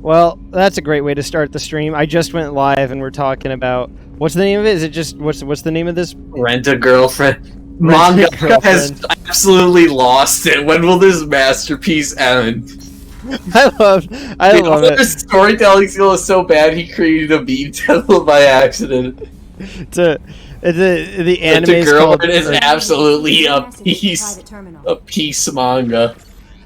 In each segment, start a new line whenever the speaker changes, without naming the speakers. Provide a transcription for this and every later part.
Well, that's a great way to start the stream. I just went live and we're talking about what's the name of it? Is it just what's the name of this?
Rent a Girlfriend. Manga has absolutely lost it. When will this masterpiece end?
I love it.
The storytelling skill is so bad he created a meme title by accident.
The anime
Girlfriend is absolutely a peace manga.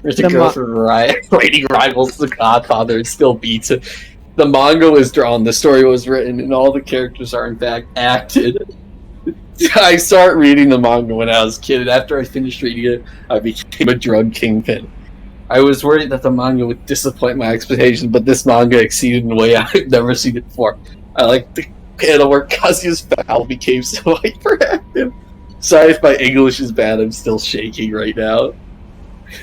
There's a girlfriend rating rivals The Godfather and still beats it. The manga was drawn, the story was written, and all the characters are in fact acted. I started reading the manga when I was a kid, and after I finished reading it, I became a drug kingpin. I was worried that the manga would disappoint my expectations, but this manga exceeded in a way I've never seen it before. I like the panel where Kazuya's foul became so hyperactive. Sorry if my English is bad, I'm still shaking right now.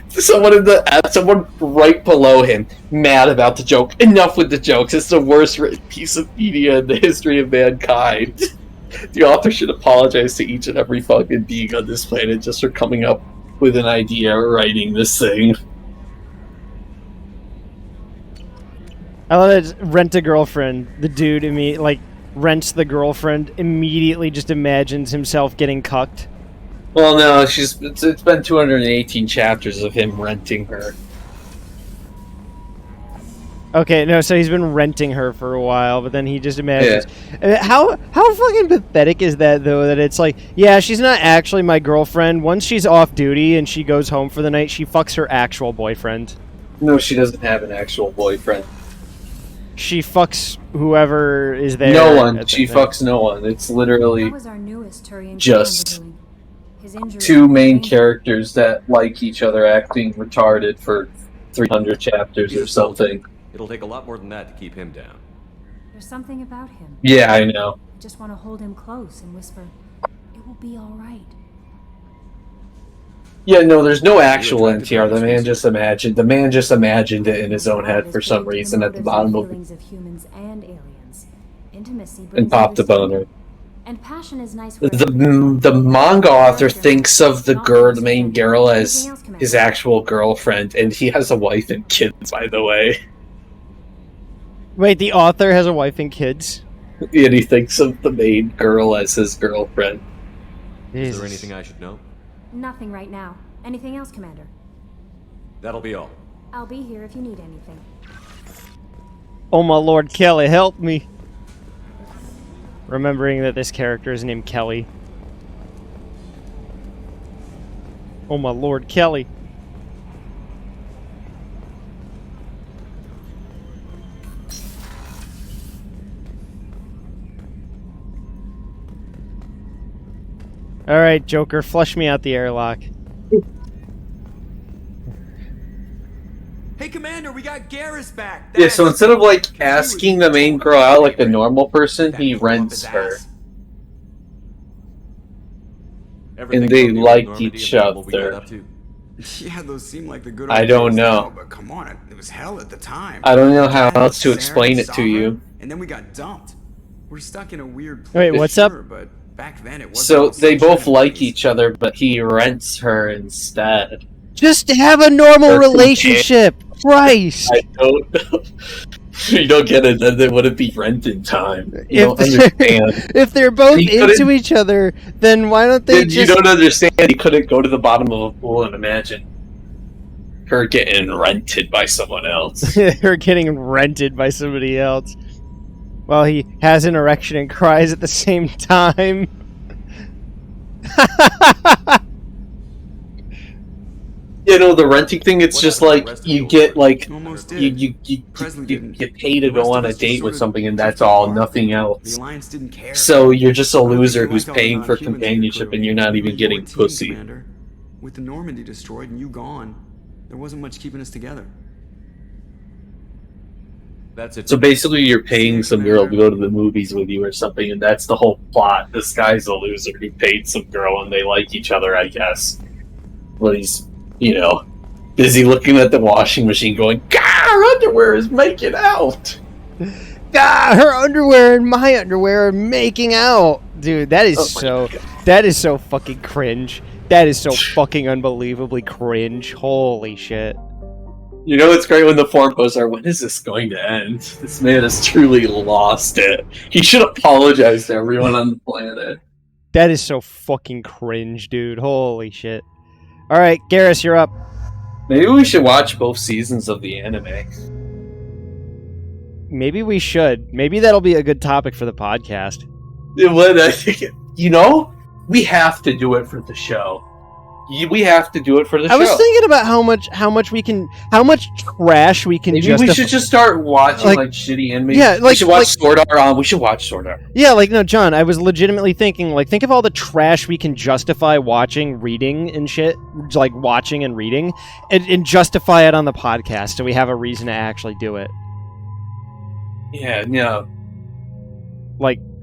Someone right below him, mad about the joke. Enough with the jokes. It's the worst written piece of media in the history of mankind. The author should apologize to each and every fucking being on this planet just for coming up with an idea or writing this thing.
I love it. Rent a Girlfriend. The dude rents the girlfriend, immediately just imagines himself getting cucked.
Well, no, it's been 218 chapters of him renting her.
Okay, no, so he's been renting her for a while, but then he just imagines... Yeah. How fucking pathetic is that, though, that it's like, yeah, she's not actually my girlfriend. Once she's off duty and she goes home for the night, she fucks her actual boyfriend.
No, she doesn't have an actual boyfriend.
She fucks whoever is there.
No one. She fucks no one. It's literally just two main characters that like each other acting retarded for 300 chapters or something.
It'll take a lot more than that to keep him down.
There's something about him.
Yeah, I know.
I just want to hold him close and whisper, "It will be all right."
Yeah, no, there's no actual NTR. The man just imagined it in his own head for some reason at the bottom of
humans and aliens. Intimacy
and popped a boner.
And passion is nice.
The manga author thinks of the main girl as his actual girlfriend, and he has a wife and kids, by the way.
Wait, the author has a wife and kids?
And he thinks of the main girl as his girlfriend.
Is there anything I should know?
Nothing right now. Anything else, Commander?
That'll be all.
I'll be here if you need anything.
Oh my Lord, Kelly, help me! Remembering that this character is named Kelly. Oh my Lord, Kelly. Alright, Joker, flush me out the airlock.
Hey, Commander, we got Garrus back!
Yeah, so instead of, like, asking the main girl out like a normal person, he rents her. And they like each other.
Yeah, those seem like the good
I don't know.
But come on, it was hell at the time.
I don't know how else to explain it to you.
And then we got dumped. We're stuck in a weird place.
Wait, what's up?
But back then it wasn't.
So they both like each other, but he rents her instead.
Just have a normal relationship! Christ!
I don't know. You don't get it, then it wouldn't be rented time. You don't understand.
If they're both into each other, then why don't they
You don't understand. He couldn't go to the bottom of a pool and imagine her getting rented by someone else.
Her getting rented by somebody else. While he has an erection and cries at the same time.
You know, the renting thing, it's just like, you get, like, you get paid to go on a date with something, and that's all, nothing else. So you're just a loser who's paying for companionship, and you're not even getting pussy.
With the Normandy destroyed and you gone, there wasn't much keeping us together.
That's it.
So basically you're paying some girl to go to the movies with you or something, and that's the whole plot. This guy's a loser who paid some girl, and they like each other, I guess. Well, he's, you know, busy looking at the washing machine going, "God, her underwear is making out!"
God, her underwear and my underwear are making out! Dude, that is that is so fucking cringe. That is so fucking unbelievably cringe. Holy shit.
You know, it's great when the forum posts are, when is this going to end? This man has truly lost it. He should apologize to everyone on the planet.
That is so fucking cringe, dude. Holy shit. Alright, Garrus, you're up.
Maybe we should watch both seasons of the anime.
Maybe we should. Maybe that'll be a good topic for the podcast.
You know, we have to do it for the show. We have to do it for the show.
I was thinking about how much trash we can.
Maybe we should just start watching like shitty anime.
Yeah,
we should watch Sword Art. We should watch Sword Art.
Yeah, no, John. I was legitimately thinking, think of all the trash we can justify watching, reading, and shit. Like watching and reading, and justify it on the podcast, so we have a reason to actually do it.
Yeah, no.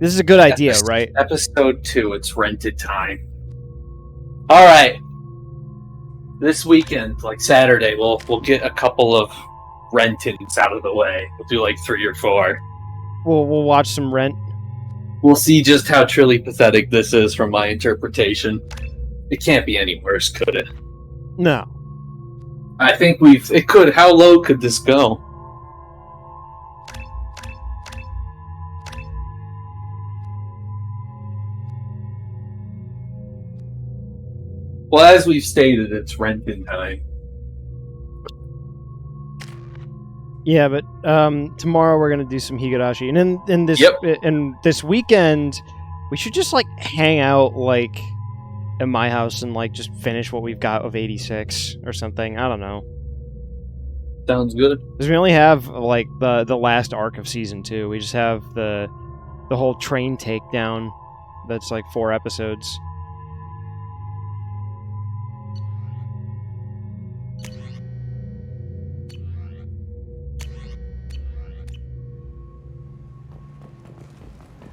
This is a good idea, right?
Episode 2. It's rented time. All right. This weekend, Saturday, we'll get a couple of rent-ins out of the way. We'll do 3 or 4.
We'll watch some Rent.
We'll see just how truly pathetic this is from my interpretation. It can't be any worse, could it?
No.
I think it could. How low could this go? Well, as we've stated, it's renting time.
Yeah, but tomorrow we're gonna do some Higurashi, and in this weekend, we should just hang out at my house and just finish what we've got of 86 or something. I don't know.
Sounds good.
Because we only have the last arc of season 2. We just have the whole train takedown. That's 4 episodes.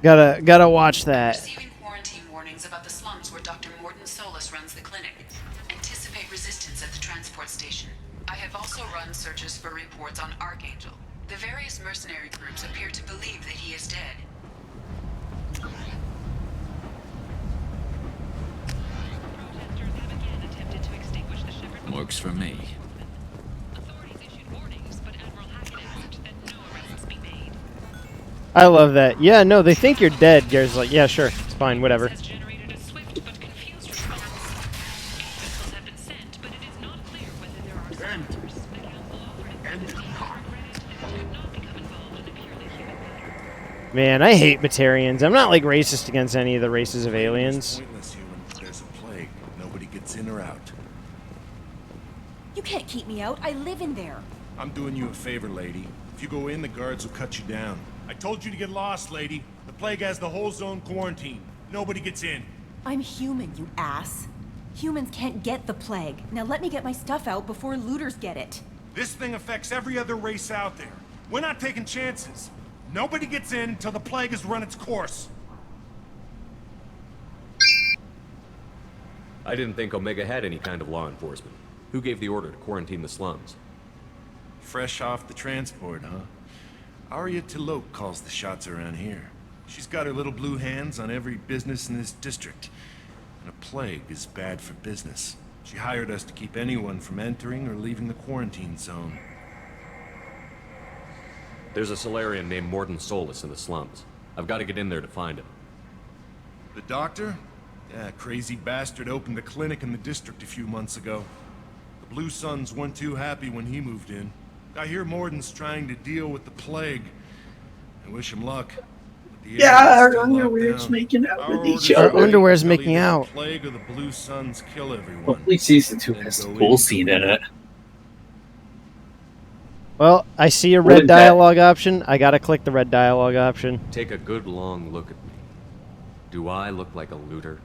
Gotta watch that.
Receiving quarantine warnings about the slums where Dr. Morton Solus runs the clinic. Anticipate resistance at the transport station. I have also run searches for reports on Archangel. The various mercenary groups appear to believe that he is dead.
Protesters have again attempted to extinguish the Shepherd.
Works for me.
Authorities issued warnings, but Admiral Hackett asked that no arrests be made.
I love that. Yeah, no, they think you're dead. Gary's yeah, sure, it's fine, whatever.
Has generated a swift but confused response. Missiles have been sent, but it is not clear whether there are survivors. The council offered its sympathy, but regretted that it could not become involved in a purely human matter.
Man, I hate Batarians. I'm not racist against any of the races of aliens.
Pointless, human. There's a plague. Nobody gets in or out.
You can't keep me out. I live in there.
I'm doing you a favor, lady. If you go in, the guards will cut you down. I told you to get lost, lady. The plague has the whole zone quarantined. Nobody gets in.
I'm human, you ass. Humans can't get the plague. Now let me get my stuff out before looters get it.
This thing affects every other race out there. We're not taking chances. Nobody gets in until the plague has run its course.
I didn't think Omega had any kind of law enforcement. Who gave the order to quarantine the slums?
Fresh off the transport, huh? Arya Tilok calls the shots around here. She's got her little blue hands on every business in this district. And a plague is bad for business. She hired us to keep anyone from entering or leaving the quarantine zone.
There's a Solarian named Morton Solus in the slums. I've got to get in there to find him.
The doctor? Yeah, crazy bastard opened a clinic in the district a few months ago. The Blue Suns weren't too happy when he moved in. I hear Morton's trying to deal with the plague. I wish him luck.
Our underwear's making out with each other.
Our underwear's making out.
The plague or the Blue Suns kill everyone.
Hopefully season 2 has the pool scene in it.
Well, I see a red dialogue option. I gotta click the red dialogue option.
Take a good long look at me. Do I look like a looter?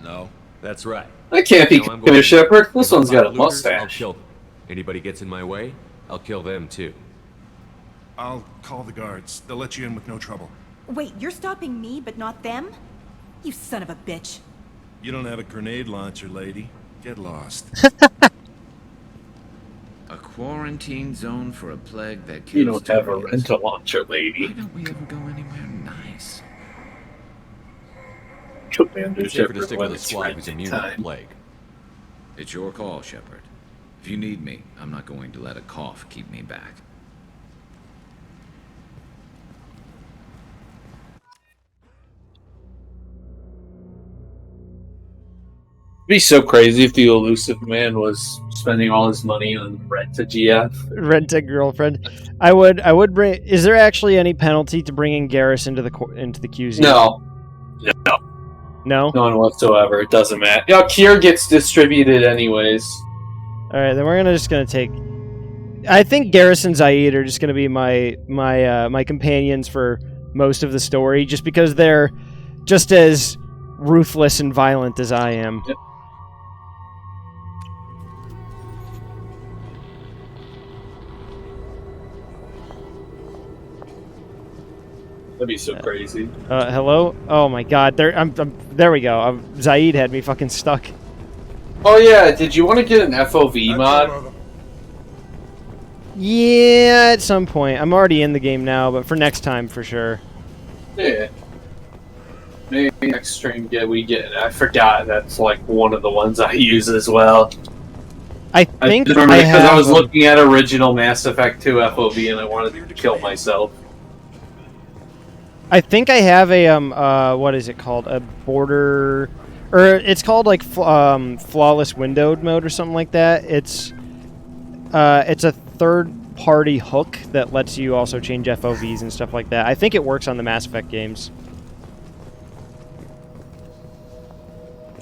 No.
That's right.
That can't be Commander Shepard. This one's got a mustache.
I'll kill them. Anybody gets in my way, I'll kill them too.
I'll call the guards. They'll let you in with no trouble.
Wait, you're stopping me, but not them? You son of a bitch.
You don't have a grenade launcher, lady. Get lost.
A quarantine zone for a plague that kills.
You don't have a
tourists.
rental launcher, lady.
Why don't we ever go anywhere nice?
Commander
It's safer to
Shepard
stick
when
with a
it's
squad who's
renting
immune to the
time.
plague.
It's your call, Shepard. If you need me, I'm not going to let a cough keep me back.
It'd be so crazy if the elusive man was spending all his money on rent to GF.
Rent a girlfriend. I would bring. Is there actually any penalty to bringing Garrus into the QZ?
No.
No.
None whatsoever. It doesn't matter. Yeah, Kier gets distributed anyways.
All right, then we're just gonna take. I think Garrus and Zaid are just gonna be my companions for most of the story, just because they're just as ruthless and violent as I am.
Yep. That'd be so crazy.
Hello? Oh my God! There we go. Zaid had me fucking stuck.
Oh yeah, did you want to get an FOV mod?
Yeah, at some point. I'm already in the game now, but for next time, for sure.
Yeah. Maybe next stream we get. I forgot that's like one of the ones I use as well.
I think
I remember because I was looking at original Mass Effect 2 FOV and I wanted to kill myself.
I think I have a what is it called? A border, or it's called like flawless windowed mode or something like that. It's a third-party hook that lets you also change FOVs and stuff like that. I think it works on the Mass Effect games.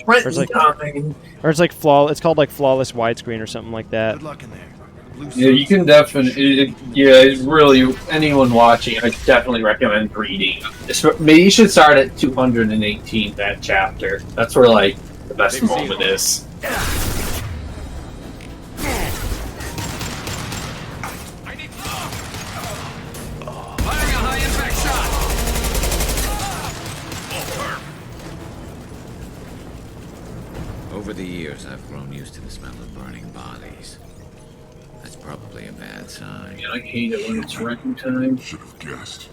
Or it's like It's called like flawless widescreen or something like that.
Good luck in there.
Yeah, you can definitely. It's really anyone watching. I definitely recommend reading. Maybe you should start at 218 that chapter. That's where like the best moment is.
Over the years, I've grown used to the smell of burning bodies. That's probably a bad sign.
Yeah, I hate it when it's wrecking time.
Should have guessed.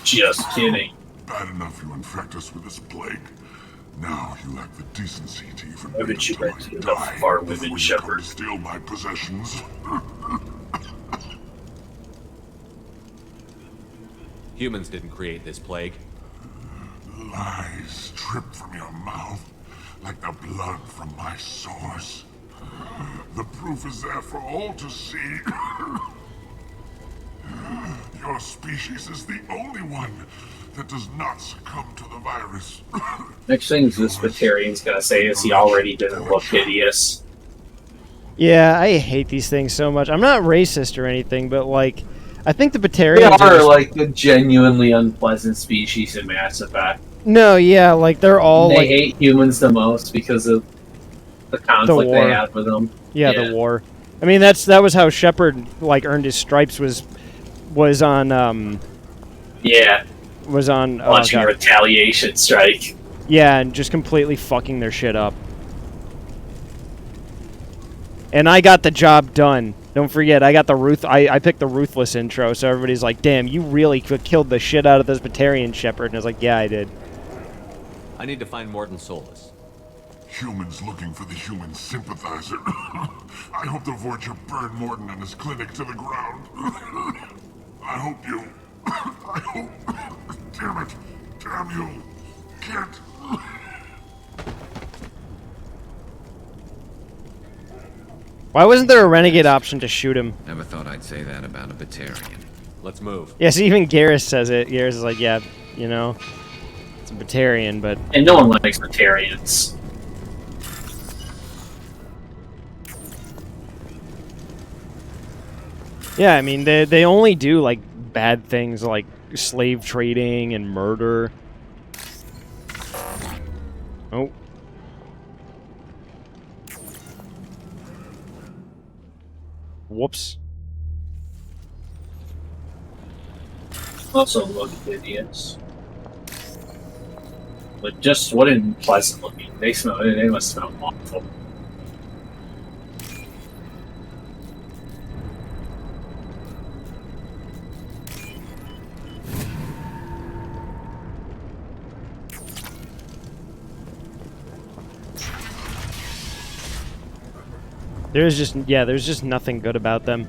Just kidding.
Bad enough you infect us with this plague. Now you lack the decency to even
Why did you wreck enough of our women, Shepard?
Steal my possessions.
Humans didn't create this plague.
Lies drip from your mouth like the blood from my source. The proof is there for all to see. Your species is the only one that does not succumb to the virus.
Next thing this Batarian's gonna say is he already didn't look hideous.
Yeah, I hate these things so much. I'm not racist or anything, but like, I think the Batarians
They are like the genuinely unpleasant species in Mass Effect.
No, yeah, like they're all
They
like
hate humans the most because of the conflict they have with them.
Yeah, the war. I mean, that was how Shepard like earned his stripes was on
launching a retaliation strike.
Yeah, and just completely fucking their shit up. And I got the job done. Don't forget, I got I picked the ruthless intro, so everybody's like, "Damn, you really killed the shit out of this Batarian, Shepard." And I was like, "Yeah, I did."
I need to find Mordin Solus.
Humans looking for the human sympathizer. I hope the Vorcha burn Mordin and his clinic to the ground. I hope you... I hope... Damn it. Damn you. Can't...
Why wasn't there a renegade option to shoot him?
Never thought I'd say that about a Batarian.
Let's move.
Yeah, so even Garrus says it. Garrus is like, yeah, you know, it's a Batarian, but...
And no one likes Batarians.
Yeah, I mean, they only do, like, bad things like slave trading and murder. Oh. Whoops.
Also look hideous. But just what unpleasant looking. They must smell awful.
There's just nothing good about them.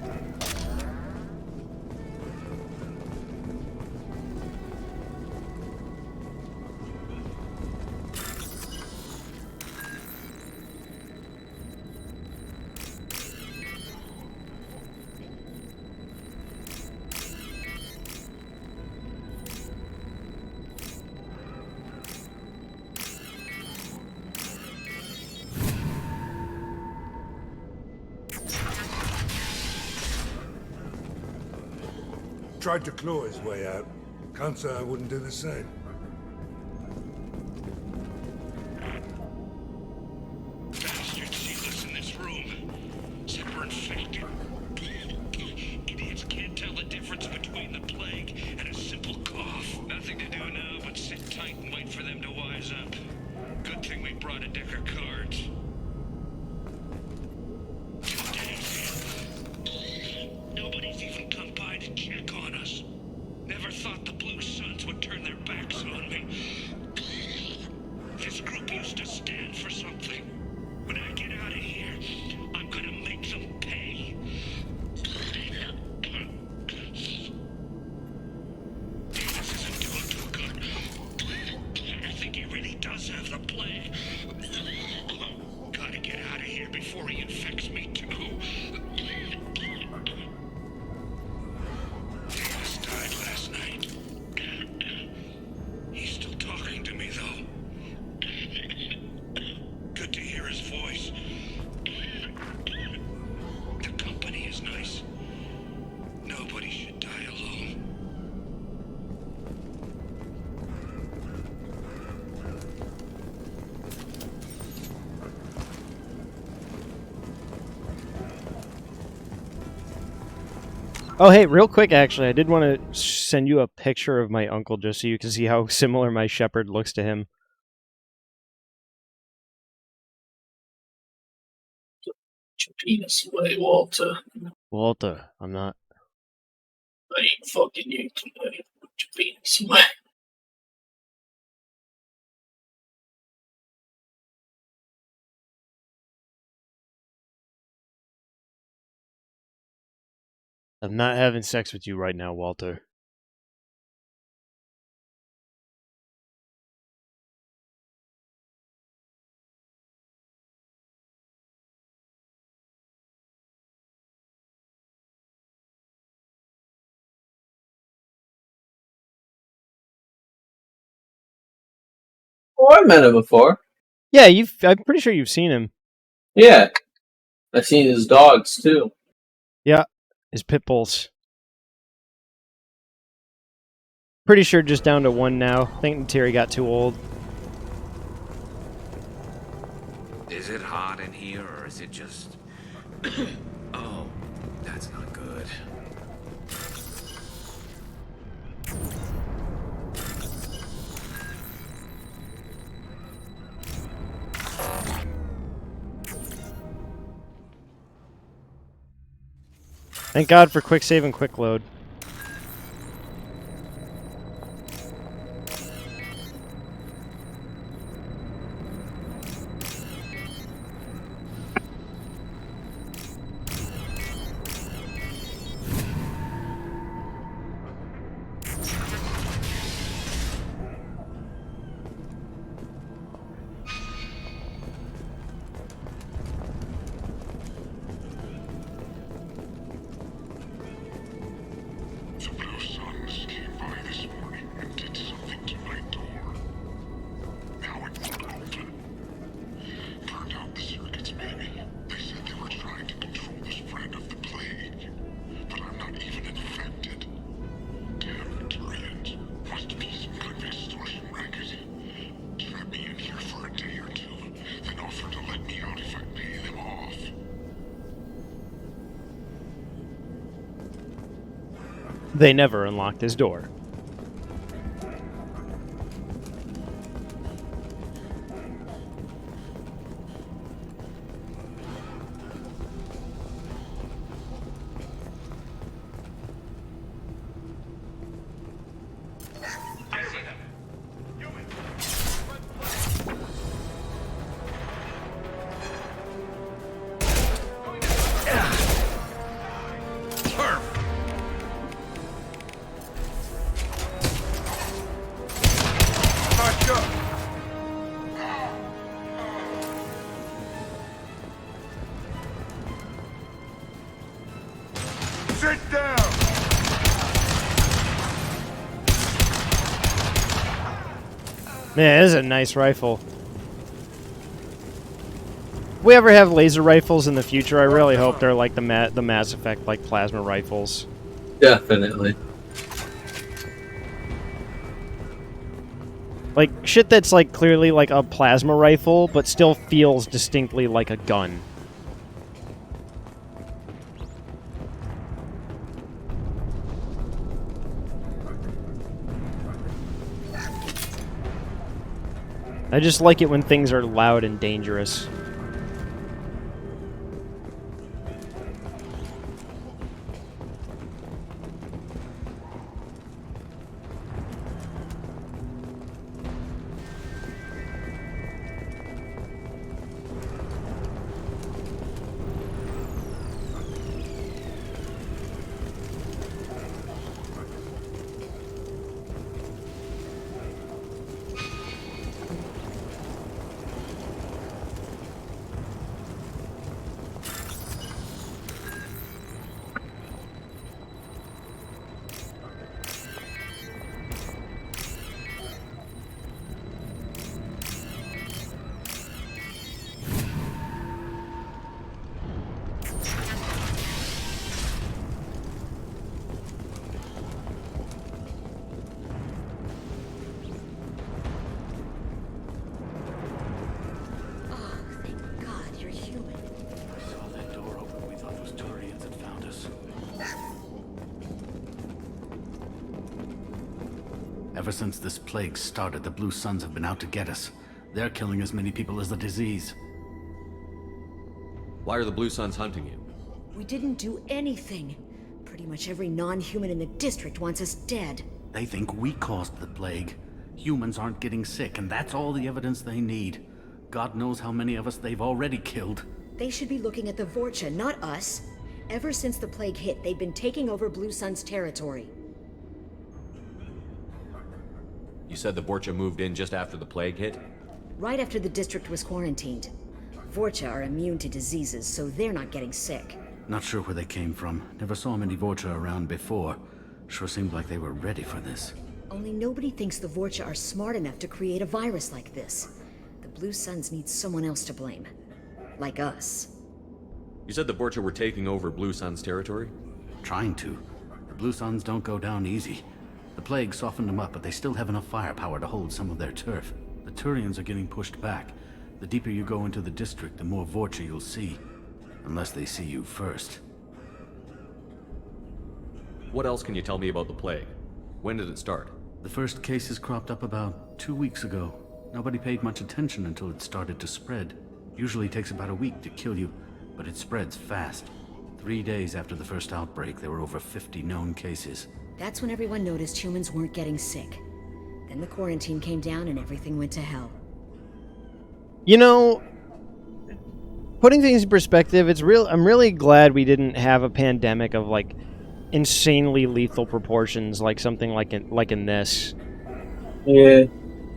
Tried to claw his way out. Can't say I wouldn't do the same.
Bastard sees us in this room. Said we're infected. Idiots can't tell the difference between the plague and a simple cough. Nothing to do now but sit tight and wait for them to wise up. Good thing we brought a deck of cards. 2 days in. Nobody's even come by to check on us. Never thought the Blue Suns would turn their backs on me. This group used to stand for something. When I get out of here, I'm gonna make them pay. Davis isn't doing too good. I think he really does have the plague. Gotta get out of here before he infects me too. Davis died last night. He's still talking to me, though. Good to hear his voice. The company is nice. Nobody should die alone.
Oh, hey, real quick, actually, I did want to send you a picture of my uncle just so you can see how similar my shepherd looks to him.
Put your penis away, Walter.
Walter, I'm not.
I ain't fucking you today. Put your penis away.
I'm not having sex with you right now, Walter.
Oh, I met him before.
Yeah, I'm pretty sure you've seen him.
Yeah. I've seen his dogs, too.
Yeah, his pit bulls. Pretty sure just down to 1 now. I think Terry got too old.
Is it hot in here, or is it just... Oh, that's not good.
Thank God for quick save and quick load.
The Blue Suns came by this morning and did something to my door. Now it won't open. Turned out the circuit's maybe. They said they were trying to control the spread of the plague. But I'm not even infected. Damn Tyrians. Must be some kind of extortion racket. Trap me in here for a day or two, then offer to let me out if I pay them off.
They never unlocked his door.
Sit down!
Man, this is a nice rifle. If we ever have laser rifles in the future, I really hope they're like the Mass Effect, like plasma rifles.
Definitely.
Like, shit that's like clearly like a plasma rifle, but still feels distinctly like a gun. I just like it when things are loud and dangerous.
Ever since this plague started, the Blue Suns have been out to get us. They're killing as many people as the disease.
Why are the Blue Suns hunting you?
We didn't do anything. Pretty much every non-human in the district wants us dead.
They think we caused the plague. Humans aren't getting sick, and that's all the evidence they need. God knows how many of us they've already killed.
They should be looking at the Vorcha, not us. Ever since the plague hit, they've been taking over Blue Sun's territory.
You said the Vorcha moved in just after the plague hit?
Right after the district was quarantined. Vorcha are immune to diseases, so they're not getting sick.
Not sure where they came from. Never saw many Vorcha around before. Sure seemed like they were ready for this.
Only nobody thinks the Vorcha are smart enough to create a virus like this. The Blue Suns need someone else to blame. Like us.
You said the Vorcha were taking over Blue Sun's territory?
Trying to. The Blue Suns don't go down easy. The plague softened them up, but they still have enough firepower to hold some of their turf. The Turians are getting pushed back. The deeper you go into the district, the more Vorcha you'll see. Unless they see you first.
What else can you tell me about the plague? When did it start?
The first cases cropped up about 2 weeks ago. Nobody paid much attention until it started to spread. Usually takes about a week to kill you, but it spreads fast. 3 days after the first outbreak, there were over 50 known cases.
That's when everyone noticed humans weren't getting sick. Then the quarantine came down and everything went to hell.
You know, putting things in perspective, I'm really glad we didn't have a pandemic of like insanely lethal proportions, like something like in this.
Yeah.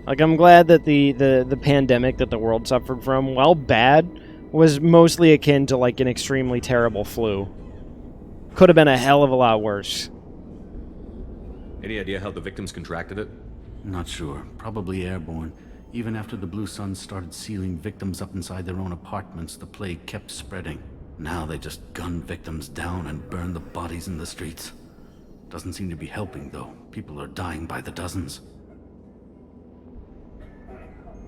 Like, I'm glad that the pandemic that the world suffered from, while bad, was mostly akin to like an extremely terrible flu. Could have been a hell of a lot worse.
Any idea how the victims contracted it?
Not sure. Probably airborne. Even after the Blue Suns started sealing victims up inside their own apartments, the plague kept spreading. Now they just gun victims down and burn the bodies in the streets. Doesn't seem to be helping, though. People are dying by the dozens.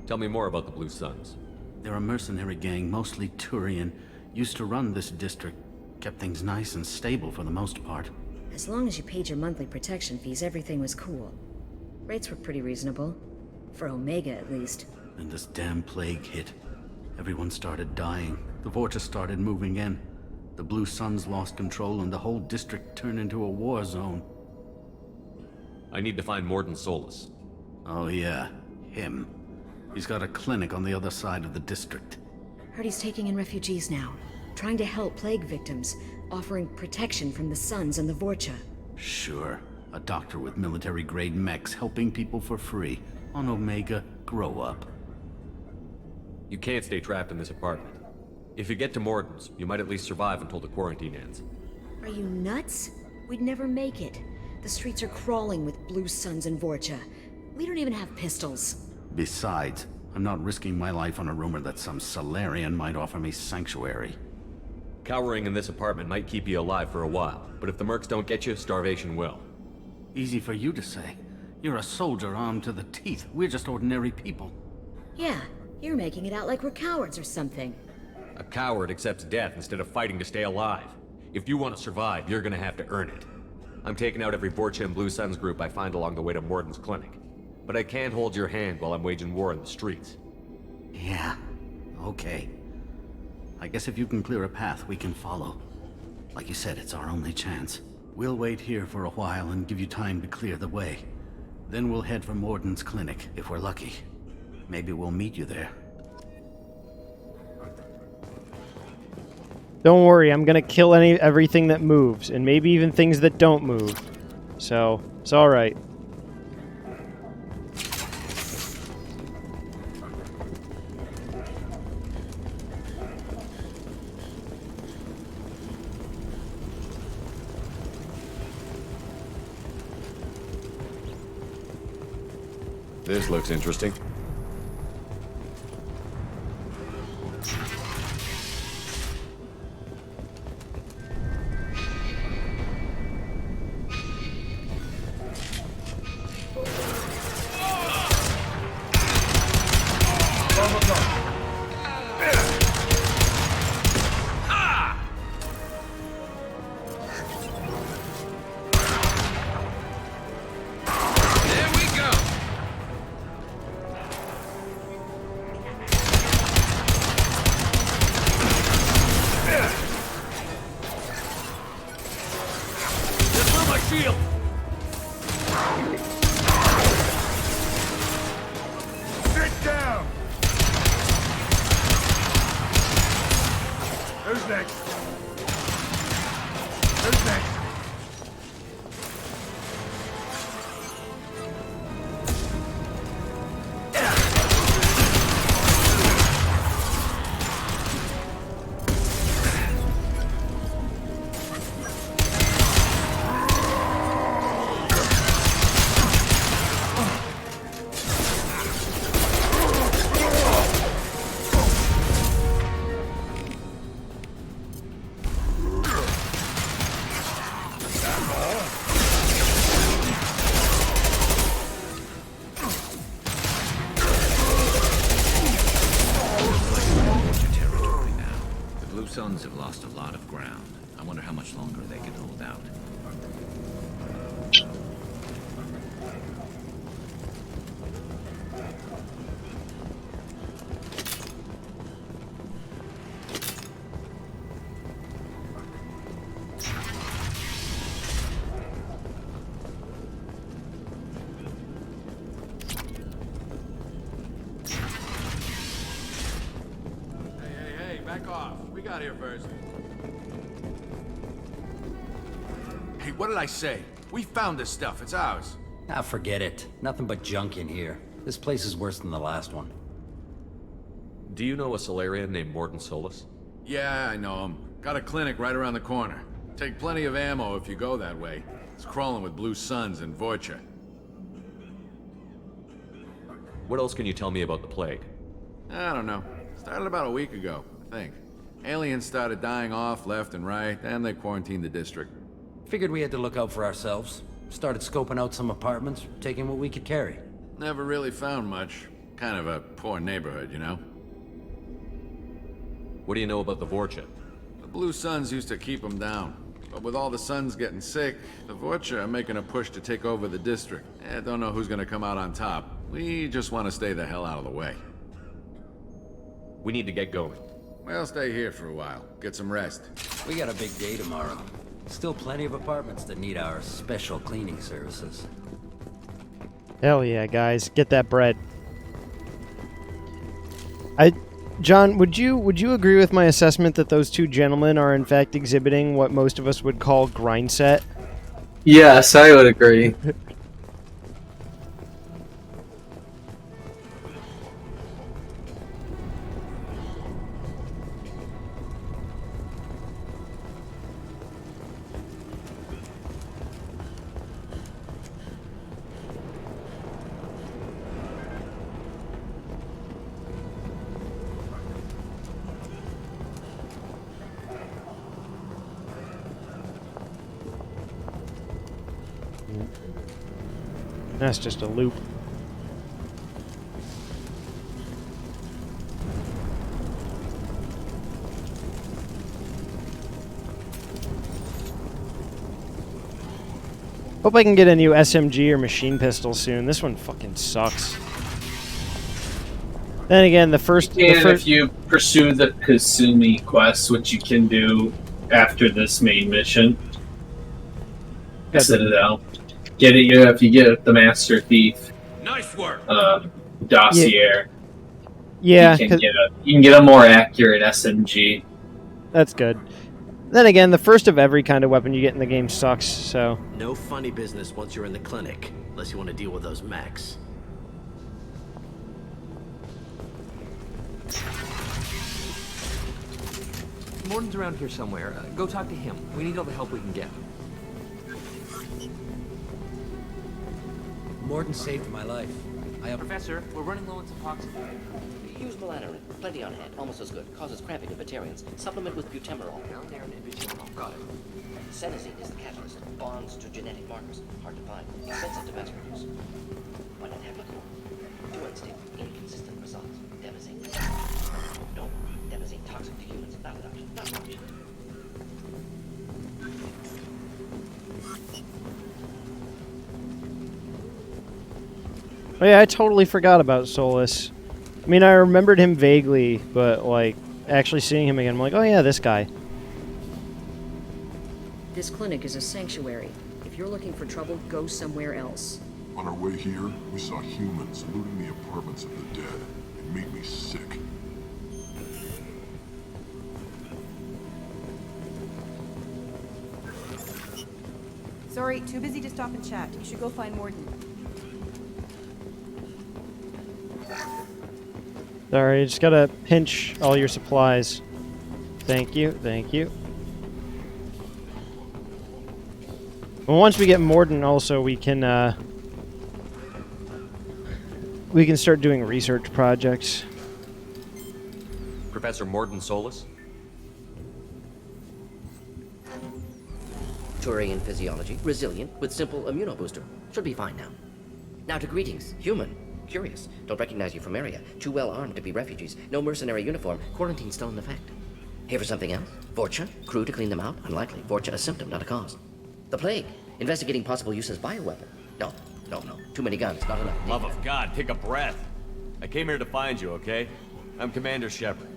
Tell me more about the Blue Suns.
They're a mercenary gang, mostly Turian. Used to run this district. Kept things nice and stable for the most part.
As long as you paid your monthly protection fees, everything was cool. Rates were pretty reasonable. For Omega, at least.
Then this damn plague hit. Everyone started dying. The Vorcha started moving in. The Blue Suns lost control and the whole district turned into a war zone.
I need to find Morden Solus.
Oh yeah, him. He's got a clinic on the other side of the district.
Heard he's taking in refugees now. Trying to help plague victims. Offering protection from the Suns and the Vorcha.
Sure. A doctor with military-grade mechs helping people for free. On Omega, grow up.
You can't stay trapped in this apartment. If you get to Morden's, you might at least survive until the quarantine ends.
Are you nuts? We'd never make it. The streets are crawling with Blue Suns and Vorcha. We don't even have pistols.
Besides, I'm not risking my life on a rumor that some Solarian might offer me sanctuary.
Cowering in this apartment might keep you alive for a while, but if the mercs don't get you, starvation will.
Easy for you to say. You're a soldier armed to the teeth. We're just ordinary people.
Yeah, you're making it out like we're cowards or something.
A coward accepts death instead of fighting to stay alive. If you want to survive, you're gonna have to earn it. I'm taking out every Vorcha and Blue Suns group I find along the way to Morden's clinic. But I can't hold your hand while I'm waging war in the streets.
Yeah, okay. I guess if you can clear a path, we can follow. Like you said, it's our only chance. We'll wait here for a while and give you time to clear the way. Then we'll head for Morden's clinic, if we're lucky. Maybe we'll meet you there.
Don't worry, I'm gonna kill everything that moves, and maybe even things that don't move. So, it's alright.
This looks interesting.
Suns have lost a lot of ground. I wonder how much longer they can hold out.
Back off. We got here first. Hey, what did I say? We found this stuff. It's ours.
Ah, forget it. Nothing but junk in here. This place is worse than the last one.
Do you know a Solarian named Morden Solus?
Yeah, I know him. Got a clinic right around the corner. Take plenty of ammo if you go that way. It's crawling with Blue Suns and Vorcha.
What else can you tell me about the plague?
I don't know. Started about a week ago, I think. Aliens started dying off left and right, and they quarantined the district.
Figured we had to look out for ourselves. Started scoping out some apartments, taking what we could carry.
Never really found much. Kind of a poor neighborhood, you know?
What do you know about the Vorcha?
The Blue Suns used to keep them down. But with all the Suns getting sick, the Vorcha are making a push to take over the district. Don't know who's gonna come out on top. We just want to stay the hell out of the way.
We need to get going.
We'll stay here for a while. Get some rest.
We got a big day tomorrow. Still plenty of apartments that need our special cleaning services.
Hell yeah, guys. Get that bread. John, would you agree with my assessment that those two gentlemen are in fact exhibiting what most of us would call grind set?
Yes, I would agree.
That's just a loop. Hope I can get a new SMG or machine pistol soon. This one fucking sucks. Then again, the first...
if you pursue the Kasumi quest, which you can do after this main mission. Citadel. Get it if you get the Master Thief.
Nice work.
Dossier.
Yeah.
You can get a more accurate SMG.
That's good. Then again, the first of every kind of weapon you get in the game sucks, so...
No funny business once you're in the clinic, unless you want to deal with those mechs.
Morden's around here somewhere. Go talk to him. We need all the help we can get.
Morden saved my life.
Professor, we're running low on suppoxy.
Use melanorin. Plenty on hand. Almost as good. Causes cramping in vegetarians. Supplement with butemerol.
Melanorin and butemerol. Got it.
Senescene is the catalyst. Bonds to genetic markers. Hard to find. Expensive to mass produce. Why not have a too unstable. Inconsistent results. Devastating. No. Devastating. Toxic to humans. Not an option. Not an option.
Oh yeah, I totally forgot about Solus. I mean, I remembered him vaguely, but, like, actually seeing him again, I'm like, oh yeah, this guy.
This clinic is a sanctuary. If you're looking for trouble, go somewhere else.
On our way here, we saw humans looting the apartments of the dead. It made me sick.
Sorry, too busy to stop and chat. You should go find Morden.
Sorry, just gotta pinch all your supplies. Thank you, thank you. Well, once we get Morden, also, we can start doing research projects.
Professor Morden Solus?
Turian physiology. Resilient with simple immunobooster. Should be fine now. Now to greetings. Human. Curious. Don't recognize you from area. Too well armed to be refugees. No mercenary uniform. Quarantine still in effect. Here for something else? Vorcha? Crew to clean them out? Unlikely. Vorcha a symptom, not a cause. The plague. Investigating possible use as bioweapon. No. Too many guns. Not enough.
Love of God, take a breath. I came here to find you, okay? I'm Commander Shepard.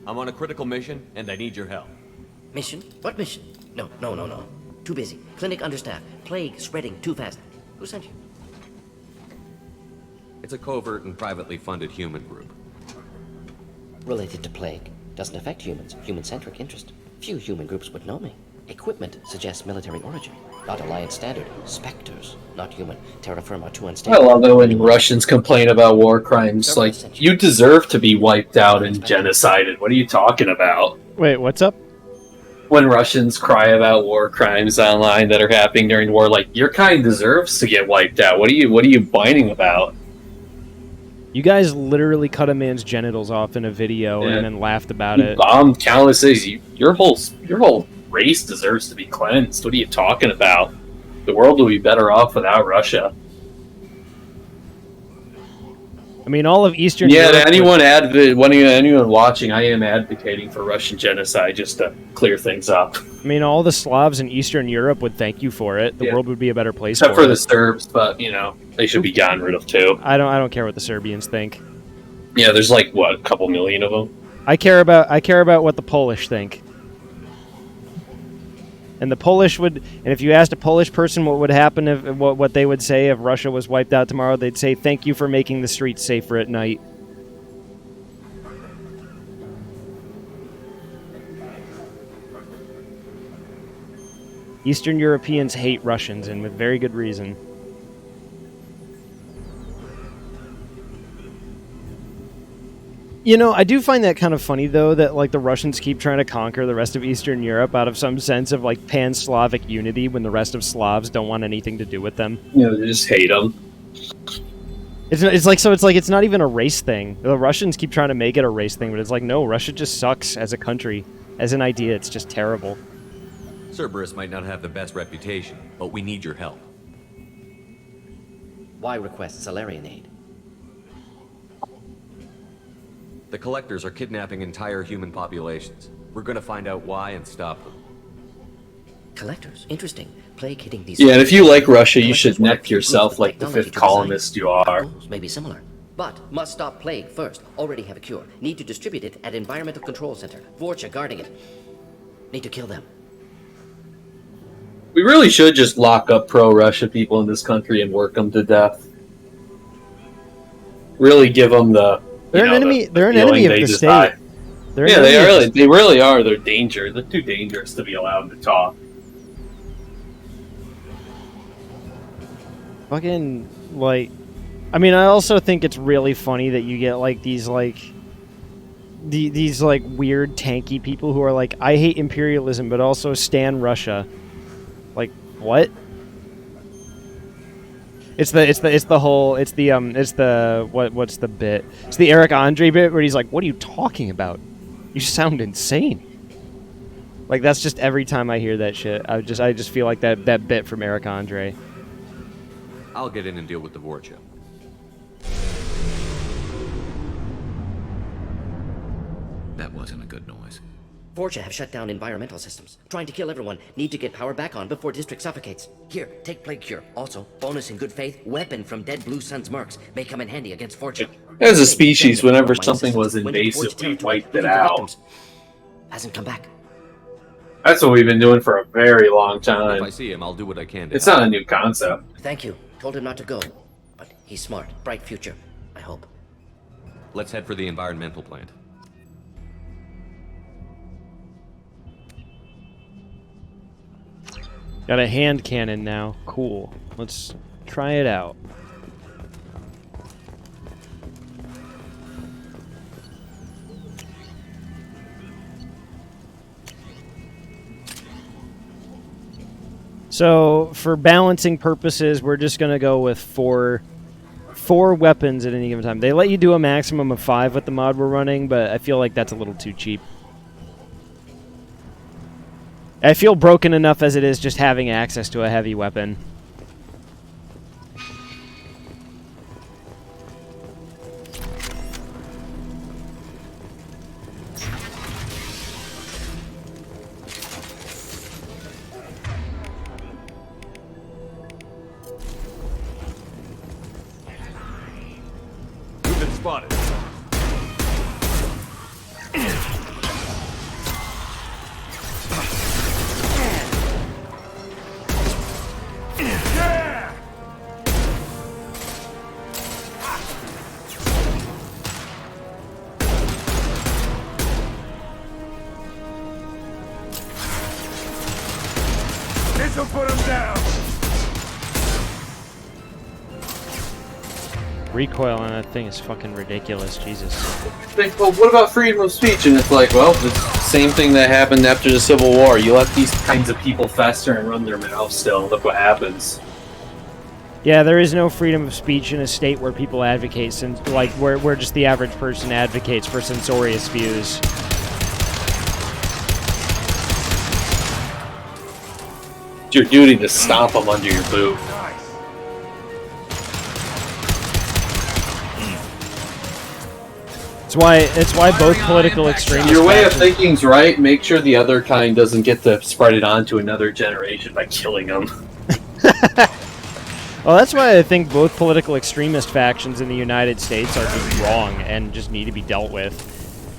I'm on a critical mission, and I need your help.
Mission? What mission? No. Too busy. Clinic understaffed. Plague spreading too fast. Who sent you?
It's a covert and privately funded human group.
Related to plague. Doesn't affect humans. Human-centric interest. Few human groups would know me. Equipment suggests military origin. Not Alliance standard. Spectres. Not human. Terra firma too unstable.
I love it when Russians complain about war crimes. Like, you deserve to be wiped out and genocided. What are you talking about?
Wait, what's up?
When Russians cry about war crimes online that are happening during war, like, your kind deserves to get wiped out. What are you whining about?
You guys literally cut a man's genitals off in a video and then laughed about it.
Bombed countless cities. Your whole race deserves to be cleansed. What are you talking about? The world will be better off without Russia.
I mean, all of Eastern
Europe...
Yeah,
anyone watching, I am advocating for Russian genocide just to clear things up.
I mean, all the Slavs in Eastern Europe would thank you for it. The world would be a better place
Except for the Serbs, but, you know, they should be gotten rid of too.
I don't care what the Serbians think.
Yeah, there's like, what, a couple million of them?
I care about what the Polish think. And the Polish would, and if you asked a Polish person what would happen if what they would say if Russia was wiped out tomorrow, they'd say, "Thank you for making the streets safer at night." Eastern Europeans hate Russians, and with very good reason. You know, I do find that kind of funny, though, that, like, the Russians keep trying to conquer the rest of Eastern Europe out of some sense of, like, pan-Slavic unity when the rest of Slavs don't want anything to do with them.
Yeah, they just hate them.
It's like it's not even a race thing. The Russians keep trying to make it a race thing, but it's like, no, Russia just sucks as a country. As an idea, it's just terrible.
Cerberus might not have the best reputation, but we need your help.
Why request Salarian aid?
The Collectors are kidnapping entire human populations. We're gonna find out why and stop them.
Collectors? Interesting. Plague hitting these...
Yeah, and if you like Russia, you should neck yourself like the fifth colonist you are.
Goals may be similar. But must stop plague first. Already have a cure. Need to distribute it at Environmental Control Center. Vorcha guarding it. Need to kill them.
We really should just lock up pro-Russia people in this country and work them to death. Really give them the...
They're an enemy. They're an enemy of the state.
Yeah, they really are. They're dangerous. They're too dangerous to be allowed to talk.
Fucking, like... I mean, I also think it's really funny that you get, like, these weird tanky people who are like, I hate imperialism, but also stan Russia. Like, what? What's the bit? It's the Eric Andre bit where he's like, what are you talking about? You sound insane. Like, that's just every time I hear that shit. I just feel like that bit from Eric Andre.
I'll get in and deal with the Vorcha.
That wasn't a good noise.
Vorcha have shut down environmental systems. Trying to kill everyone. Need to get power back on before district suffocates. Here, take plague cure. Also, bonus in good faith, weapon from dead Blue Sun's mercs. May come in handy against Vorcha.
As a species, whenever something was invasive, we wiped it out.
Hasn't come back.
That's what we've been doing for a very long time.
If I see him, I'll do what I can to
It's
help.
not a new concept.
Thank you. Told him not to go. But he's smart. Bright future. I hope.
Let's head for the environmental plant.
Got a hand cannon now. Cool. Let's try it out. So, for balancing purposes, we're just going to go with four weapons at any given time. They let you do a maximum of 5 with the mod we're running, but I feel like that's a little too cheap. I feel broken enough as it is just having access to a heavy weapon.
We've been spotted.
This'll put him down.
Recoil on that thing is fucking ridiculous, Jesus.
Think, well, what about freedom of speech? And it's like, well, it's the same thing that happened after the Civil War. You let these kinds of people fester and run their mouths still. Look what happens.
Yeah, there is no freedom of speech in a state where people advocate, where just the average person advocates for censorious views.
It's your duty to stomp them under your boot.
It's why both political extremists...
Your way of thinking's right. Make sure the other kind doesn't get to spread it on to another generation by killing them.
Well, that's why I think both political extremist factions in the United States are just wrong and just need to be dealt with.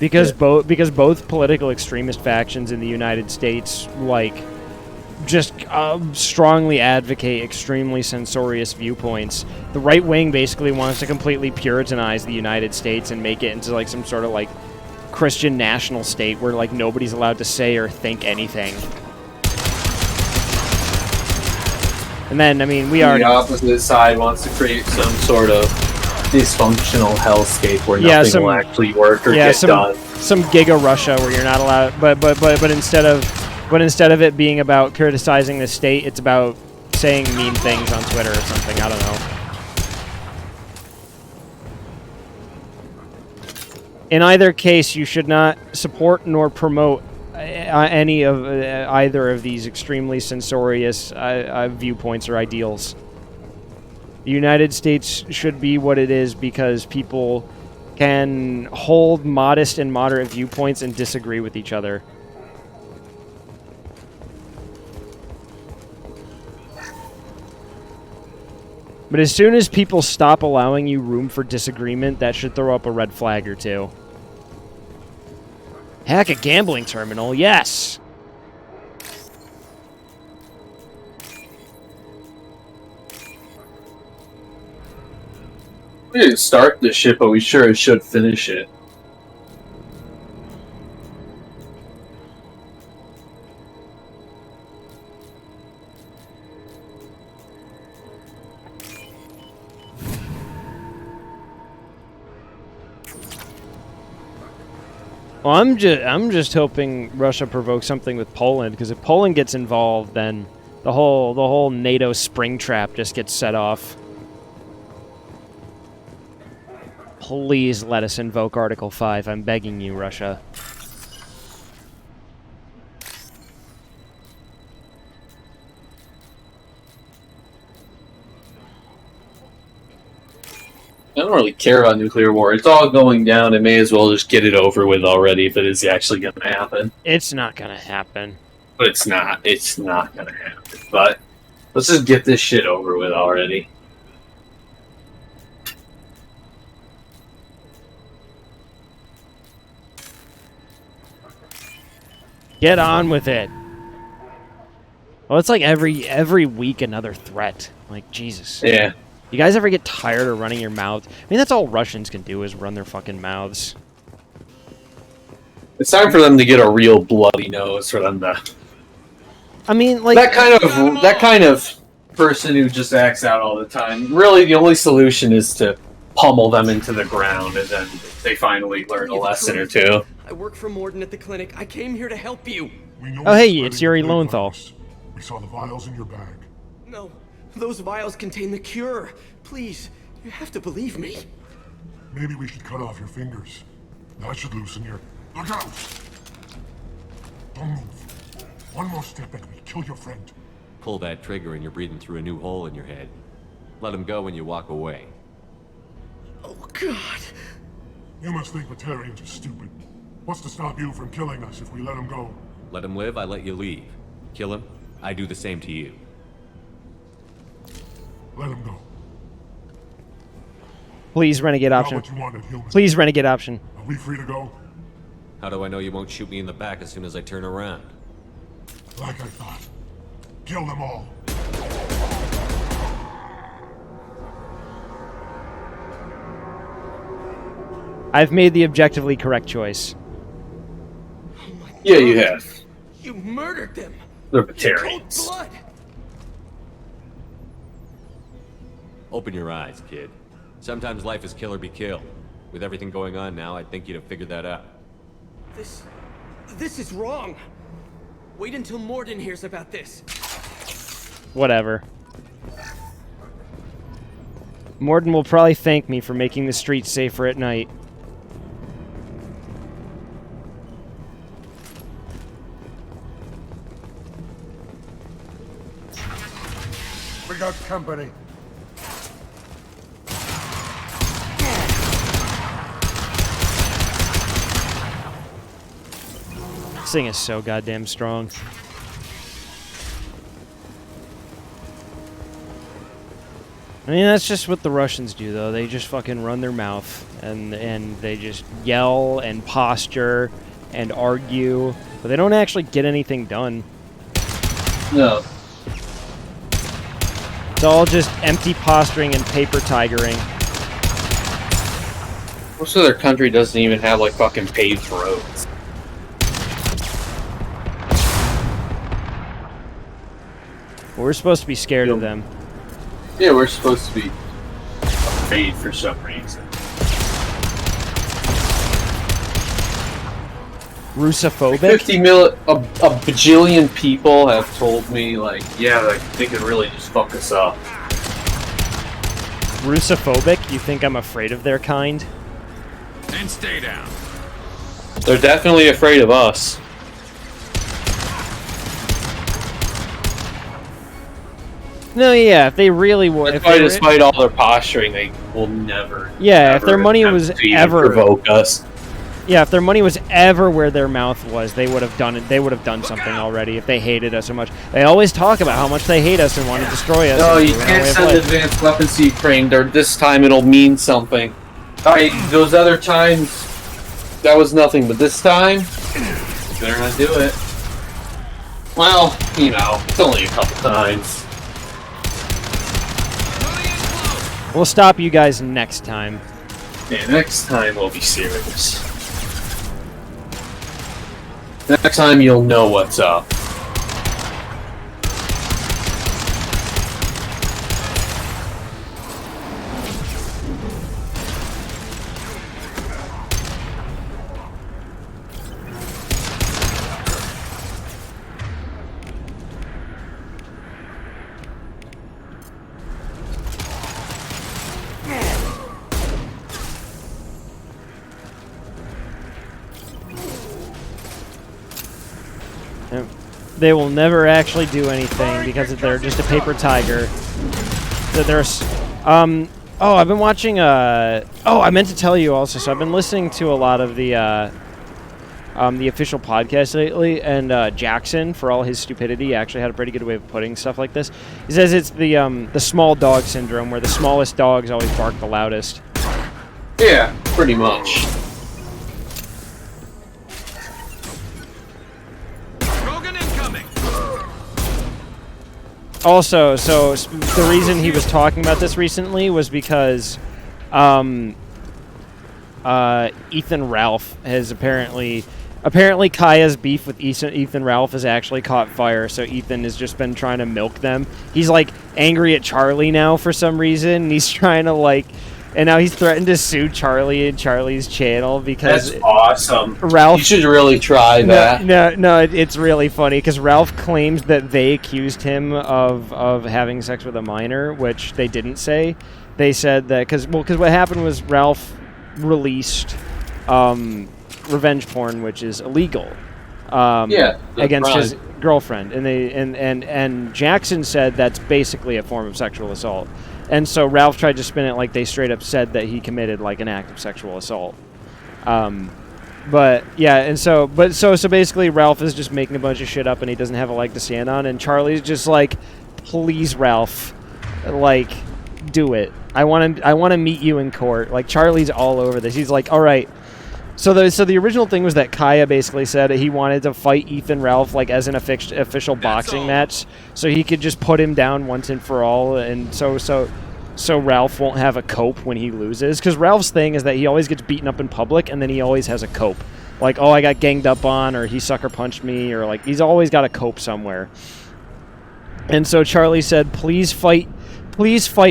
Because both political extremist factions in the United States, just strongly advocate extremely censorious viewpoints. The right wing basically wants to completely puritanize the United States and make it into some sort of Christian national state where nobody's allowed to say or think anything. And then, I mean, we are...
The opposite side wants to create some sort of dysfunctional hellscape where nothing will actually work or get done.
Some Giga Russia where you're not allowed... But instead of it being about criticizing the state, it's about saying mean things on Twitter or something. I don't know. In either case, you should not support nor promote any of either of these extremely censorious viewpoints or ideals. The United States should be what it is because people can hold modest and moderate viewpoints and disagree with each other. But as soon as people stop allowing you room for disagreement, that should throw up a red flag or two. Hack a gambling terminal, yes!
We didn't start this shit, but we sure should finish it.
Well, I'm just hoping Russia provokes something with Poland, because if Poland gets involved, then the whole NATO spring trap just gets set off. Please let us invoke Article 5. I'm begging you, Russia.
I don't really care about nuclear war. It's all going down. I may as well just get it over with already if it is actually going to happen.
It's not going to happen.
But it's not. It's not going to happen. But let's just get this shit over with already.
Get on with it. Well, it's like every week another threat. Like, Jesus.
Yeah.
You guys ever get tired of running your mouth? I mean, that's all Russians can do is run their fucking mouths.
It's time for them to get a real bloody nose for them to...
I mean, like...
That kind of person who just acts out all the time. Really, the only solution is to pummel them into the ground, and then they finally learn a lesson or two.
I work for Morden at the clinic. I came here to help you.
Oh, hey, it's Yuri Lowenthal.
We saw the vials in your bag.
No, those vials contain the cure. Please, you have to believe me.
Maybe we should cut off your fingers. That should loosen your... Look out! Don't move. One more step and we kill your friend.
Pull that trigger and you're breathing through a new hole in your head. Let him go when you walk away.
Oh, God.
You must think Batarians are stupid. What's to stop you from killing us if we let him go?
Let him live, I let you leave. Kill him, I do the same to you.
Let him go.
Please, renegade option.
What you wanted, human.
Please, renegade option.
Are we free to go?
How do I know you won't shoot me in the back as soon as I turn around?
Like I thought. Kill them all.
I've made the objectively correct choice.
Yeah, you have.
You murdered them.
They're Batarians.
Blood.
Open your eyes, kid. Sometimes life is kill or be killed. With everything going on now, I'd think you'd have figured that out.
This is wrong. Wait until Morden hears about this.
Whatever. Morden will probably thank me for making the streets safer at night.
We got company.
This thing is so goddamn strong. I mean, that's just what the Russians do, though. They just fucking run their mouth, and they just yell and posture and argue, but they don't actually get anything done.
No.
It's all just empty posturing and paper tigering.
Most of their country doesn't even have, like, fucking paved roads.
We're supposed to be scared of them.
Yeah, we're supposed to be afraid for some reason.
Russophobic?
A bajillion people have told me, like, yeah, like, they could really just fuck us up.
Russophobic? You think I'm afraid of their kind?
And stay down.
They're definitely afraid of us.
No, yeah, if they really would,
despite all their posturing, they will never.
Yeah, if their money was ever
provoke us.
Yeah, if their money was ever where their mouth was, they would have done it. They would have done something already if they hated us so much. They always talk about how much they hate us and want to destroy us.
No, you can't send advanced weapons to Ukraine. This time it'll mean something. Alright, those other times, that was nothing, but this time, you better not do it. Well, you know, it's only a couple times.
We'll stop you guys next time.
Yeah, next time we'll be serious. Next time you'll know what's up.
They will never actually do anything because they're just a paper tiger. Oh, I've been watching. Oh, I meant to tell you also. So I've been listening to a lot of the official podcast lately, and Jackson, for all his stupidity, actually had a pretty good way of putting stuff like this. He says it's the small dog syndrome, where the smallest dogs always bark the loudest.
Yeah, pretty much.
Also, so the reason he was talking about this recently was because Ethan Ralph has apparently Kaya's beef with Ethan Ralph has actually caught fire, so Ethan has just been trying to milk them. He's like angry at Charlie now for some reason, and he's trying to and now he's threatened to sue Charlie and Charlie's channel because...
That's awesome.
Ralph,
you should really try that.
No, it's really funny because Ralph claims that they accused him of having sex with a minor, which they didn't say. They said that... Because what happened was Ralph released revenge porn, which is illegal. Against his girlfriend. And Jackson said that's basically a form of sexual assault. And so Ralph tried to spin it like they straight up said that he committed an act of sexual assault. But yeah, and so basically Ralph is just making a bunch of shit up and he doesn't have a leg to stand on, and Charlie's just like, please Ralph, do it. I want to meet you in court. Charlie's all over this. He's like, all right. So the original thing was that Kaya basically said he wanted to fight Ethan Ralph as an official boxing match, so he could just put him down once and for all, and so Ralph won't have a cope when he loses. Because Ralph's thing is that he always gets beaten up in public, and then he always has a cope. Oh, I got ganged up on, or he sucker punched me, or he's always got a cope somewhere. And so Charlie said, please fight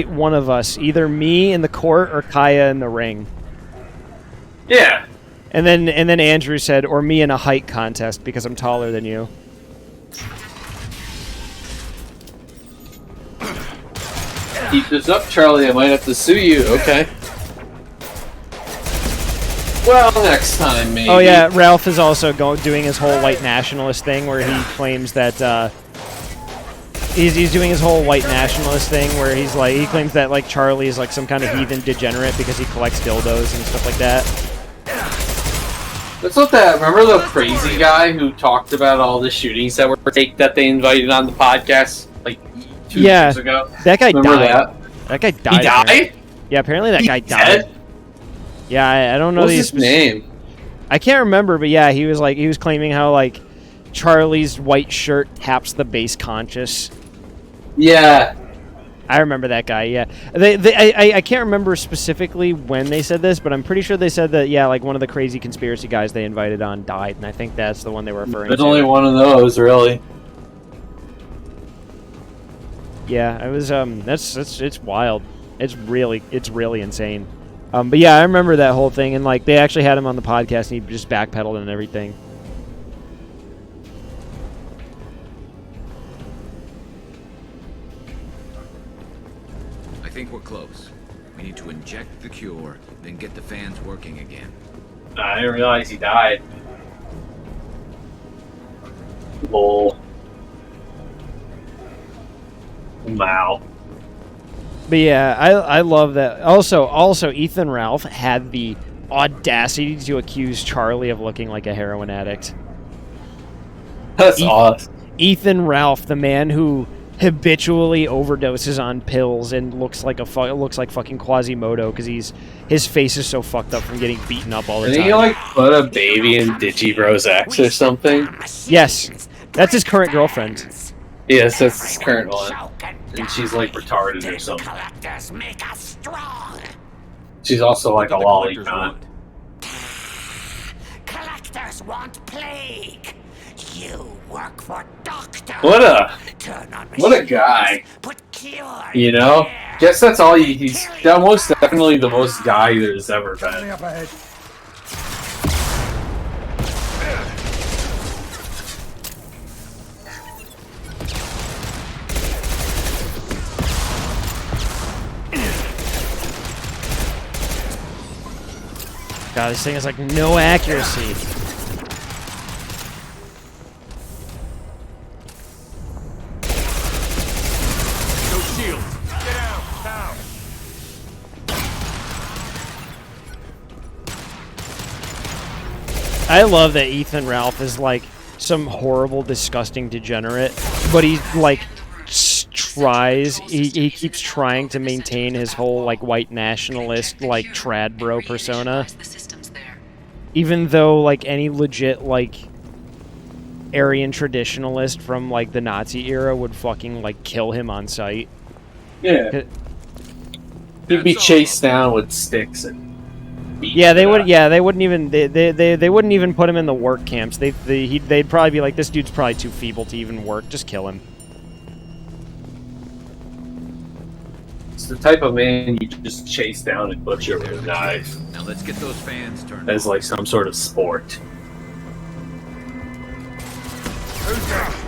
one of us, either me in the court or Kaya in the ring.
Yeah.
And then Andrew said, or me in a height contest because I'm taller than you.
Keep this up, Charlie. I might have to sue you. Okay. Well, next time, maybe.
Oh yeah, Ralph is also doing his whole white nationalist thing where he claims that he's doing his whole white nationalist thing where he claims that Charlie is some kind of heathen degenerate because he collects dildos and stuff like that.
That's not that. Remember the crazy guy who talked about all the shootings that they invited on the podcast 2 years ago?
That guy
Remember
died. That guy died.
He died?
Apparently. Yeah, apparently that guy died.
Dead?
Yeah, I don't know
What's his name.
I can't remember, but yeah, he was claiming how Charlie's white shirt taps the base conscious.
Yeah.
I remember that guy, yeah. I can't remember specifically when they said this, but I'm pretty sure they said that, yeah, one of the crazy conspiracy guys they invited on died, and I think that's the one they were referring to.
There's only one of those, really.
Yeah, it was, it's wild. It's really insane. But yeah, I remember that whole thing, and, they actually had him on the podcast, and he just backpedaled and everything.
I think we're close. We need to inject the cure, then get the fans working again.
I didn't realize he died. Lol. Wow.
But yeah, I love that. Also, Ethan Ralph had the audacity to accuse Charlie of looking like a heroin addict.
That's awesome.
Ethan Ralph, the man who habitually overdoses on pills and looks like fucking Quasimodo because his face is so fucked up from getting beaten up all the time.
Didn't he like put a baby in Digibro's ex or something?
Yes, that's his current girlfriend.
Yes, that's his current one, and she's like retarded or something. She's also like a lollipop.
Collectors want plague. You work for Doctor.
What a guy. You know? Guess that's all he's most definitely the most guy there's ever been.
God, this thing has like no accuracy. I love that Ethan Ralph is like some horrible, disgusting degenerate, but he like tries. He keeps trying to maintain his whole like white nationalist, like trad bro persona, even though like any legit like Aryan traditionalist from like the Nazi era would fucking like kill him on sight.
Yeah, he'd be chased down with sticks and.
Yeah, they would. Yeah, they wouldn't even. They wouldn't even put him in the work camps. They'd probably be like, this dude's probably too feeble to even work. Just kill him.
It's the type of man you just chase down and butcher with a knife.
Now let's get those fans turned
as like some sort of sport.
Who's that?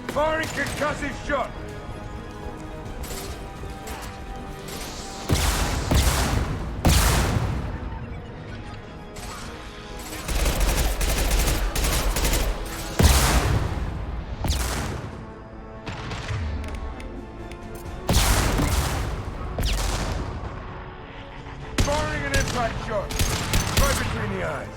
Firing concussive shot! Firing an impact shot! Right between the eyes.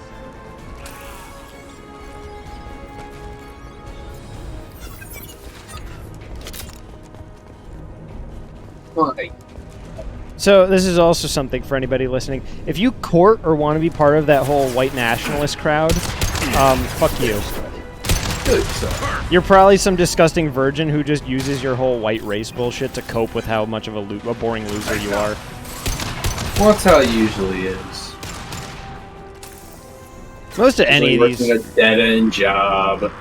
So this is also something for anybody listening. If you court or want to be part of that whole white nationalist crowd, fuck you. You're probably some disgusting virgin who just uses your whole white race bullshit to cope with how much of a boring loser you are.
Well, that's how it usually is.
Most of any of these.
Working a dead-end job.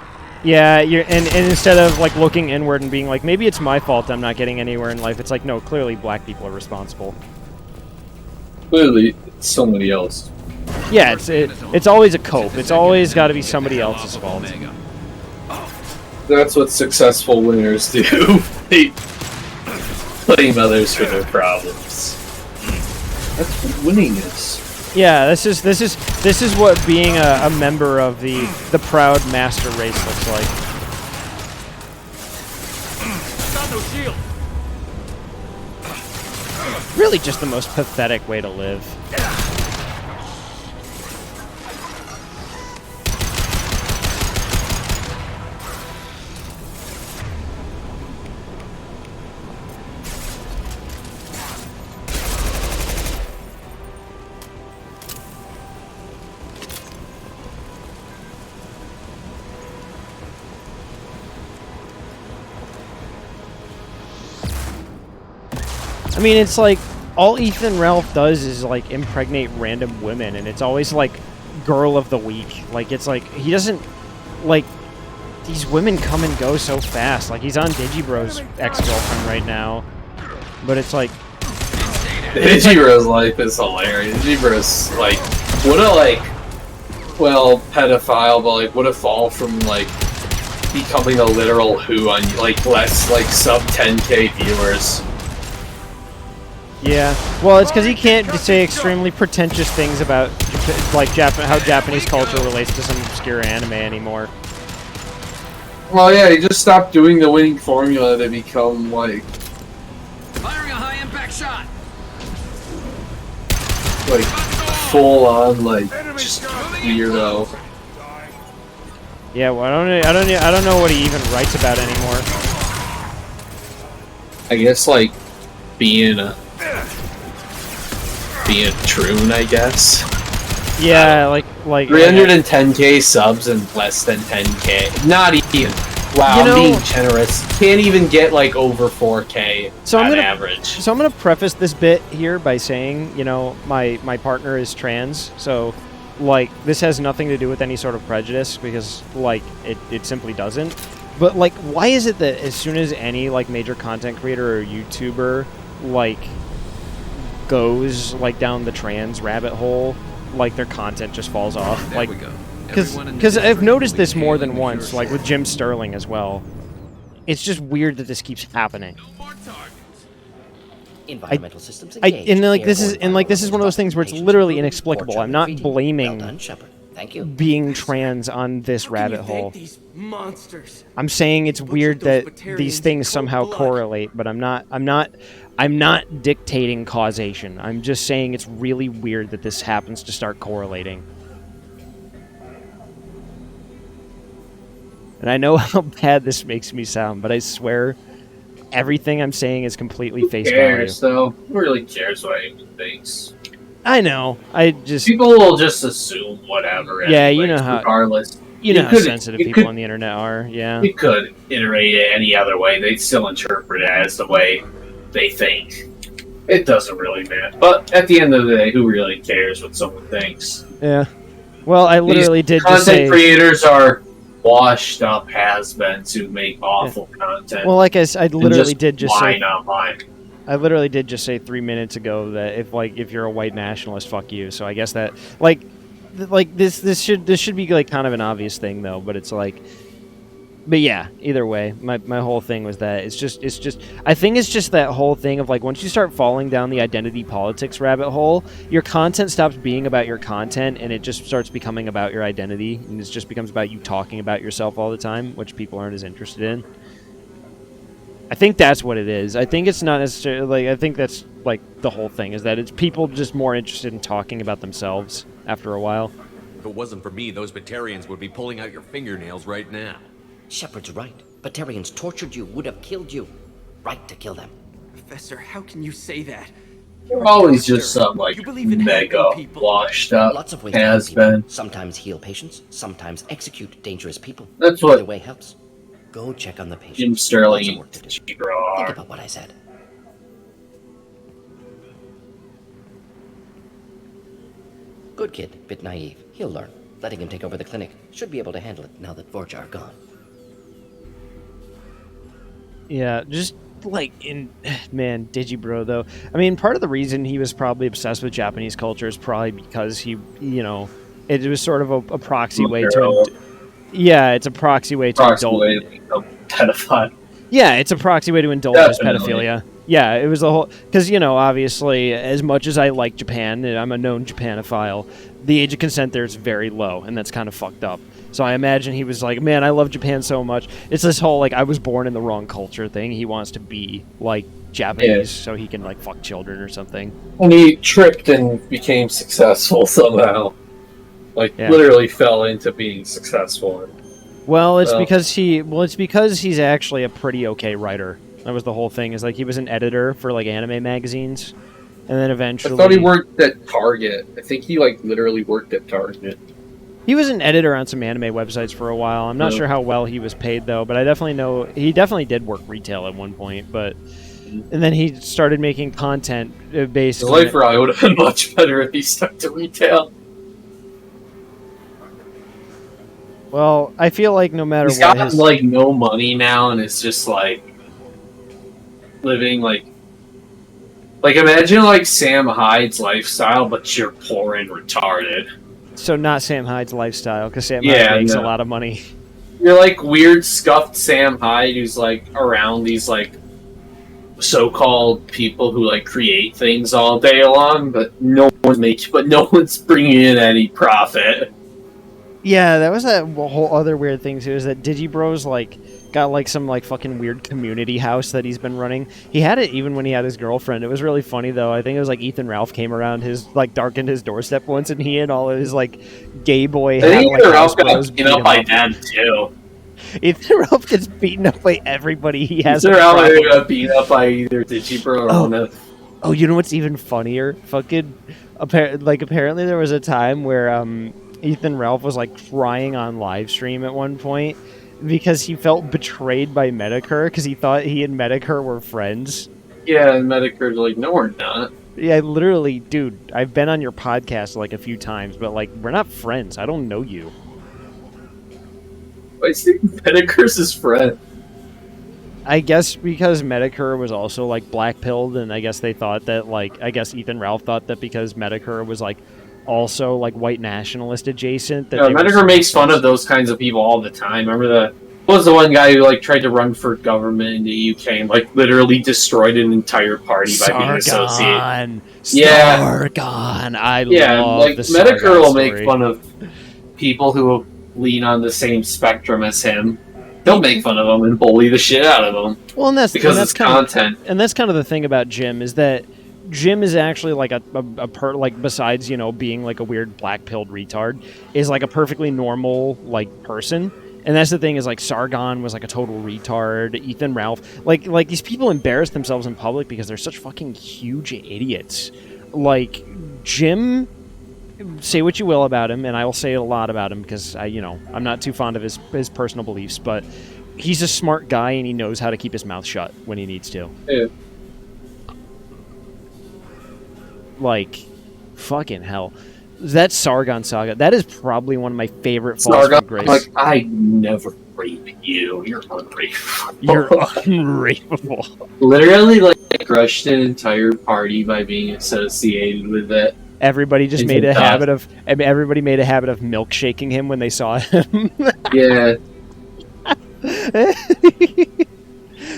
Yeah, and instead of like looking inward and being like, maybe it's my fault I'm not getting anywhere in life, it's like, no, clearly black people are responsible.
Clearly, it's somebody else.
Yeah, it's always a cope. It's always got to be somebody else's fault.
That's what successful winners do. They blame others for their problems. That's what winning is.
Yeah, this is what being a member of the proud master race looks like.
Got no shield.
Really, just the most pathetic way to live. I mean, it's like, all Ethan Ralph does is, like, impregnate random women, and it's always, like, girl of the week. Like, it's like, he doesn't, like, these women come and go so fast. Like, he's on Digibro's ex-girlfriend right now, but it's like...
Digibro's life is hilarious. Digibro's, like, what a, like, well, pedophile, but, like, what a fall from, like, becoming a literal who on like less like sub 10K viewers.
Yeah, well, it's because he can't say extremely pretentious things about like how Japanese culture relates to some obscure anime anymore.
Well, yeah, he just stopped doing the winning formula to become like
Firing a high impact shot.
Like full on like just weirdo.
Yeah, well, I don't know what he even writes about anymore.
I guess like being a troon, I guess.
Yeah, like
310K subs and less than 10K. Not even. Wow,
You know-
I'm being generous. Can't even get like over 4K on average.
So I'm gonna preface this bit here by saying, you know, my partner is trans, so like this has nothing to do with any sort of prejudice because like it simply doesn't. But like, why is it that as soon as any like major content creator or YouTuber like goes like down the trans rabbit hole, like their content just falls off?
There
like,
we go.
because I've noticed this more than once, like with Jim Sterling as well. It's just weird that this keeps happening.
Environmental systems
and like this is one of those things where it's literally inexplicable. I'm not blaming
Thank you.
being trans on this rabbit hole.
These monsters.
I'm saying it's weird that these things somehow correlate, but I'm not dictating causation. I'm just saying it's really weird that this happens to start correlating. And I know how bad this makes me sound, but I swear everything I'm saying is completely face value.
Who cares, though? Who really cares what anyone thinks?
I know.
People will just assume whatever.
Yeah,
anyways,
you know how.
regardless.
You know how sensitive people on the internet are. Yeah.
You could iterate it any other way. They'd still interpret it as the way they think. It doesn't really matter. But at the end of the day, who really cares what someone thinks?
Yeah. Well, I literally did just say.
Content creators are washed up has-beens who make awful content.
Well, like I literally did just say.
Not mine.
I literally did just say 3 minutes ago that if you're a white nationalist, fuck you. So I guess that this should be like kind of an obvious thing though, but it's like. But yeah, either way, my whole thing was that it's just I think it's just that whole thing of like once you start falling down the identity politics rabbit hole, your content stops being about your content and it just starts becoming about your identity, and it just becomes about you talking about yourself all the time, which people aren't as interested in. I think that's what it is. I think it's not necessarily like I think that's like the whole thing is that it's people just more interested in talking about themselves after a while.
If it wasn't for me, those Batarians would be pulling out your fingernails right now.
Shepard's right. Batarians tortured you, would have killed you. Right to kill them.
Professor, how can you say that?
You're always just some like mega washed up
Lots of ways to
has
help people.
been.
Sometimes heal patients, sometimes execute dangerous people.
That's what-
Either way helps. Go check on the patient.
Jim Sterling
Lots of
and
work to do.
T-Raw.
Think about what I said. Good kid, bit naive. He'll learn. Letting him take over the clinic. Should be able to handle it now that Vorcha are gone.
Yeah, just like man, Digibro though. I mean, part of the reason he was probably obsessed with Japanese culture is probably because he, you know, it was sort of a proxy way to. Yeah, it's a proxy way to indulge.
Way to become pedophile.
Yeah, it's a proxy way to indulge his
Definitely.
pedophilia. Yeah, it was the whole because you know obviously as much as I like Japan and I'm a known Japanophile, the age of consent there is very low and that's kind of fucked up. So I imagine he was like, man, I love Japan so much. It's this whole like I was born in the wrong culture thing. He wants to be like Japanese so he can like fuck children or something.
And he tripped and became successful somehow. Like
Yeah.
literally fell into being successful.
Well, it's because he's actually a pretty okay writer. That was the whole thing. Is like he was an editor for like anime magazines, and then eventually
I thought he worked at Target. I think he like literally worked at Target.
he was an editor on some anime websites for a while. I'm not
Yeah.
sure how well he was paid though, but I definitely know he definitely did work retail at one point. But and then he started making content based.
His life probably would have been much better if he stuck to retail.
Well, I feel like no matter
He's
what,
got like no money now, and it's just like living like imagine like Sam Hyde's lifestyle, but you're poor and retarded.
so not Sam Hyde's lifestyle because Sam
Yeah,
Hyde makes
no.
a lot of money.
You're like weird scuffed Sam Hyde who's like around these like so-called people who like create things all day long, but no one's bringing in any profit.
Yeah, that was that whole other weird thing too. Is that Digibro's like got like some like fucking weird community house that he's been running. He had it even when he had his girlfriend. It was really funny though. I think it was like Ethan Ralph came around his like darkened his doorstep once, and he and all of his like gay boy.
I think
like,
Ethan Ralph got beaten up by them too.
Ethan Ralph gets beaten up by everybody he has.
Ethan Ralph got beaten up by either Digibro or one of.
Oh, you know what's even funnier? Fucking apparently there was a time where Ethan Ralph was like crying on live stream at one point because he felt betrayed by Medicare because he thought he and Medicare were friends.
Yeah, and Medicare's like, no, we're not.
Yeah, literally, dude, I've been on your podcast like a few times, but like, we're not friends. I don't know you.
I think Medicare's his friend.
I guess because Medicare was also like black-pilled, and I guess they thought that I guess Ethan Ralph thought that because Medicare was like also like white nationalist adjacent. That
Medicare makes fun of those kinds of people all the time. Remember what was the one guy who like tried to run for government in the UK and like literally destroyed an entire party by being associated? Yeah,
Sargon. I love
like
the
Medicare
Sargon
will
story.
make fun of people who lean on the same spectrum as him. They'll make fun of him and bully the shit out of him.
Well, and that's
it's content.
And that's kind of the thing about Jim is that Jim is actually like besides, you know, being like a weird black-pilled retard, is like a perfectly normal like person. And that's the thing is like Sargon was like a total retard. Ethan Ralph, like these people embarrass themselves in public because they're such fucking huge idiots. Like Jim, say what you will about him, and I will say a lot about him because I'm not too fond of his personal beliefs, but he's a smart guy and he knows how to keep his mouth shut when he needs to.
Yeah.
Like, fucking hell. That Sargon saga, that is probably one of my favorite false
Sargon,
grace.
like, I never rape you. You're unrapeable.
You're unrapeable.
Literally, like, crushed an entire party by being associated with it.
Everybody just made a habit of milkshaking him when they saw him.
Yeah.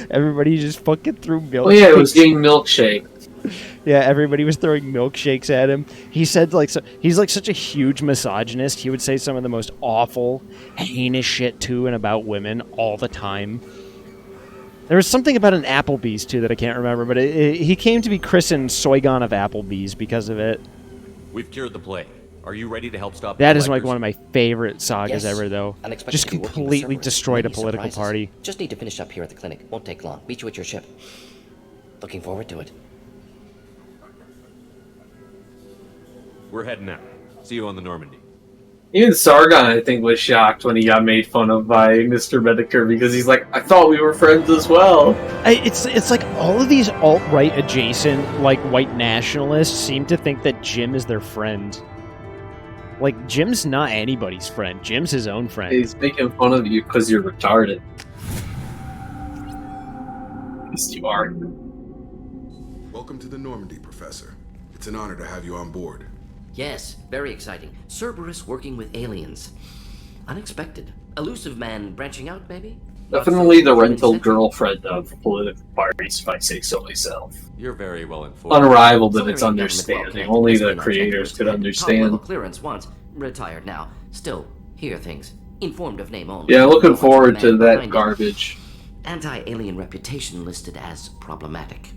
Everybody just fucking threw milkshakes.
Oh yeah, it was getting milkshake.
Yeah, everybody was throwing milkshakes at him. He said he's like such a huge misogynist. He would say some of the most awful, heinous shit to and about women all the time. There was something about an Applebee's too that I can't remember, but he came to be christened Soygon of Applebee's because of it.
We've cured the plague. Are you ready to help stop
That is like one of my favorite sagas ever, though.
Unexpected
Just
to be working with
completely
Cerberus.
destroyed a
Many
political
surprises.
party.
Just need to finish up here at the clinic. Won't take long. Meet you at your ship. Looking forward to it.
We're heading out. See you on the Normandy.
Even Sargon, I think, was shocked when he got made fun of by Mr. Medicare because he's like, I thought we were friends as well.
It's like all of these alt-right adjacent, like, white nationalists seem to think that Jim is their friend. Like, Jim's not anybody's friend. Jim's his own friend.
He's making fun of you because you're retarded. Yes, you are.
Welcome to the Normandy, Professor. It's an honor to have you on board.
Yes, very exciting. Cerberus working with aliens. Unexpected. Elusive man branching out, maybe?
Definitely the rental girlfriend of political parties, if I say so myself.
You're very well informed.
Unrivaled in its understanding. Only the creators could understand.
Top-level clearance once. Retired now. Still, hear things. Informed of name only.
Yeah, looking forward to that garbage.
Anti-alien reputation listed as problematic.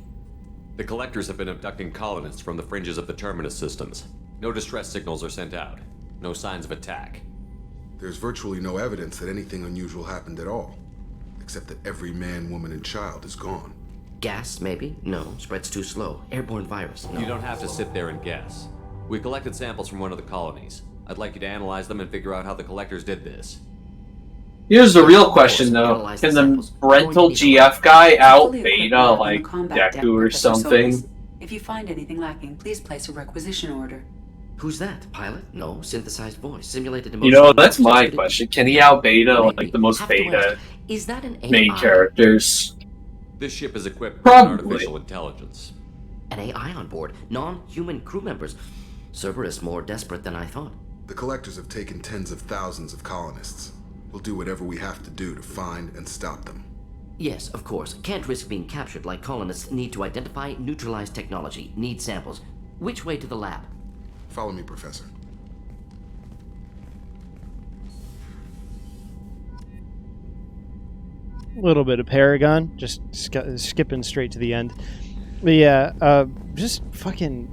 The collectors have been abducting colonists from the fringes of the terminus systems. No distress signals are sent out. No signs of attack.
There's virtually no evidence that anything unusual happened at all. Except that every man, woman, and child is gone.
Gas, maybe? No. Spreads too slow. Airborne virus? No.
You don't have to sit there and guess. We collected samples from one of the colonies. I'd like you to analyze them and figure out how the collectors did this.
Here's the real question, though. Can the rental GF guy out beta, like, Deku or something?
If you find anything lacking, please place a requisition order.
Who's that? Pilot? No. Synthesized voice. Simulated emotion.
You know, that's my question. Can he out beta, like, the most beta
Is that an
main
AI?
characters?
This ship is equipped with
Probably.
artificial intelligence.
An AI on board. Non-human crew members. Cerberus more desperate than I thought.
The collectors have taken tens of thousands of colonists. We'll do whatever we have to do to find and stop them.
Yes, of course. Can't risk being captured like colonists need to identify, neutralize technology, need samples. Which way to the lab?
Follow me, Professor.
A little bit of Paragon, just skipping straight to the end. But yeah, just fucking.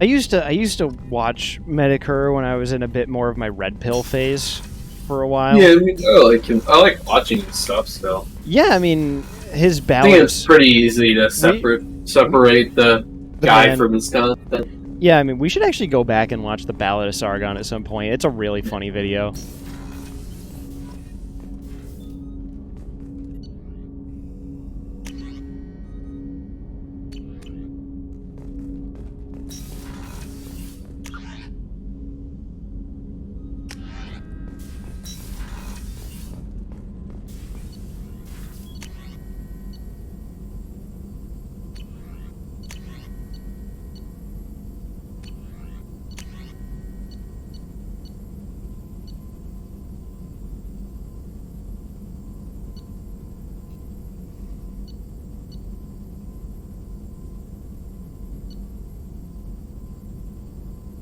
I used to watch Medicare when I was in a bit more of my red pill phase for a while.
Yeah, I mean, I like watching his stuff still.
Yeah, I mean, his
I
balance.
think it's pretty easy to separate the guy from his content.
Yeah, I mean, we should actually go back and watch the Ballad of Sargon at some point. It's a really funny video.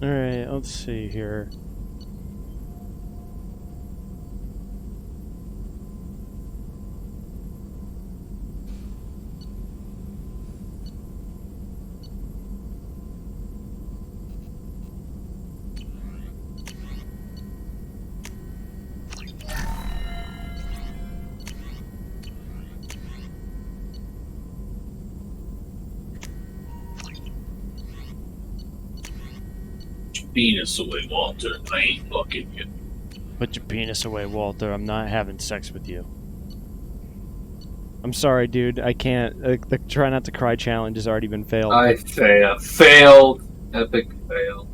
Alright, let's see here.
Penis away, Walter. I ain't fucking you.
Put your penis away, Walter. I'm not having sex with you. I'm sorry, dude. I can't. The try not to cry challenge has already been failed.
I failed. Epic fail.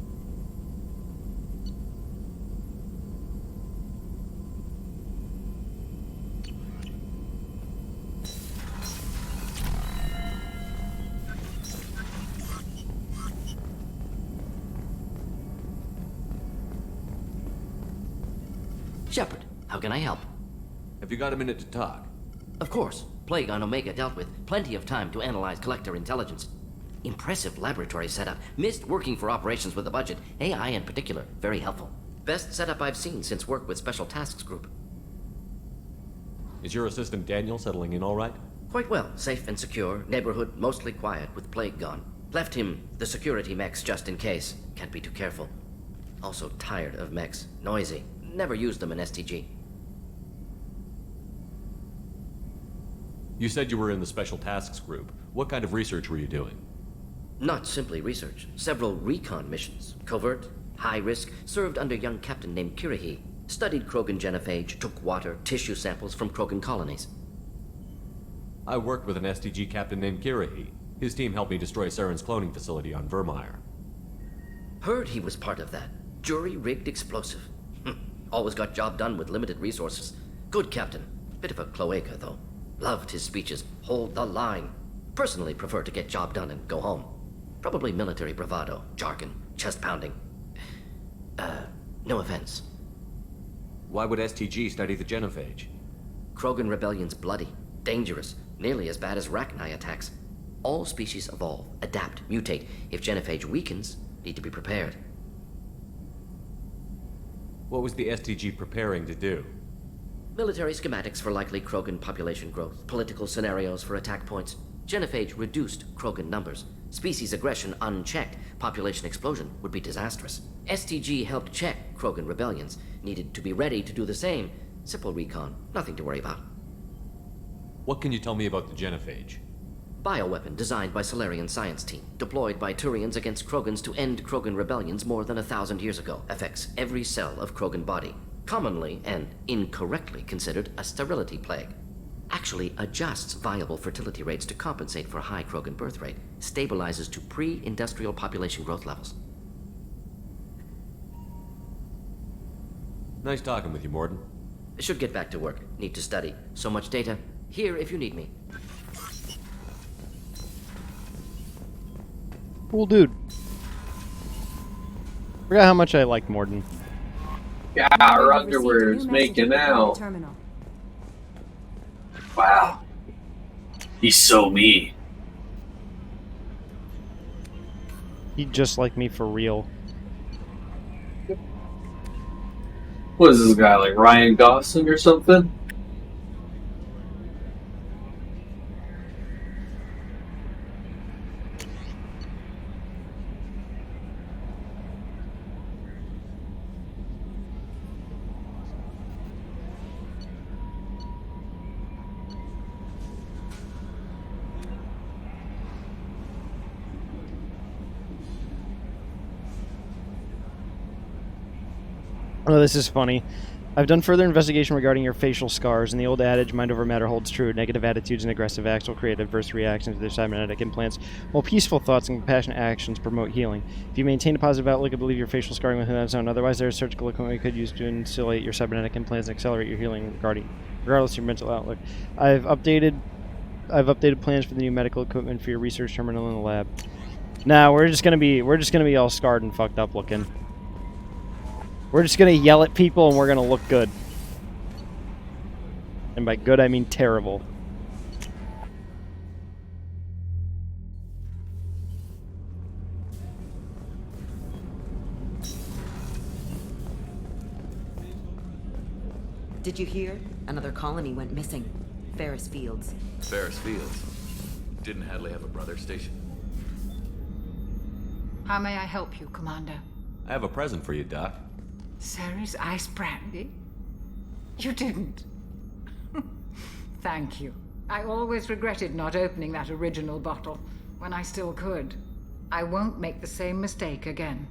Shepard, how can I help?
Have you got a minute to talk?
Of course. Plague on Omega dealt with. Plenty of time to analyze collector intelligence. Impressive laboratory setup. Missed working for operations with a budget. AI in particular. Very helpful. Best setup I've seen since work with Special Tasks Group.
Is your assistant Daniel settling in all right?
Quite well. Safe and secure. Neighborhood mostly quiet with Plague gone. Left him the security mechs just in case. Can't be too careful. Also tired of mechs. Noisy. Never used them in STG.
You said you were in the Special Tasks Group. What kind of research were you doing?
Not simply research. Several recon missions. Covert, high risk, served under a young captain named Kirahi. Studied Krogan genophage, took water, tissue samples from Krogan colonies.
I worked with an STG captain named Kirahi. His team helped me destroy Saren's cloning facility on Vermeer.
Heard he was part of that. Jury-rigged explosive. Always got job done with limited resources. Good captain. Bit of a cloaca, though. Loved his speeches. Hold the line. Personally prefer to get job done and go home. Probably military bravado, jargon, chest pounding. No offense.
Why would STG study the genophage?
Krogan rebellion's bloody, dangerous, nearly as bad as Rachni attacks. All species evolve, adapt, mutate. If genophage weakens, need to be prepared.
What was the STG preparing to do?
Military schematics for likely Krogan population growth, political scenarios for attack points. Genophage reduced Krogan numbers. Species aggression unchecked, population explosion would be disastrous. STG helped check Krogan rebellions, needed to be ready to do the same. Simple recon, nothing to worry about.
What can you tell me about the genophage?
Bioweapon designed by Solarian science team, deployed by Turians against Krogans to end Krogan rebellions more than 1,000 years ago. Affects every cell of Krogan body. Commonly and incorrectly considered a sterility plague. Actually adjusts viable fertility rates to compensate for high Krogan birth rate. Stabilizes to pre-industrial population growth levels.
Nice talking with you, Morden.
Should get back to work. Need to study. So much data. Here if you need me.
Cool dude. Forgot how much I liked Morden.
Yeah, her underwear is making out. Wow. He's so me.
He just like me for real.
What is this guy, like Ryan Gosling or something?
Oh, this is funny. I've done further investigation regarding your facial scars, and the old adage, mind over matter, holds true. Negative attitudes and aggressive acts will create adverse reactions to their cybernetic implants, while peaceful thoughts and compassionate actions promote healing. If you maintain a positive outlook, I believe your facial scarring will heal on its own. Otherwise, there is surgical equipment we could use to insulate your cybernetic implants and accelerate your healing regardless of your mental outlook. I've updated plans for the new medical equipment for your research terminal in the lab. Nah, we're just gonna be all scarred and fucked up looking. We're just gonna yell at people and we're gonna look good. And by good, I mean terrible.
Did you hear? Another colony went missing. Ferris Fields.
Ferris Fields. Didn't Hadley have a brother stationed?
How may I help you, Commander?
I have a present for you, Doc.
Ceres ice brandy? You didn't. Thank you. I always regretted not opening that original bottle when I still could. I won't make the same mistake again.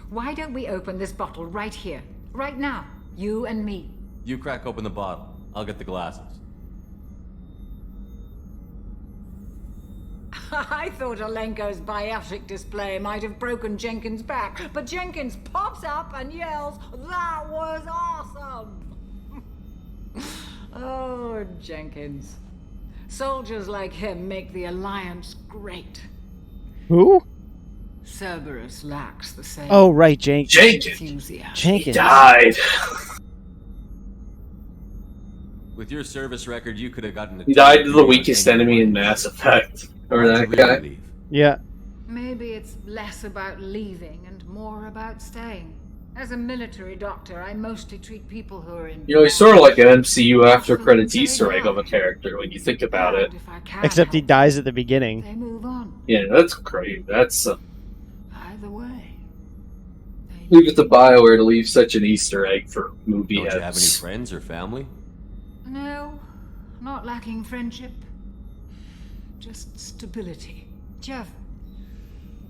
Why don't we open this bottle right here, right now, you and me?
You crack open the bottle. I'll get the glasses.
I thought Alenko's biotic display might have broken Jenkins' back, but Jenkins pops up and yells, "That was awesome!" Oh, Jenkins. Soldiers like him make the Alliance great.
Who?
Cerberus lacks the same.
Oh, right, Jenkins.
Enthusiasm.
Jenkins.
He died.
With your service record, you could have gotten a...
He died to the weakest enemy in Mass Effect. Or that guy.
Yeah.
Maybe it's less about leaving and more about staying. As a military doctor, I mostly treat people who are in...
You know, he's sort of like an MCU after credits Easter egg of a character when you think about it.
Except he dies at the beginning.
They move on.
Yeah, that's great. That's
Either way.
leave it to BioWare to leave such an Easter egg for movie
Don't you have any
heads.
friends or family?
No, not lacking friendship. Just stability.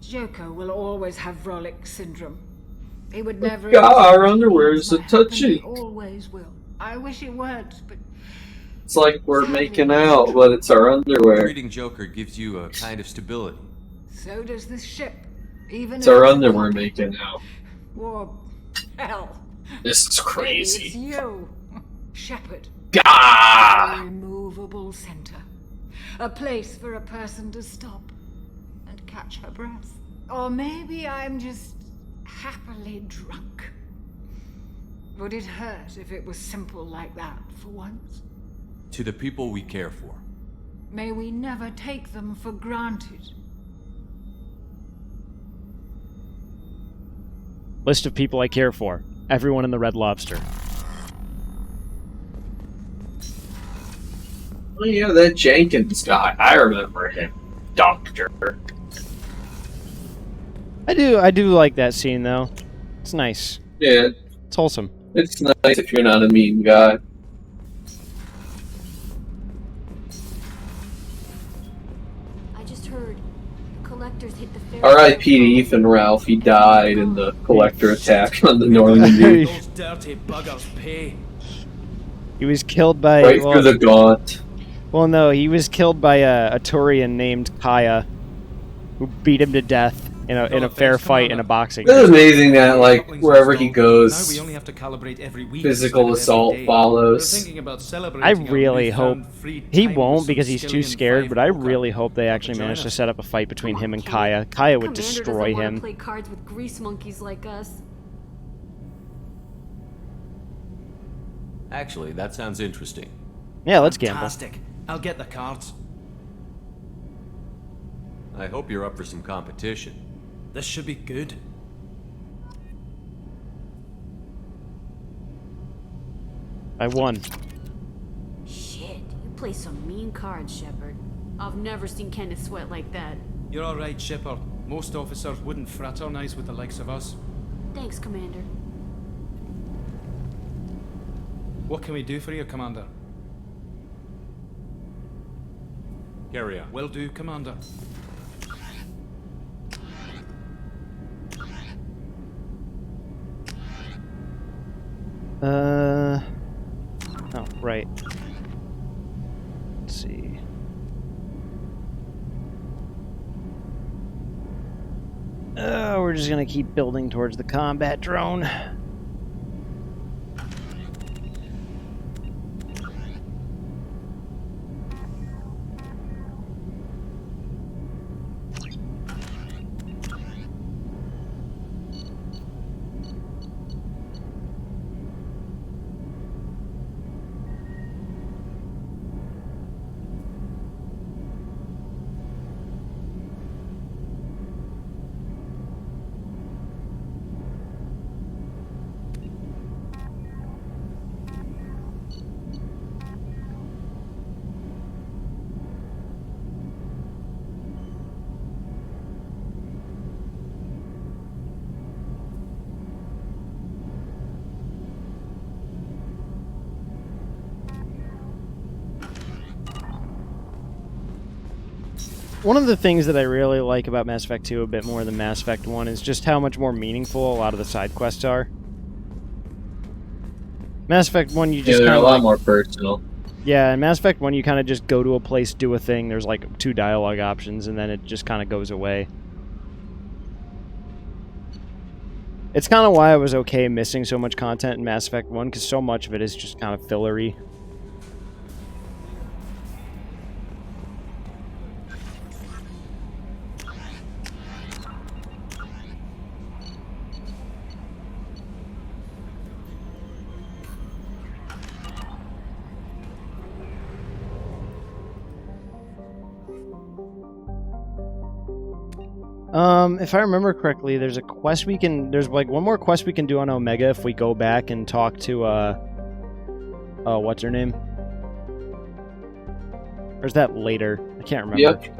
Joker will always have Vrolic syndrome. He would never...
God, our underwear is a touchy.
He always will. I wish it weren't, but...
It's like we're making out, but it's our underwear.
Treating Joker gives you a kind of stability.
So does this ship. Even
It's our underwear making out.
Or hell.
This is crazy.
It's you, Shepard.
Gah!
A removable center. A place for a person to stop and catch her breath. Or maybe I'm just happily drunk. Would it hurt if it was simple like that for once?
To the people we care for.
May we never take them for granted.
List of people I care for. Everyone in the Red Lobster.
Oh yeah, that Jenkins guy. I remember him. Doctor.
I do like that scene though. It's nice.
Yeah.
It's wholesome.
It's nice if you're not a mean guy.
I just heard the collectors hit the ferry.
R.I.P. to Ethan Ralph. He died in the collector attack on the Normandy.
Those dirty buggers pay.
He was killed by...
Right through the gaunt.
Well, no, he was killed by a Turian named Kaya, who beat him to death in a fair fight in a boxing match.
It's amazing that, like, wherever he goes,
Now we only have to calibrate every week
physical assault follows.
I really hope... He won't because he's too scared, but I really hope they actually manage to set up a fight between him and Kaya. Kaya would destroy him.
Play cards with grease monkeys like us.
Actually, that sounds interesting.
Yeah, let's gamble.
Fantastic. I'll get the cards.
I hope you're up for some competition.
This should be good.
I won.
Shit, you play some mean cards, Shepard. I've never seen Kenneth sweat like that.
You're all right, Shepard. Most officers wouldn't fraternize with the likes of us.
Thanks, Commander.
What can we do for you, Commander?
Carry on.
Will do, Commander.
Oh, right. Let's see. We're just gonna keep building towards the combat drone. One of the things that I really like about Mass Effect 2 a bit more than Mass Effect 1 is just how much more meaningful a lot of the side quests are. Mass Effect 1, you just
they're
kind of
a lot more personal.
Yeah, in Mass Effect 1, you kind of just go to a place, do a thing, there's like 2 dialogue options, and then it just kind of goes away. It's kind of why I was okay missing so much content in Mass Effect 1, because so much of it is just kind of fillery. If I remember correctly, there's a quest there's like one more quest we can do on Omega if we go back and talk to, what's her name? Or is that later? I can't remember.
Yep.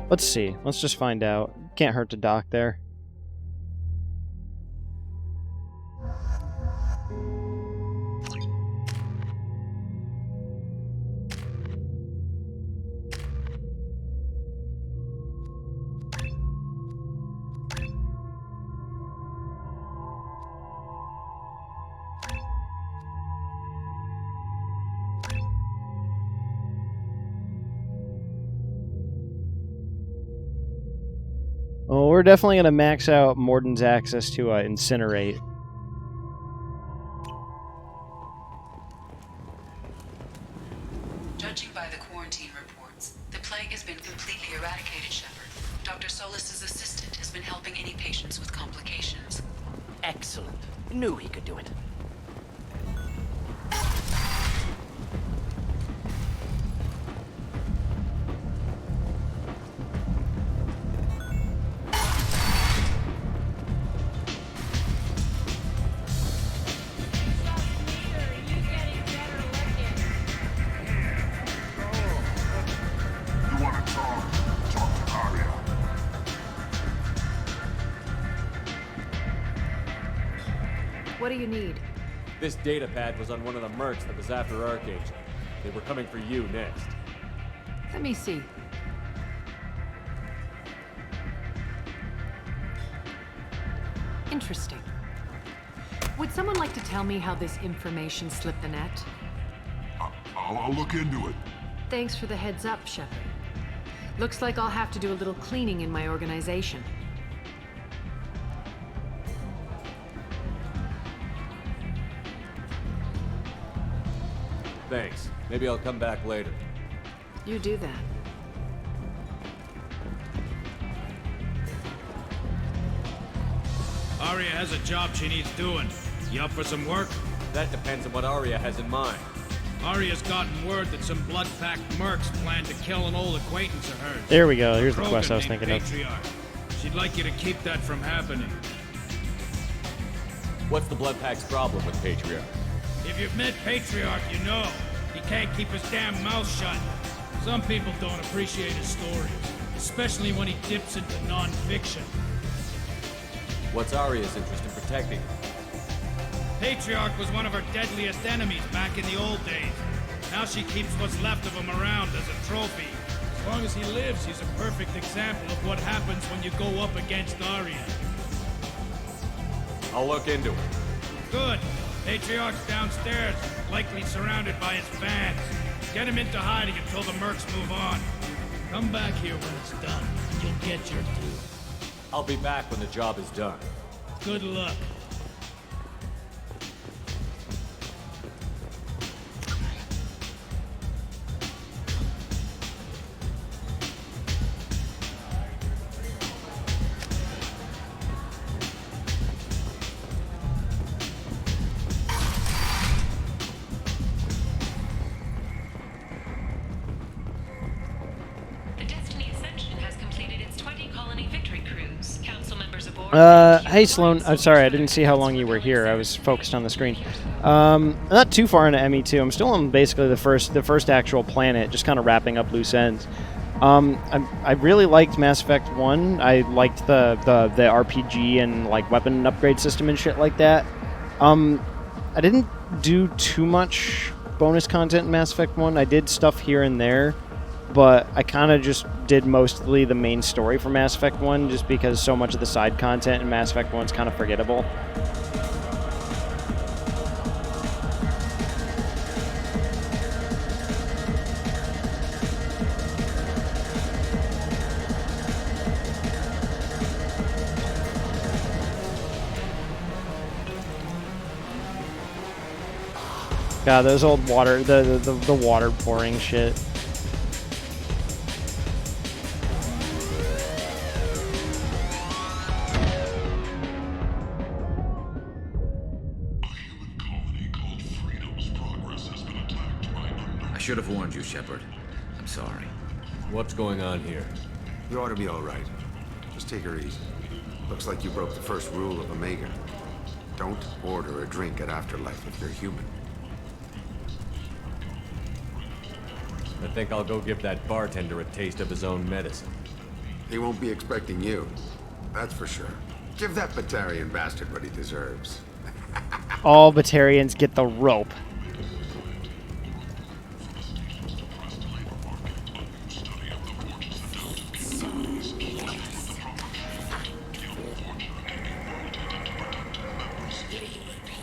Let's see. Let's just find out. Can't hurt to dock there. Well, we're definitely going to max out Morden's access to Incinerate.
Judging by the quarantine reports, the plague has been completely eradicated, Shepard. Dr. Solis's assistant has been helping any patients with complications.
Excellent. Knew he could do it.
What do you need?
This data pad was on one of the mercs that was after Archangel. They were coming for you next.
Let me see. Interesting. Would someone like to tell me how this information slipped the net?
I'll look into it.
Thanks for the heads up, Shepard. Looks like I'll have to do a little cleaning in my organization.
Thanks. Maybe I'll come back later.
You do that.
Arya has a job she needs doing. You up for some work?
That depends on what Arya has in mind.
Arya's gotten word that some blood-packed mercs plan to kill an old acquaintance of hers.
There we go. Here's the
Krogan
quest I was
named
thinking of.
Patriarch. She'd like you to keep that from happening.
What's the Bloodpack's problem with Patriarch?
If you've met Patriarch, you know. He can't keep his damn mouth shut. Some people don't appreciate his stories, especially when he dips into non-fiction.
What's Arya's interest in protecting him?
Patriarch was one of her deadliest enemies back in the old days. Now she keeps what's left of him around as a trophy. As long as he lives, he's a perfect example of what happens when you go up against Arya.
I'll look into it.
Good. Patriarch's downstairs, likely surrounded by his fans. Get him into hiding until the mercs move on. Come back here when it's done. You'll get your due.
I'll be back when the job is done.
Good luck.
Hey Sloan, I'm sorry, I didn't see how long you were here. I was focused on the screen. Not too far into ME2. I'm still on basically the first actual planet, just kind of wrapping up loose ends. I really liked Mass Effect 1. I liked the RPG and like weapon upgrade system and shit like that. I didn't do too much bonus content in Mass Effect 1. I did stuff here and there, but I kind of just did mostly the main story for Mass Effect 1 just because so much of the side content in Mass Effect 1 is kind of forgettable. God, those old water, the water pouring shit.
I should have warned you, Shepard. I'm sorry.
What's going on here?
You ought to be all right. Just take her easy. Looks like you broke the first rule of Omega. Don't order a drink at Afterlife if you're human.
I think I'll go give that bartender a taste of his own medicine.
He won't be expecting you. That's for sure. Give that Batarian bastard what he deserves.
All Batarians get the rope.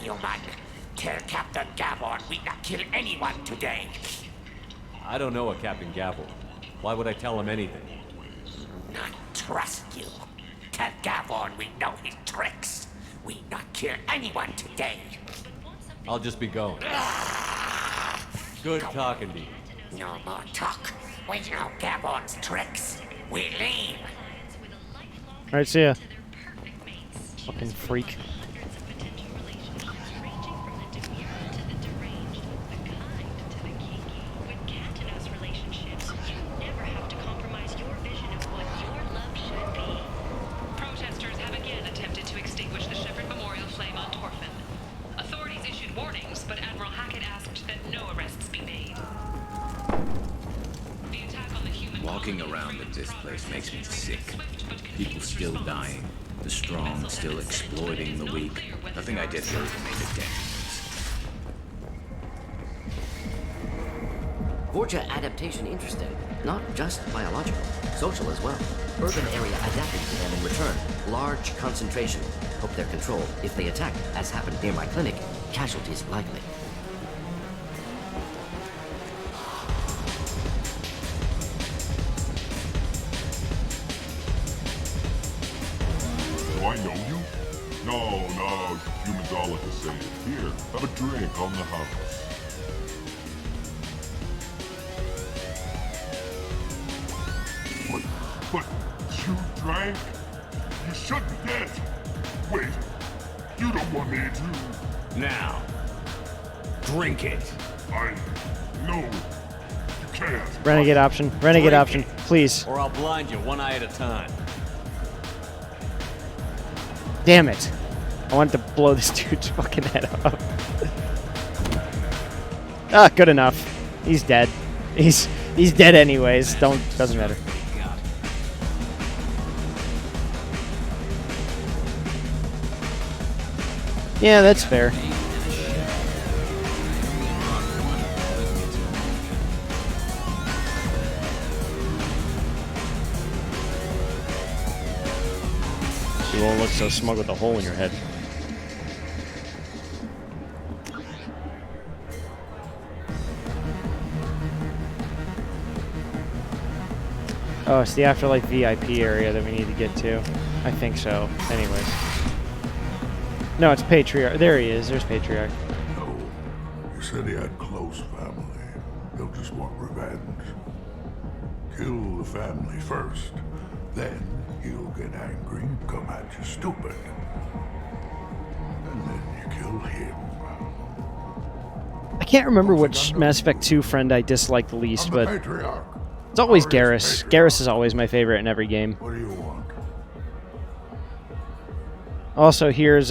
Human, tell Captain Gavon we not kill anyone today.
I don't know a Captain Gavel. Why would I tell him anything?
Not trust you. Tell Gavon we know his tricks. We not kill anyone today.
I'll just be going. Good talking to you.
No more talk. We know Gavon's tricks. We leave.
Alright, see ya. Fucking freak.
Walking around at this place makes me sick. People still dying. The strong still exploiting the weak. Nothing I did here made a dent.
Vorcha adaptation interesting. Not just biological, social as well. Urban area adapting to them in return. Large concentration. Hope they're controlled. If they attack, as happened near my clinic, casualties likely.
Do I know you? No, humans all look the same. Here, have a drink on the house. But you drank? You should be dead. Wait, want me to?
Now, drink it.
No. You can't.
Renegade option. Renegade
Drink
option. Please.
Or I'll blind you one eye at a time.
Damn it. I want to blow this dude's fucking head up. Ah, good enough. He's dead. He's dead anyways. Doesn't matter. Yeah, that's fair. You won't look so smug with a hole in your head. Oh, it's the Afterlife VIP area that we need to get to. I think so. Anyways. No, it's Patriarch. There he is. There's Patriarch.
No. He said he had close family. They'll just want revenge. Kill the family first. Then he'll get angry and come at you stupid. And then you kill him.
I can't remember which Mass Effect 2 friend I disliked the least, but
Patriarch.
it's always Garrus. Garrus is always my favorite in every game.
What do you want?
Also, here's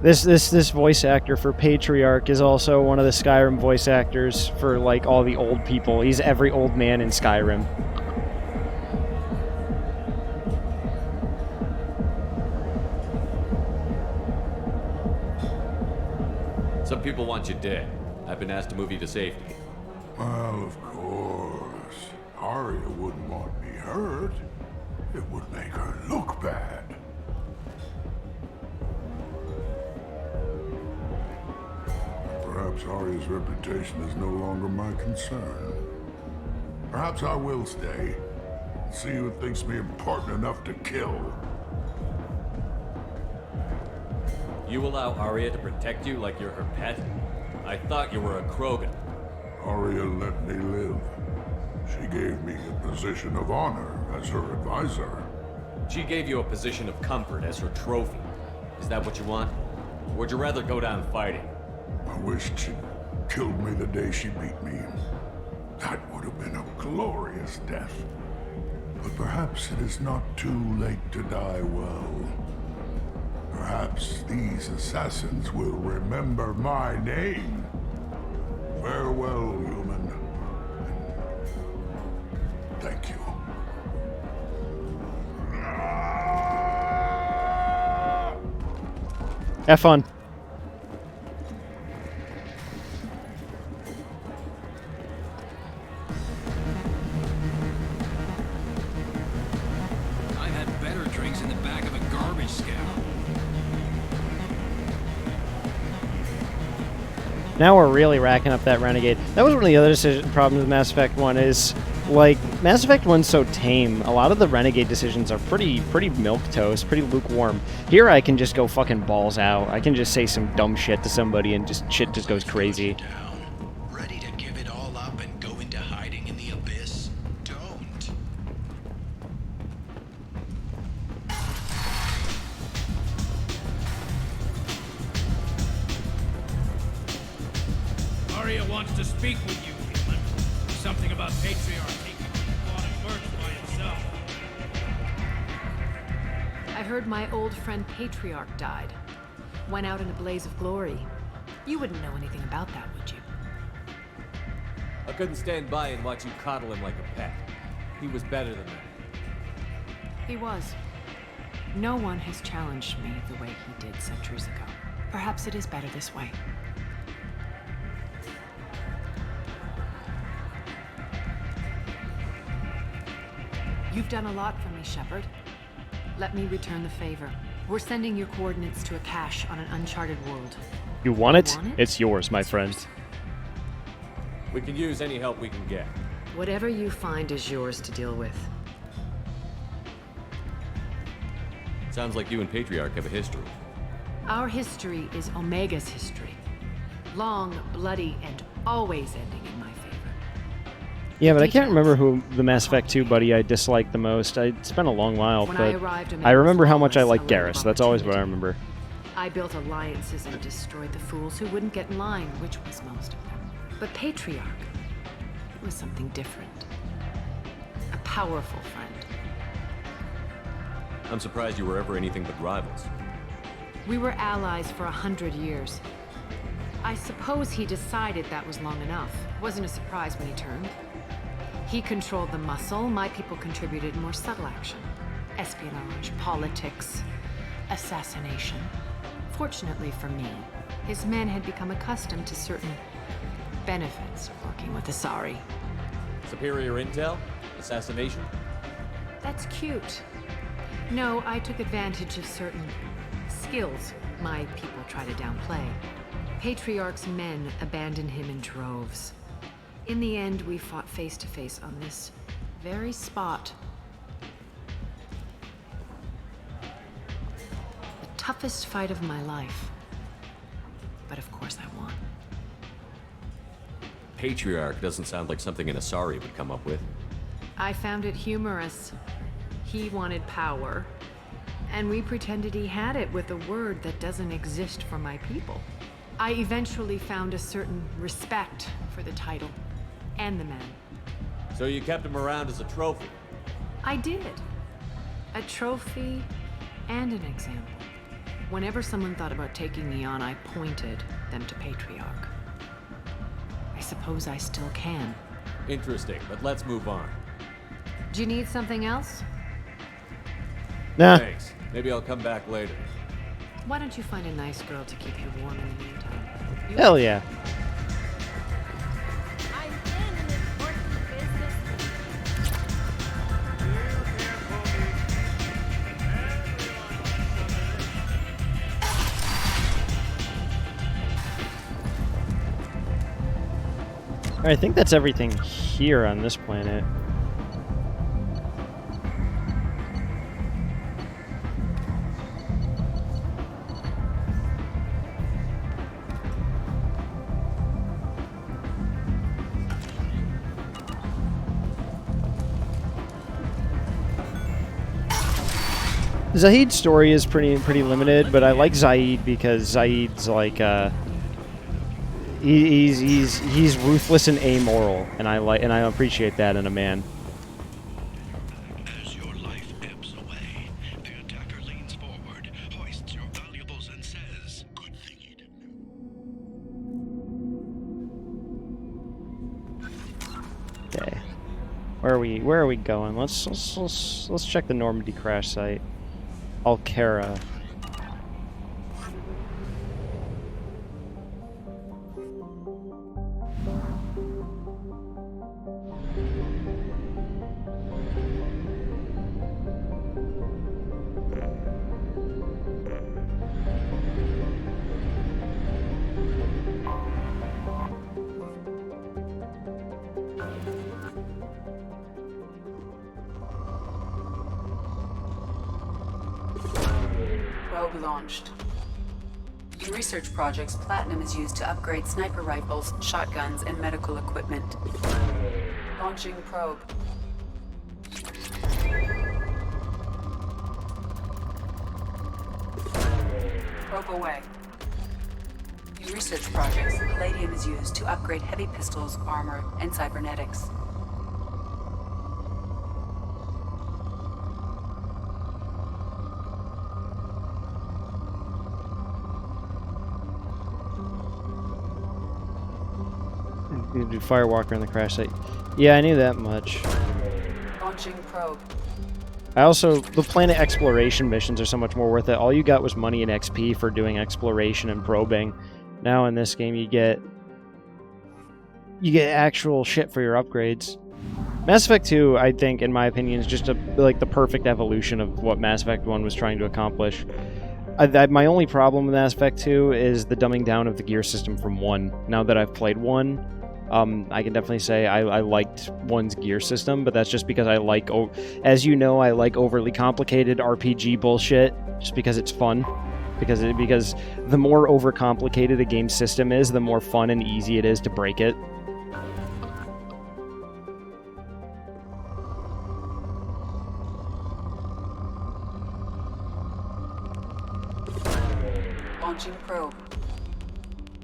this voice actor for Patriarch is also one of the Skyrim voice actors for like all the old people. He's every old man in Skyrim.
Some people want you dead. I've been asked to move you to safety.
Well, of course. Arya wouldn't want me hurt. It would make her look bad. Perhaps Arya's reputation is no longer my concern. Perhaps I will stay and see who thinks me important enough to kill.
You allow Arya to protect you like you're her pet? I thought you were a Krogan.
Arya let me live. She gave me a position of honor as her advisor.
She gave you a position of comfort as her trophy. Is that what you want? Or would you rather go down fighting?
I wished she'd killed me the day she beat me. That would have been a glorious death. But perhaps it is not too late to die well. Perhaps these assassins will remember my name. Farewell, human. Thank you.
Have fun.
I've had better drinks in the back of a garbage scow.
Now we're really racking up that Renegade. That was one of the other problems with Mass Effect 1 is, like, Mass Effect 1's so tame. A lot of the Renegade decisions are pretty milquetoast, pretty lukewarm. Here I can just go fucking balls out. I can just say some dumb shit to somebody and just shit just goes crazy.
Ready to give it all up and go into hiding in the abyss? Don't.
Arya wants to speak with you, human. Something about Patriarch taking on and works by himself.
I heard my old friend Patriarch died. Went out in a blaze of glory. You wouldn't know anything about that, would you?
I couldn't stand by and watch you coddle him like a pet. He was better than that.
He was. No one has challenged me the way he did centuries ago. Perhaps it is better this way. You've done a lot for me, Shepard. Let me return the favor. We're sending your coordinates to a cache on an uncharted world.
You want it? It's yours, my friend.
We can use any help we can get.
Whatever you find is yours to deal with.
Sounds like you and Patriarch have a history.
Our history is Omega's history. Long, bloody, and always ending in my favor.
Yeah, but I can't remember who the Mass Effect 2 buddy I disliked the most. It's been a long while,
When
but
I arrived,
I remember how much I liked Garrus. That's always what I remember.
I I built alliances and destroyed the fools who wouldn't get in line, which was most of them. But Patriarch, it was something different. A powerful friend.
I'm surprised you were ever anything but rivals.
We were allies for 100 years. I suppose he decided that was long enough. Wasn't a surprise when he turned. He controlled the muscle, my people contributed more subtle action. Espionage, politics, assassination. Fortunately for me, his men had become accustomed to certain benefits of working with Asari.
Superior intel? Assassination?
That's cute. No, I took advantage of certain skills my people try to downplay. Patriarch's men abandoned him in droves. In the end, we fought face to face on this very spot. The toughest fight of my life. But of course I won.
Patriarch doesn't sound like something an Asari would come up with.
I found it humorous. He wanted power, and we pretended he had it with a word that doesn't exist for my people. I eventually found a certain respect for the title and the man.
So you kept him around as a trophy?
I did. A trophy and an example. Whenever someone thought about taking me on, I pointed them to Patriarch. I suppose I still can.
Interesting, but let's move on.
Do you need something else?
Nah.
Thanks. Maybe I'll come back later.
Why don't you find a nice girl to keep you warm in the meantime?
Hell yeah. I think that's everything here on this planet. Zahid's story is pretty limited, but I like Zaid because Zaid's like he's ruthless and amoral, and I appreciate that in a man.
As your life ebbs away, the attacker leans forward, hoists your valuables, and says, "Good thing you didn't."
Okay, where are we going? Let's check the Normandy crash site. Alcara.
Probe launched. In research projects, platinum is used to upgrade sniper rifles, shotguns, and medical equipment. Launching probe. Probe away. In research projects, palladium is used to upgrade heavy pistols, armor, and cybernetics.
You do Firewalker in the crash site. Yeah, I knew that much.
Launching probe.
I also, the planet exploration missions are so much more worth it. All you got was money and XP for doing exploration and probing. Now in this game, you get actual shit for your upgrades. Mass Effect 2, I think, in my opinion, is just like the perfect evolution of what Mass Effect 1 was trying to accomplish. My only problem with Mass Effect 2 is the dumbing down of the gear system from 1. Now that I've played 1, I can definitely say I liked 1's gear system, but that's just because I like, as you know, I like overly complicated RPG bullshit, just because it's fun. Because the more overcomplicated a game system is, the more fun and easy it is to break it.
probe.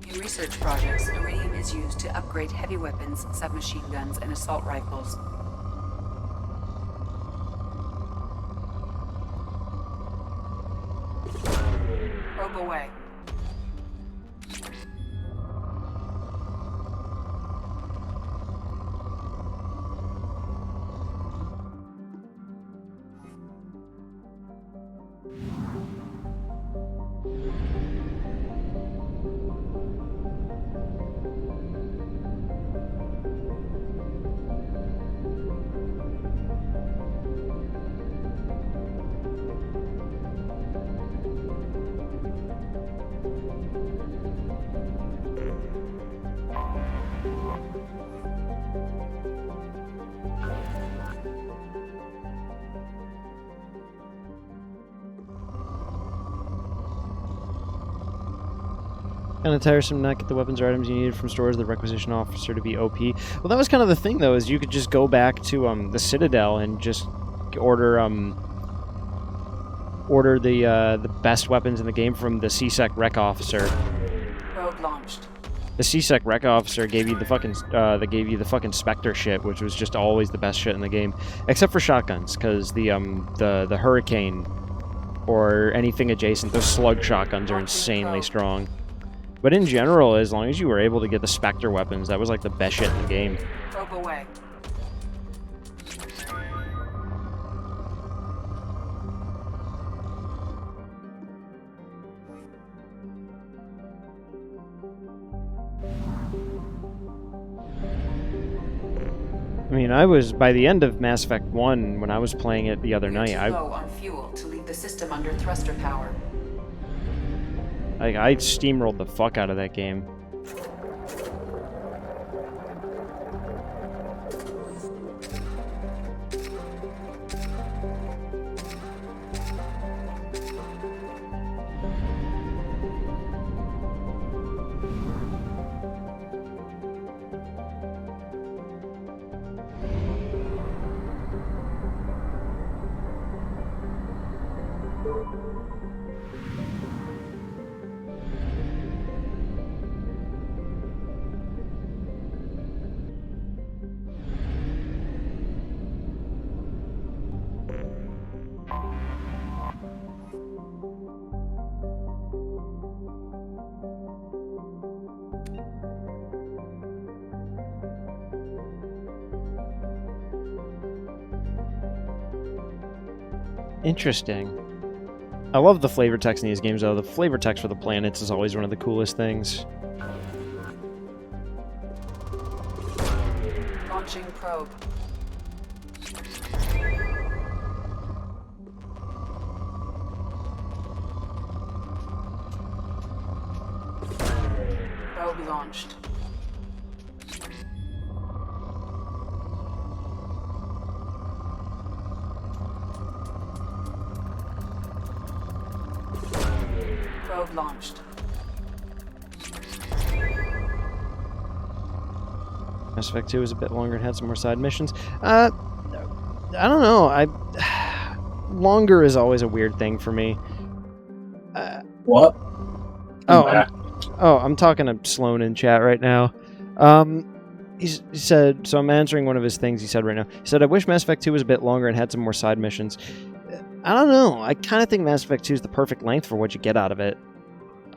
In research projects, iridium is used to upgrade heavy weapons, submachine guns, and assault rifles. Probe away.
Kind of tiresome to not get the weapons or items you needed from stores, the requisition officer to be OP. Well, that was kind of the thing, though, is you could just go back to the Citadel and just order the best weapons in the game from the CSEC Rec Officer.
Probe launched.
The CSEC Rec Officer gave you the fucking Spectre shit, which was just always the best shit in the game, except for shotguns, because the Hurricane or anything adjacent, those slug shotguns are insanely strong. But in general, as long as you were able to get the Spectre weapons, that was like the best shit in the game.
Probe away.
I mean, I was, by the end of Mass Effect 1, when I was playing it the other night,
You're too low on fuel to leave the system under thruster power.
I steamrolled the fuck out of that game. Interesting. I love the flavor text in these games, though. The flavor text for the planets is always one of the coolest things.
Launching probe. Probe launched. Probe launched.
Mass Effect 2 was a bit longer and had some more side missions. I don't know. Longer is always a weird thing for me.
What?
I'm talking to Sloan in chat right now. He said, so I'm answering one of his things he said right now. He said, I wish Mass Effect 2 was a bit longer and had some more side missions. I don't know. I kind of think Mass Effect 2 is the perfect length for what you get out of it.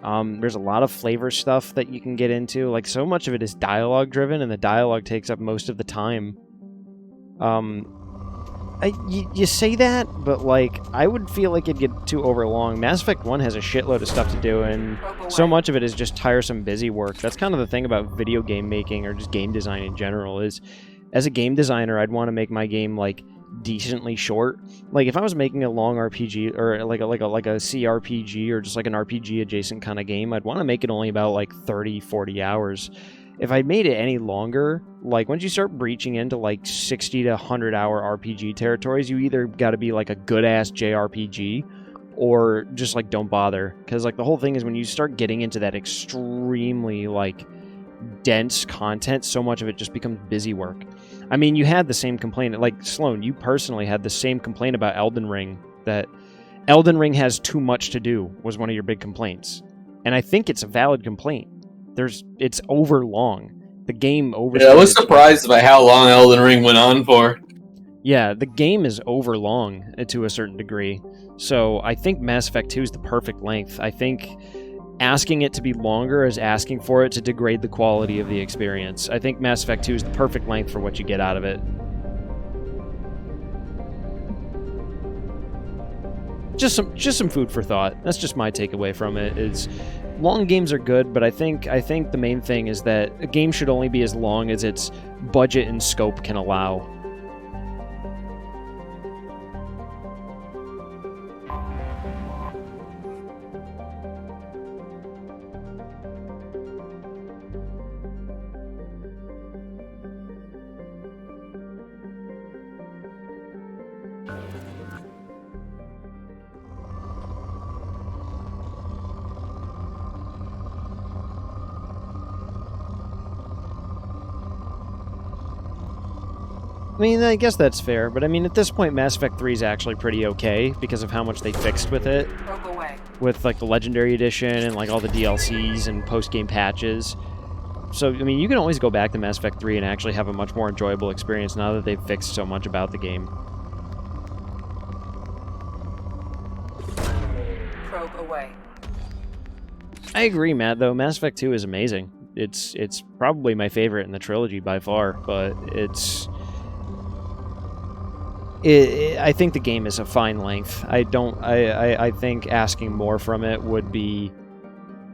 There's a lot of flavor stuff that you can get into. Like, so much of it is dialogue driven, and the dialogue takes up most of the time. You say that, but, like, I would feel like it'd get too overlong. Mass Effect 1 has a shitload of stuff to do, and so much of it is just tiresome, busy work. That's kind of the thing about video game making, or just game design in general, is as a game designer, I'd want to make my game, like, decently short. Like, if I was making a long RPG, or like a CRPG, or just like an RPG adjacent kind of game, I'd want to make it only about like 30-40 hours. If I made it any longer, like once you start breaching into like 60 to 100 hour RPG territories, you either got to be like a good ass JRPG or just like don't bother, because like the whole thing is when you start getting into that extremely like dense content, so much of it just becomes busy work. I mean, you had the same complaint, like Sloan, you personally had the same complaint about Elden Ring, that Elden Ring has too much to do, was one of your big complaints. And I think it's a valid complaint. It's over long. The game over.
Yeah, I was surprised by how long Elden Ring went on for.
Yeah, the game is over long to a certain degree. So I think Mass Effect 2 is the perfect length. I think asking it to be longer is asking for it to degrade the quality of the experience. I think Mass Effect 2 is the perfect length for what you get out of it. Just some food for thought. That's just my takeaway from it. Is long games are good, but I think the main thing is that a game should only be as long as its budget and scope can allow. I mean, I guess that's fair, but I mean, at this point, Mass Effect 3 is actually pretty okay because of how much they fixed with it. With, like, the Legendary Edition and, like, all the DLCs and post-game patches. So, I mean, you can always go back to Mass Effect 3 and actually have a much more enjoyable experience now that they've fixed so much about the game.
Probe away.
I agree, Matt, though. Mass Effect 2 is amazing. It's probably my favorite in the trilogy by far, but I think the game is a fine length. I think asking more from it would be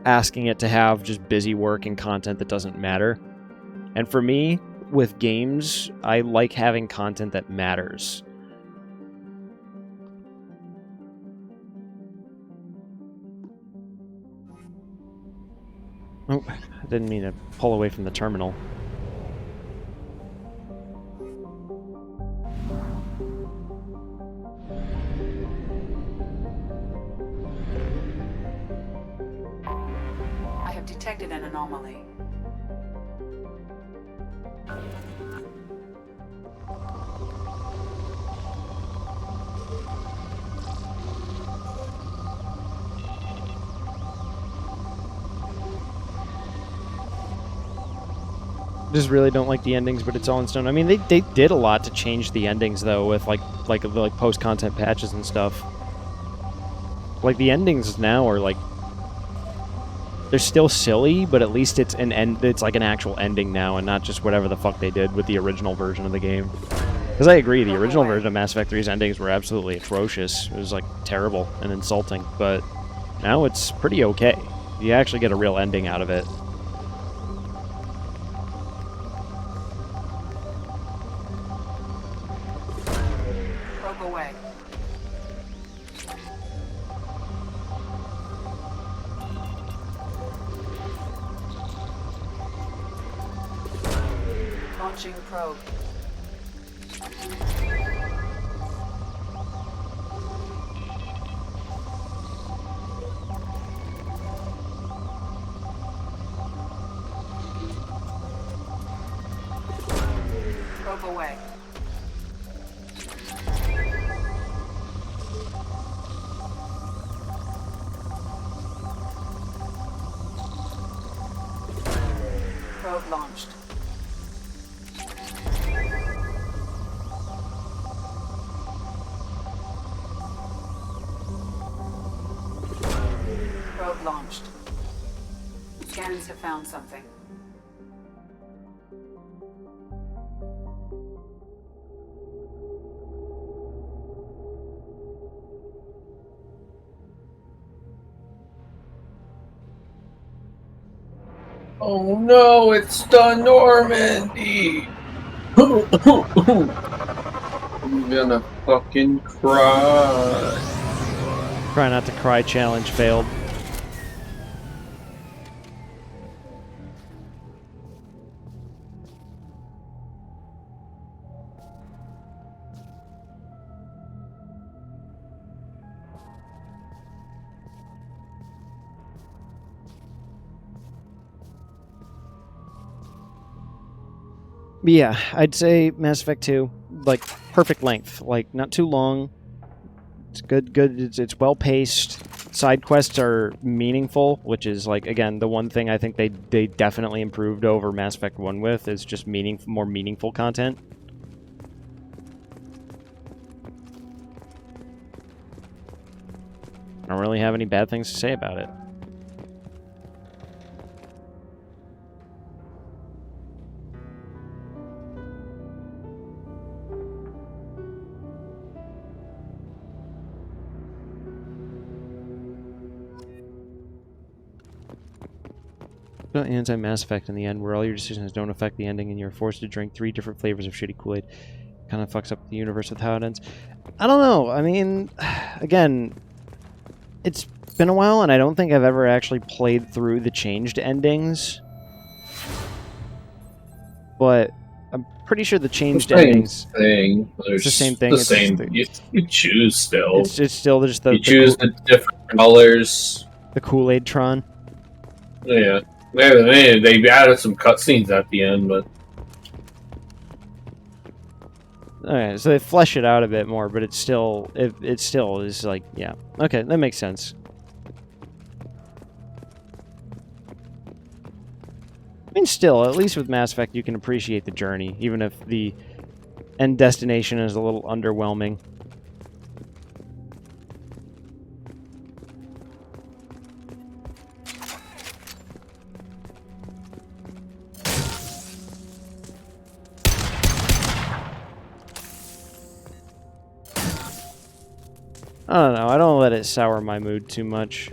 asking it to have just busy work and content that doesn't matter. And for me, with games, I like having content that matters. Oh, I didn't mean to pull away from the terminal.
Detected an anomaly.
Just really don't like the endings, but it's all in stone. I mean, they did a lot to change the endings though, with like post content patches and stuff. Like the endings now are like. They're still silly, but at least it's an end. It's like an actual ending now, and not just whatever the fuck they did with the original version of the game. Because I agree, the original version of Mass Effect 3's endings were absolutely atrocious. It was like terrible and insulting, but now it's pretty okay. You actually get a real ending out of it.
Probe away. Launching probe. Probe away. Probe launched. Probe launched. Scans have found something.
Oh no, it's the Normandy! I'm gonna fucking cry.
Try not to cry challenge failed. But yeah, I'd say Mass Effect 2, like, perfect length. Like, not too long. It's good. It's well paced. side quests are meaningful, which is, like, again, the one thing I think they definitely improved over Mass Effect 1 with, is just more meaningful content. I don't really have any bad things to say about it. Anti-Mass Effect in the end, where all your decisions don't affect the ending and you're forced to drink 3 different flavors of shitty Kool-Aid. Kind of fucks up the universe with how it ends. I don't know. I mean, again, it's been a while, and I don't think I've ever actually played through the changed endings. But I'm pretty sure the changed endings...
It's
the same thing.
The same. You choose still.
It's still just the...
You choose the different colors.
The Kool-Aid Tron.
Yeah. They added some cutscenes at the end, but...
Alright, so they flesh it out a bit more, but it's still... It still is like, yeah. Okay, that makes sense. I mean, still, at least with Mass Effect, you can appreciate the journey, even if the end destination is a little underwhelming. I don't know, I don't let it sour my mood too much.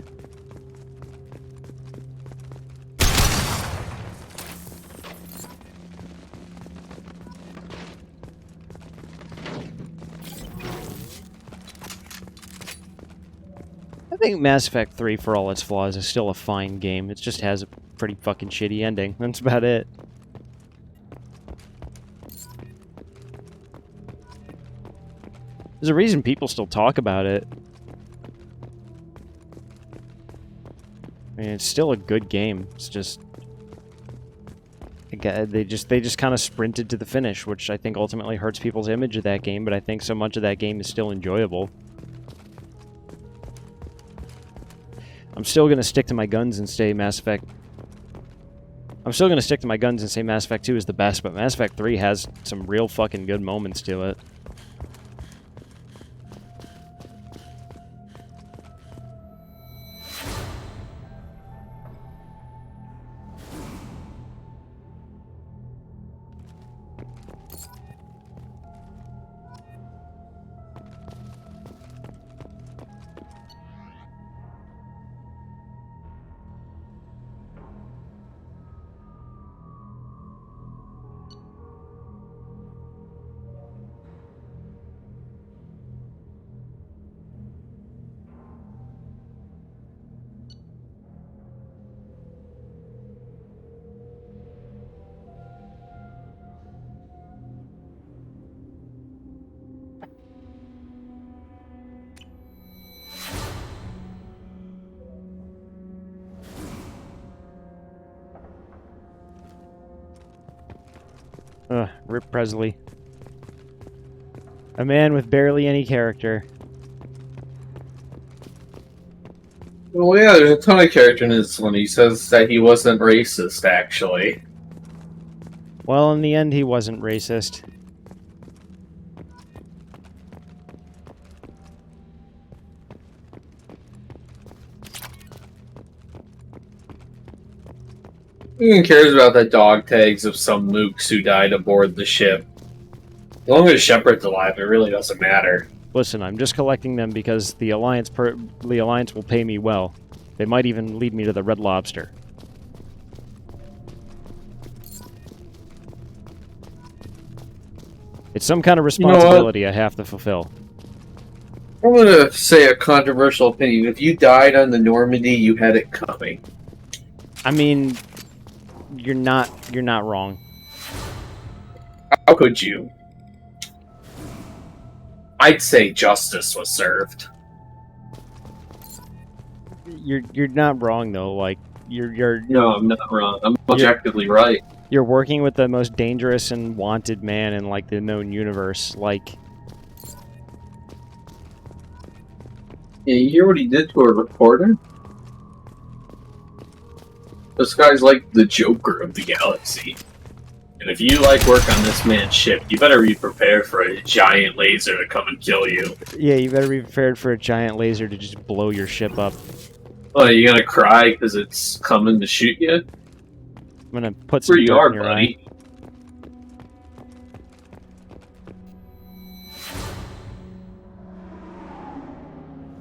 I think Mass Effect 3, for all its flaws, is still a fine game. It just has a pretty fucking shitty ending. That's about it. There's a reason people still talk about it. I mean, it's still a good game. It's just... They just kind of sprinted to the finish, which I think ultimately hurts people's image of that game, but I think so much of that game is still enjoyable. I'm still going to stick to my guns and say Mass Effect... I'm still going to stick to my guns and say Mass Effect 2 is the best, but Mass Effect 3 has some real fucking good moments to it. Rip Presley. A man with barely any character.
Well, yeah, there's a ton of character in this one. He says that he wasn't racist, actually.
Well, in the end, he wasn't racist.
Who even cares about the dog tags of some mooks who died aboard the ship? As long as Shepard's alive, it really doesn't matter.
Listen, I'm just collecting them because the Alliance will pay me well. They might even lead me to the Red Lobster. It's some kind of responsibility I have to fulfill.
I'm gonna say a controversial opinion. If you died on the Normandy, you had it coming.
I mean, you're not wrong.
How could you? I'd say justice was served.
You're not wrong though. Like you're.
No, I'm not wrong. I'm objectively right.
You're working with the most dangerous and wanted man in like the known universe. Like
Yeah, you hear what he did to a reporter? This guy's like the Joker of the galaxy. And if you like work on this man's ship, you better be prepared for a giant laser to come and kill you.
Yeah, you better be prepared for a giant laser to just blow your ship up.
Oh, you gonna cry because it's coming to shoot you?
I'm gonna put some dirt in your eye.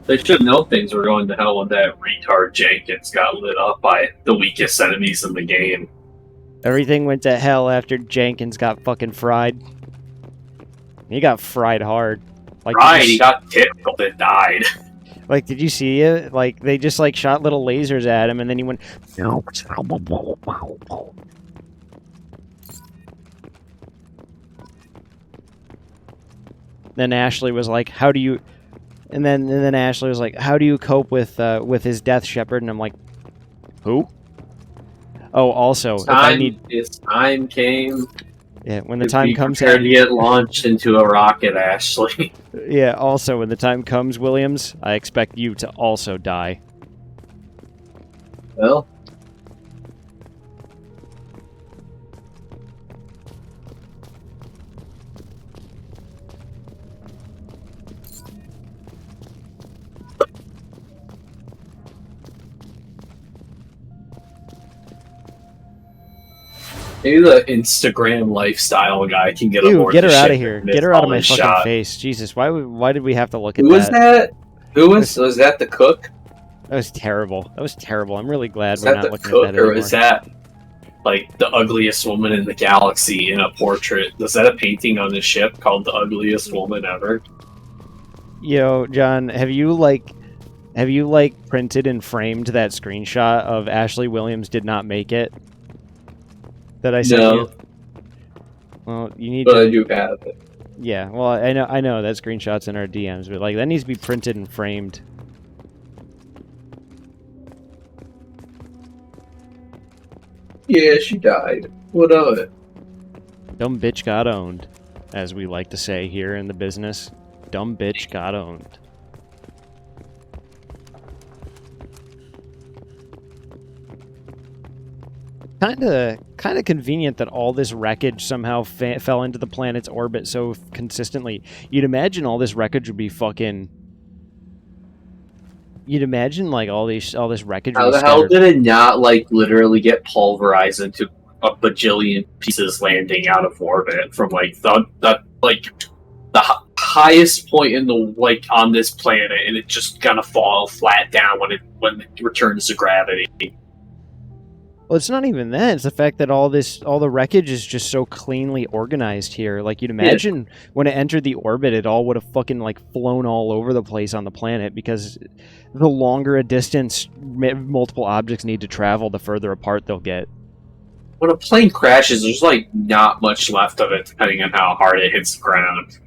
They should know things were going to hell when that retard Jenkins got lit up by the weakest enemies in the game.
Everything went to hell after Jenkins got fucking fried. He got fried hard. Like,
right, he got tickled and died.
Like, did you see it? Like, they just, like, shot little lasers at him, and then he went... Then Ashley was like, how do you... And then Ashley was like, how do you cope with his death, Shepard? And I'm like, who? Oh, also, if I need...
His time came...
Yeah, when the time comes...
Prepare to get launched into a rocket, Ashley.
Yeah, also, when the time comes, Williams, I expect you to also die.
Well... Maybe the Instagram lifestyle guy can get
Ew,
aboard.
Get her out of here. Get her out of my fucking face. Jesus, why did we have to look at that?
Who was that? Who was that the cook?
That was terrible. That was terrible. I'm really glad
Is
we're
that
not
the
looking
cook,
at that anymore.
or is that like the ugliest woman in the galaxy in a portrait? Is that a painting on the ship called the ugliest woman ever?
Yo, John, have you printed and framed that screenshot of Ashley Williams did not make it? That I sent you? Well, you need to...
I do have it.
Yeah, well, I know that screenshot's in our DMs, but like that needs to be printed and framed.
Yeah, she died. What of it?
Dumb bitch got owned, as we like to say here in the business. Dumb bitch got owned. Kind of convenient that all this wreckage somehow fell into the planet's orbit so consistently. You'd imagine all this wreckage would be fucking... You'd imagine, like, all this wreckage would
How
be
the hell
scattered.
did it not, like, literally get pulverized into a bajillion pieces landing out of orbit from, like, the highest point in the, like, on this planet, and it just gonna fall flat down when it returns to gravity?
Well, it's not even that. It's the fact that all the wreckage is just so cleanly organized here. Like, you'd imagine when it entered the orbit, it all would have fucking, like, flown all over the place on the planet, because the longer a distance multiple objects need to travel, the further apart they'll get.
When a plane crashes, there's, like, not much left of it, depending on how hard it hits the ground.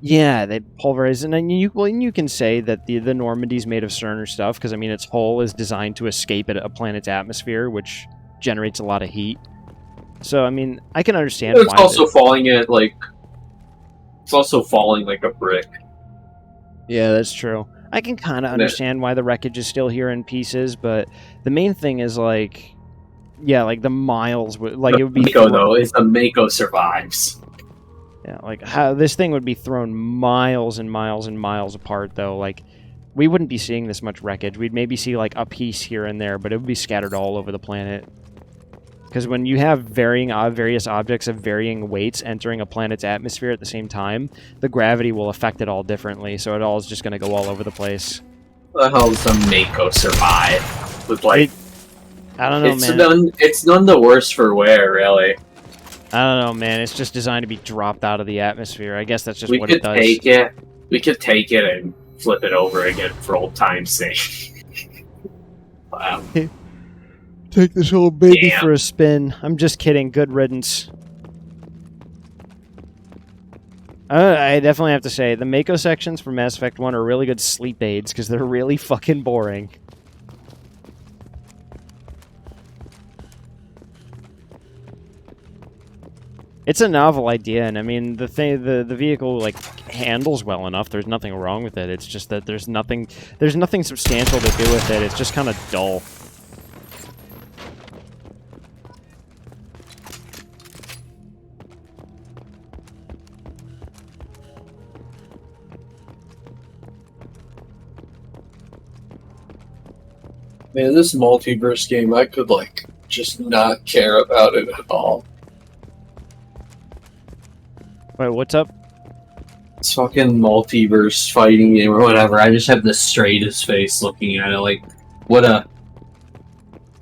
Yeah, they pulverize, and then you can say that the Normandy's made of sterner stuff, because, I mean, its hull is designed to escape a planet's atmosphere, which generates a lot of heat. So, I mean, I can understand
It's also falling at, like... It's also falling like a brick.
Yeah, that's true. I can kind of understand why the wreckage is still here in pieces, but the main thing is, like... Yeah, like, the miles... Like, it would be...
Mako, though, is the Mako survives.
Yeah, like, how this thing would be thrown miles and miles and miles apart, though. Like, we wouldn't be seeing this much wreckage. We'd maybe see, like, a piece here and there, but it would be scattered all over the planet. Because when you have various objects of varying weights entering a planet's atmosphere at the same time, the gravity will affect it all differently, so it all is just going to go all over the place.
How the hell does the Mako survive? With, like...
I don't know, man.
It's none the worse for wear, really.
I don't know, man. It's just designed to be dropped out of the atmosphere. I guess that's just what it does.
We could take it and flip it over again for old time's sake. Wow.
Take this whole baby for a spin. I'm just kidding. Good riddance. I definitely have to say, the Mako sections for Mass Effect 1 are really good sleep aids, because they're really fucking boring. It's a novel idea, and I mean, the vehicle, like, handles well enough. There's nothing wrong with it. It's just that there's nothing substantial to do with it. It's just kind of dull.
Man, this multiverse game, I could, like, just not care about it at all.
Wait, what's up?
It's fucking multiverse fighting game or whatever. I just have the straightest face looking at it, like, what a...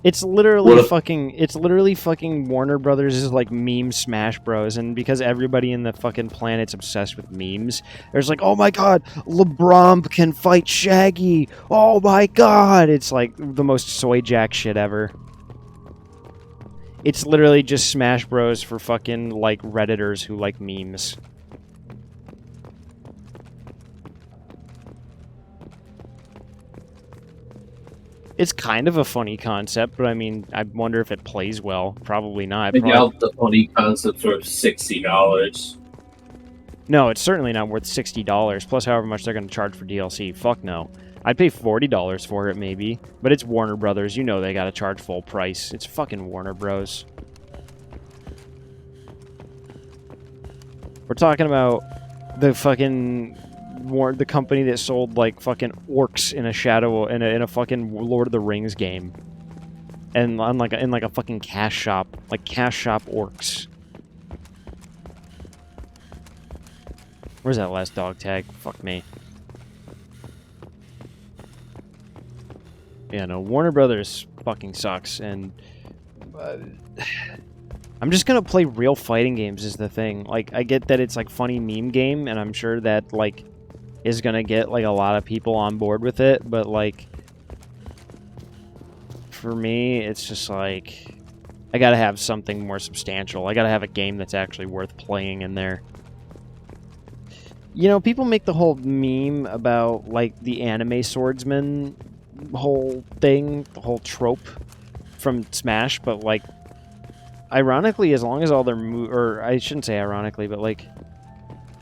It's literally fucking Warner Brothers is like meme Smash Bros. And because everybody in the fucking planet's obsessed with memes, there's like, oh my god, LeBron can fight Shaggy. Oh my god. It's like the most soy jack shit ever. It's literally just Smash Bros. For fucking like Redditors who like memes. It's kind of a funny concept, but I mean, I wonder if it plays well. Probably not.
I doubt the funny concept for $60.
No, it's certainly not worth $60, plus however much they're going to charge for DLC. Fuck no. I'd pay $40 for it, maybe. But it's Warner Brothers. You know they got to charge full price. It's fucking Warner Bros. We're talking about the fucking... the company that sold like fucking orcs in a fucking Lord of the Rings game, and in like a fucking cash shop, like cash shop orcs. Where's that last dog tag? Fuck me. Yeah, no, Warner Brothers fucking sucks, and I'm just gonna play real fighting games is the thing. Like, I get that it's like funny meme game, and I'm sure that like is gonna get like a lot of people on board with it, but like for me it's just like I gotta have something more substantial. I gotta have a game that's actually worth playing in there. You know, people make the whole meme about like the anime swordsman whole thing, the whole trope from Smash, but like ironically, as long as all their or I shouldn't say ironically, but like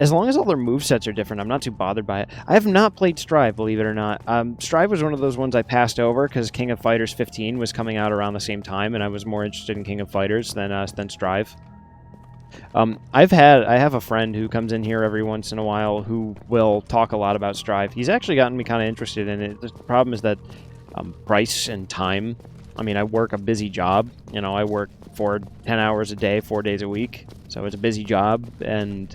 as long as all their movesets are different, I'm not too bothered by it. I have not played Strive, believe it or not. Strive was one of those ones I passed over because King of Fighters 15 was coming out around the same time, and I was more interested in King of Fighters than Strive. I have a friend who comes in here every once in a while who will talk a lot about Strive. He's actually gotten me kind of interested in it. The problem is that price and time. I mean, I work a busy job. You know, I work for 10 hours a day, 4 days a week. So it's a busy job, and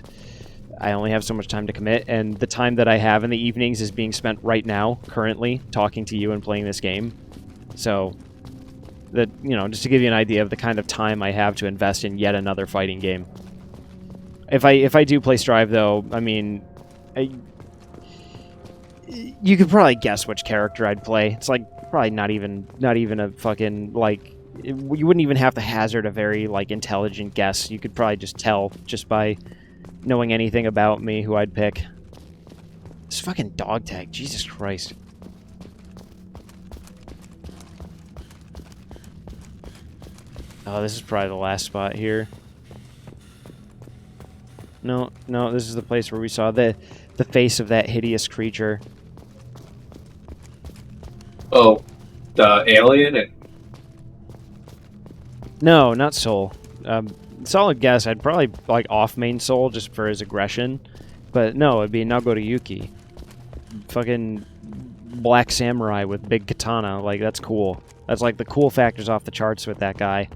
I only have so much time to commit, and the time that I have in the evenings is being spent right now, currently, talking to you and playing this game. So, that, you know, just to give you an idea of the kind of time I have to invest in yet another fighting game. If I do play Strive, though, I mean, you could probably guess which character I'd play. It's like probably not even a fucking like. You wouldn't even have to hazard a very like intelligent guess. You could probably just tell just by knowing anything about me who I'd pick. This fucking dog tag, Jesus Christ. Oh, this is probably the last spot here. No, this is the place where we saw the face of that hideous creature.
Oh, the alien?
No, not Soul. Solid guess. I'd probably like off main Soul just for his aggression, but no, it'd be Nagoriyuki. Fucking black samurai with big katana. Like, that's cool. That's like the cool factors off the charts with that guy.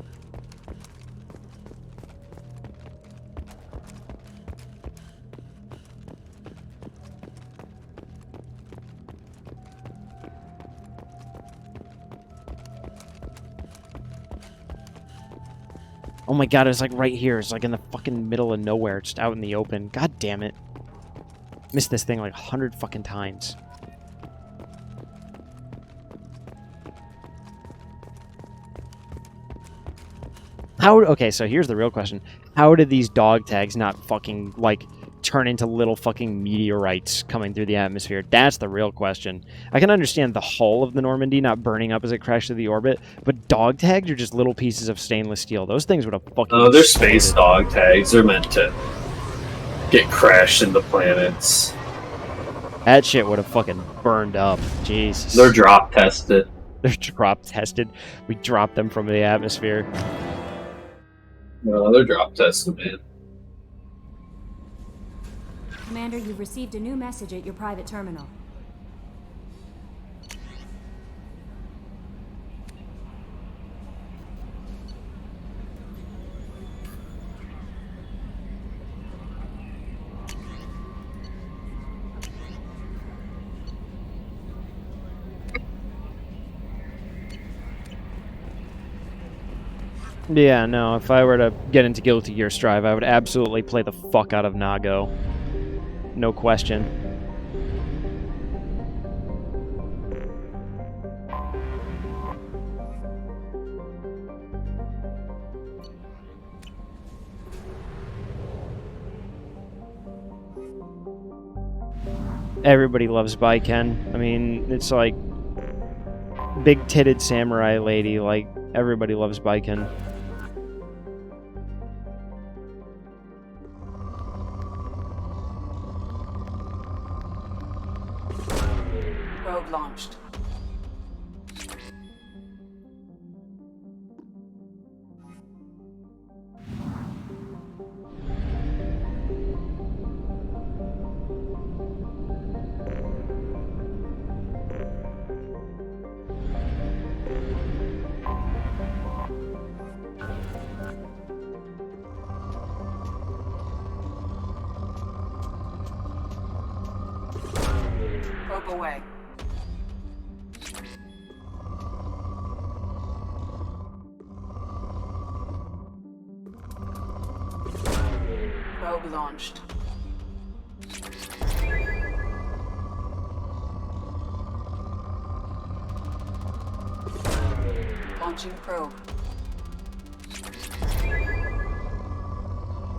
Oh my god, it's like right here. It's like in the fucking middle of nowhere, just out in the open. God damn it. Missed this thing like 100 fucking times. Okay, so here's the real question. How did these dog tags not fucking, like, turn into little fucking meteorites coming through the atmosphere? That's the real question. I can understand the hull of the Normandy not burning up as it crashed through the orbit, but dog tags are just little pieces of stainless steel. Those things would have fucking
Oh, they're space dog tags. They're meant to get crashed into planets.
That shit would have fucking burned up. Jesus.
They're drop tested.
They're drop tested. We dropped them from the atmosphere.
No, they're drop tested, man.
Commander, you've received a new message at your private terminal.
Yeah, no, if I were to get into Guilty Gear Strive, I would absolutely play the fuck out of Nago. No question. Everybody loves Baiken. I mean, it's like big-titted samurai lady, like everybody loves Baiken.
Probe launched. Probe away. Probe launched. Launching probe.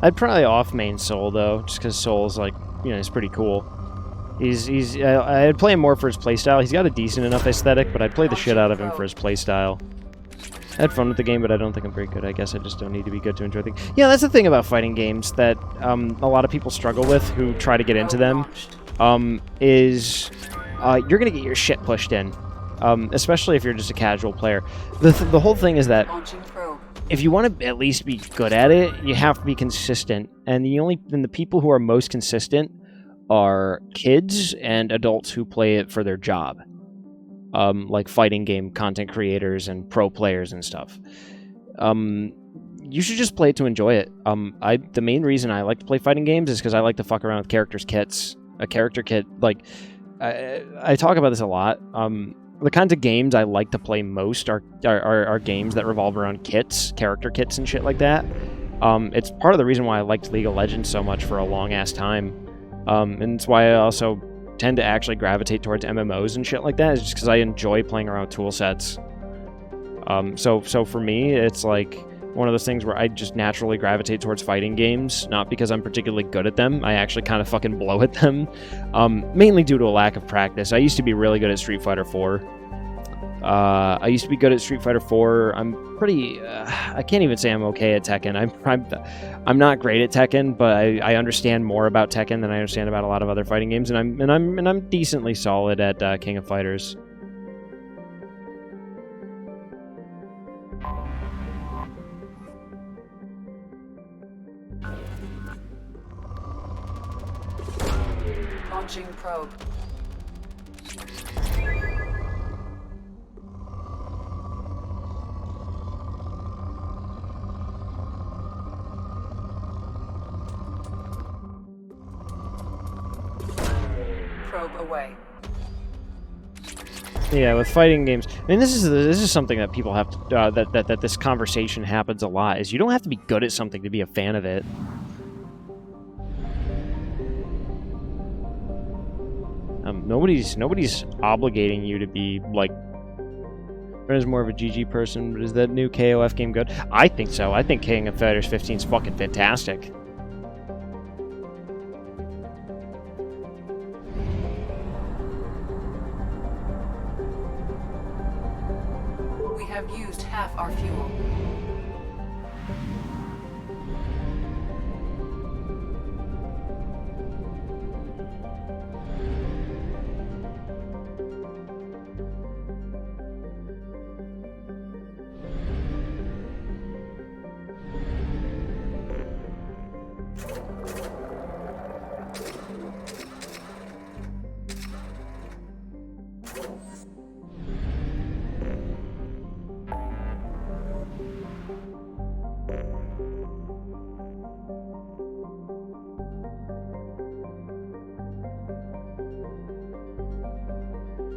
I'd probably off-main Soul, though, just because Soul's, like, you know, he's pretty cool. I'd play him more for his playstyle. He's got a decent enough aesthetic, but I'd play the shit out of him for his playstyle. I had fun with the game, but I don't think I'm very good. I guess I just don't need to be good to enjoy things. Yeah, that's the thing about fighting games that a lot of people struggle with who try to get into them, is you're going to get your shit pushed in, especially if you're just a casual player. The whole thing is that if you want to at least be good at it, you have to be consistent. And the people who are most consistent are kids and adults who play it for their job. Like fighting game content creators and pro players and stuff. You should just play it to enjoy it. The main reason I like to play fighting games is because I like to fuck around with characters' kits. A character kit, like, I talk about this a lot. The kinds of games I like to play most are games that revolve around kits, character kits and shit like that. It's part of the reason why I liked League of Legends so much for a long-ass time. And it's why I also tend to actually gravitate towards MMOs and shit like that, is just because I enjoy playing around with tool sets. So for me, it's like one of those things where I just naturally gravitate towards fighting games, not because I'm particularly good at them. I actually kind of fucking blow at them, mainly due to a lack of practice. I used to be really good at Street Fighter 4. I'm pretty... I can't even say I'm okay at Tekken. I'm not great at Tekken, but I understand more about Tekken than I understand about a lot of other fighting games, and I'm decently solid at King of Fighters.
Launching probe. Probe away.
Yeah, with fighting games, I mean, this is something that people have to, that this conversation happens a lot, is you don't have to be good at something to be a fan of it. Nobody's obligating you to be, like... Brenna's more of a GG person, but is that new KOF game good? I think so. I think King of Fighters 15 is fucking fantastic.
We have used half our fuel.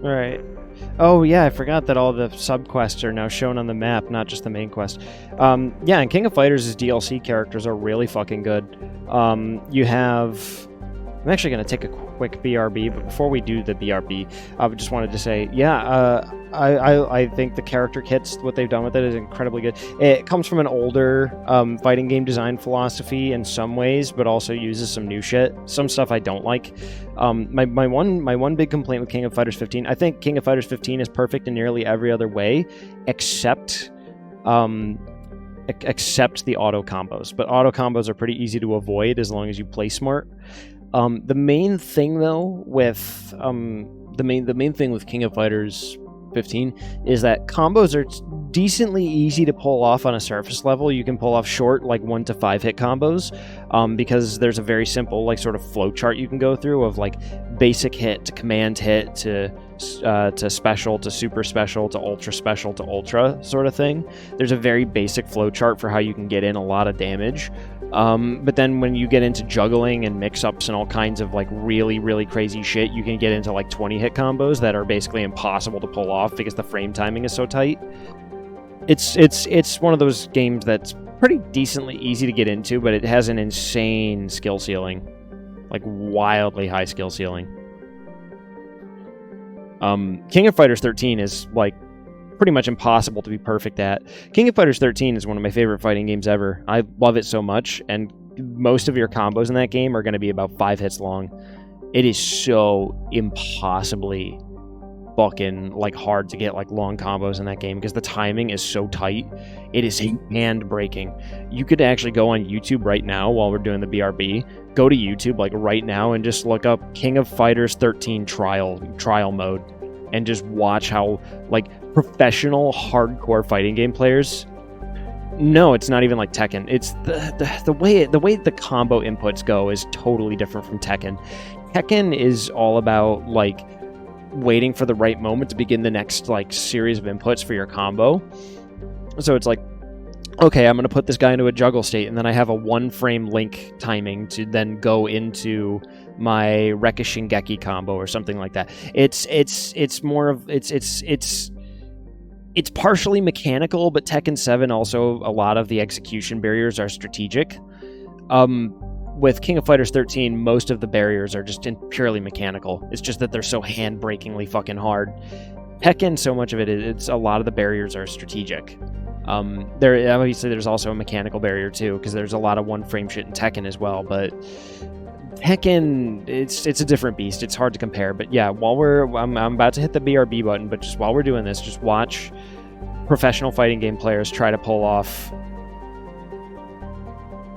Right. Oh yeah, I forgot that all the subquests are now shown on the map, not just the main quest. Yeah, and King of Fighters' DLC characters are really fucking good. You have... I'm actually going to take a quick BRB, but before we do the BRB, I just wanted to say, yeah, I think the character kits, what they've done with it is incredibly good. It comes from an older fighting game design philosophy in some ways, but also uses some new shit. Some stuff I don't like. My one big complaint with King of Fighters 15, I think King of Fighters 15 is perfect in nearly every other way, except the auto combos. But auto combos are pretty easy to avoid as long as you play smart. The main thing though with the main thing with King of Fighters 15 is that combos are decently easy to pull off on a surface level. You can pull off short, like 1 to 5 hit combos, because there's a very simple like sort of flow chart you can go through of like basic hit to command hit to special to super special to ultra sort of thing. There's a very basic flow chart for how you can get in a lot of damage. But then when you get into juggling and mix-ups and all kinds of like really, really crazy shit, you can get into like 20 hit combos that are basically impossible to pull off because the frame timing is so tight. It's one of those games that's pretty decently easy to get into, but it has an insane skill ceiling. Like wildly high skill ceiling. King of Fighters 13 is like pretty much impossible to be perfect at. King of Fighters 13 is one of my favorite fighting games ever. I love it so much, and most of your combos in that game are going to be about 5 hits long. It is so impossibly fucking like hard to get like long combos in that game because the timing is so tight. It is hand-breaking. You could actually go on YouTube right now while we're doing the BRB. Go to YouTube like right now and just look up King of Fighters 13 trial mode and just watch how like professional hardcore fighting game players. No, it's not even like Tekken. It's the way the combo inputs go is totally different from Tekken. Tekken is all about like waiting for the right moment to begin the next like series of inputs for your combo. So it's like, okay, I'm going to put this guy into a juggle state, and then I have a 1 frame link timing to then go into my Rekka Shingeki combo or something like that. It's more of it's partially mechanical, but Tekken 7 also a lot of the execution barriers are strategic. With King of Fighters 13, most of the barriers are just purely mechanical. It's just that they're so hand-breakingly fucking hard. Tekken, so much of it's a lot of the barriers are strategic. There obviously there's also a mechanical barrier too, because there's a lot of 1 frame shit in Tekken as well. But Tekken, it's a different beast. It's hard to compare. But yeah, I'm about to hit the BRB button, but just while we're doing this, just watch professional fighting game players try to pull off.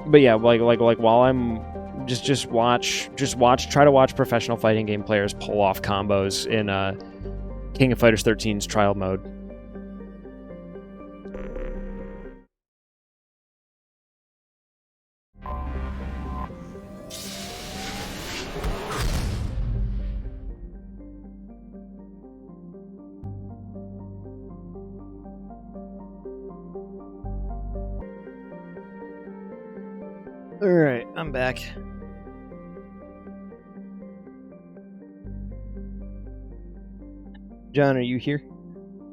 But yeah, like while I'm try to watch professional fighting game players pull off combos in King of Fighters 13's trial mode. Alright, I'm back. John, are you here?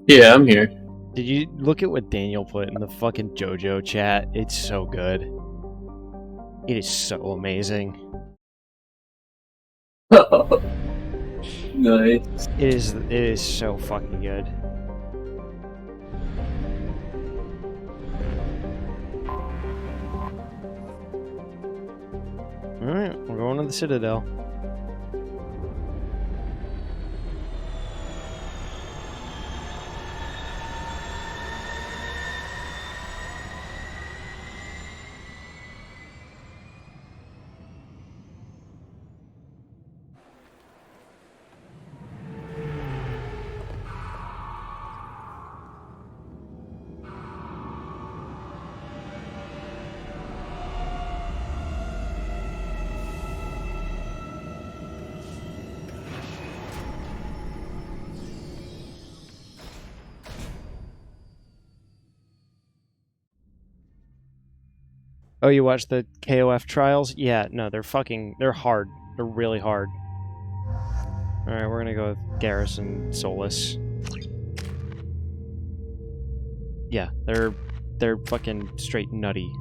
Yeah, I'm here.
Did you look at what Daniel put in the fucking JoJo chat? It's so good. It is so amazing.
Nice.
It is so fucking good. Alright, we're going to the Citadel. Oh, you watched the KOF trials? Yeah, no, they're hard. They're really hard. Alright, we're gonna go with Garrison Solus. Yeah, they're fucking straight nutty.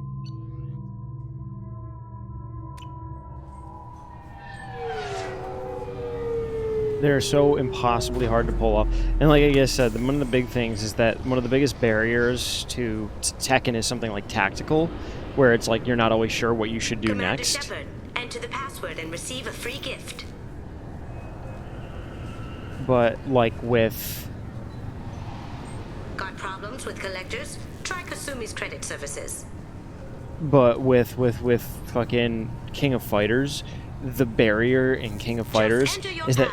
They're so impossibly hard to pull off. And like I said, one of the big things is that one of the biggest barriers to Tekken is something like tactical, where it's like you're not always sure what you should do next.
Shepard, enter the password and receive a free gift.
But like with...
Got problems with collectors? Try Kasumi's credit services.
But with fucking King of Fighters, the barrier in King of Fighters is that...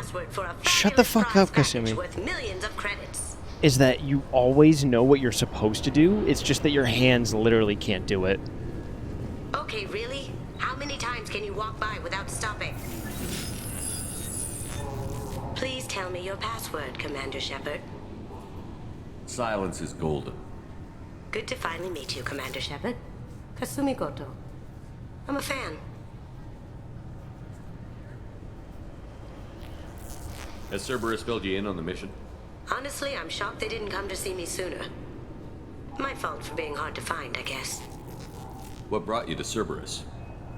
Shut the fuck up, Kasumi.
Worth millions of credits.
Is that you always know what you're supposed to do, it's just that your hands literally can't do it.
Okay, really? How many times can you walk by without stopping? Please tell me your password, Commander Shepard.
Silence is golden.
Good to finally meet you, Commander Shepard. Kasumi Goto. I'm a fan.
Has Cerberus filled you in on the mission?
Honestly, I'm shocked they didn't come to see me sooner. My fault for being hard to find, I guess.
What brought you to Cerberus?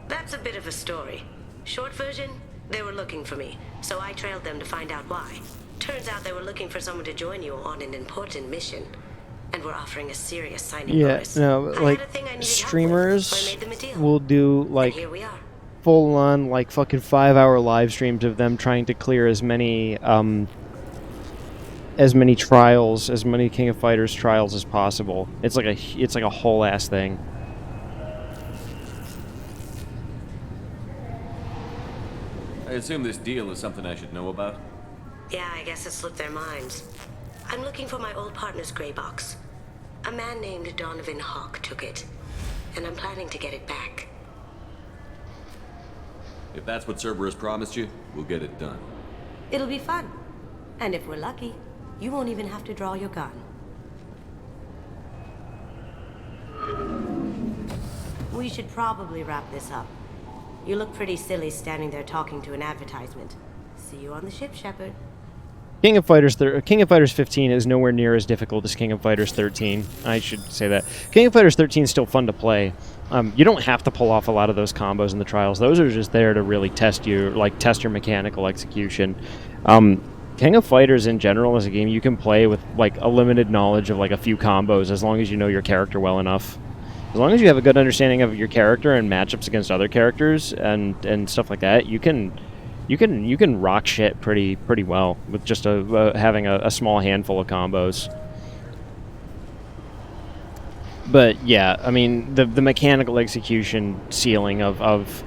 That's a bit of a story. Short version, they were looking for me, so I trailed them to find out why. Turns out they were looking for someone to join you on an important mission, and were offering a serious signing bonus.
No, like, streamers will do, like, full-on, like, fucking 5-hour live streams of them trying to clear as many trials, as many King of Fighters trials as possible. It's like a whole-ass thing.
I assume this deal is something I should know about?
Yeah, I guess it slipped their minds. I'm looking for my old partner's gray box. A man named Donovan Hawk took it, and I'm planning to get it back.
If that's what Cerberus promised you, we'll get it done.
It'll be fun. And if we're lucky, you won't even have to draw your gun. We should probably wrap this up. You look pretty silly standing there talking to an advertisement. See you on the ship, Shepard.
King of Fighters 15 is nowhere near as difficult as King of Fighters 13. I should say that. King of Fighters 13 is still fun to play. You don't have to pull off a lot of those combos in the trials. Those are just there to really test your mechanical execution. King of Fighters in general is a game you can play with like a limited knowledge of like a few combos, as long as you know your character well enough. As long as you have a good understanding of your character and matchups against other characters and stuff like that, you can rock shit pretty well with just having a small handful of combos. But yeah, I mean the mechanical execution ceiling of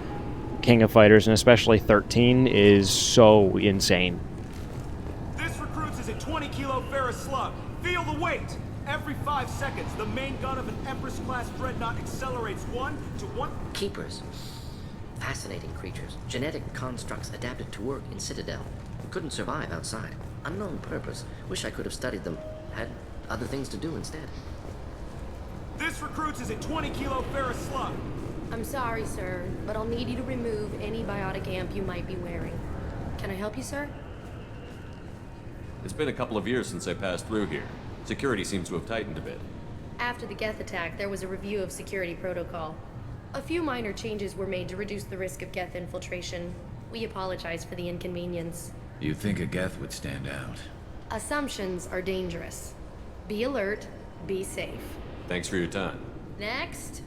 King of Fighters, and especially 13, is so insane.
This recruits is a 20-kilo ferrous slug. Feel the weight. Every 5 seconds, the main gun of an Empress-class dreadnought accelerates 1 to 1.
Keepers. Fascinating creatures. Genetic constructs adapted to work in Citadel. Couldn't survive outside. Unknown purpose. Wish I could have studied them. Had other things to do instead.
This recruits is a 20-kilo ferrous slug.
I'm sorry, sir, but I'll need you to remove any biotic amp you might be wearing. Can I help you, sir?
It's been a couple of years since I passed through here. Security seems to have tightened a bit.
After the Geth attack, there was a review of security protocol. A few minor changes were made to reduce the risk of Geth infiltration. We apologize for the inconvenience.
You'd think a Geth would stand out.
Assumptions are dangerous. Be alert, be safe.
Thanks for your time.
Next.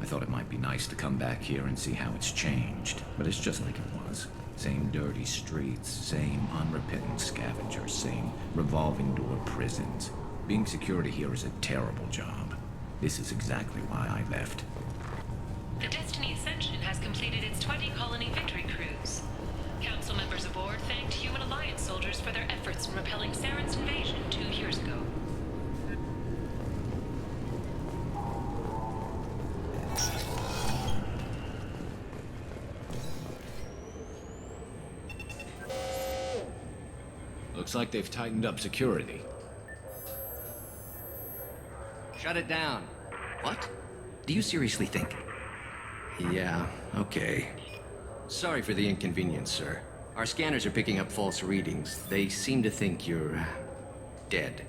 I thought it might be nice to come back here and see how it's changed, but it's just like it was. Same dirty streets, same unrepentant scavengers, same revolving door prisons. Being security here is a terrible job. This is exactly why I left.
The Destiny Ascension has completed its 20-colony victory cruise. Council members aboard thanked Human Alliance soldiers for their efforts in repelling Saren's invasion 2 years ago.
Looks like they've tightened up security. Shut it down.
What? Do you seriously think?
Yeah, okay. Sorry for the inconvenience, sir.
Our scanners are picking up false readings. They seem to think you're dead.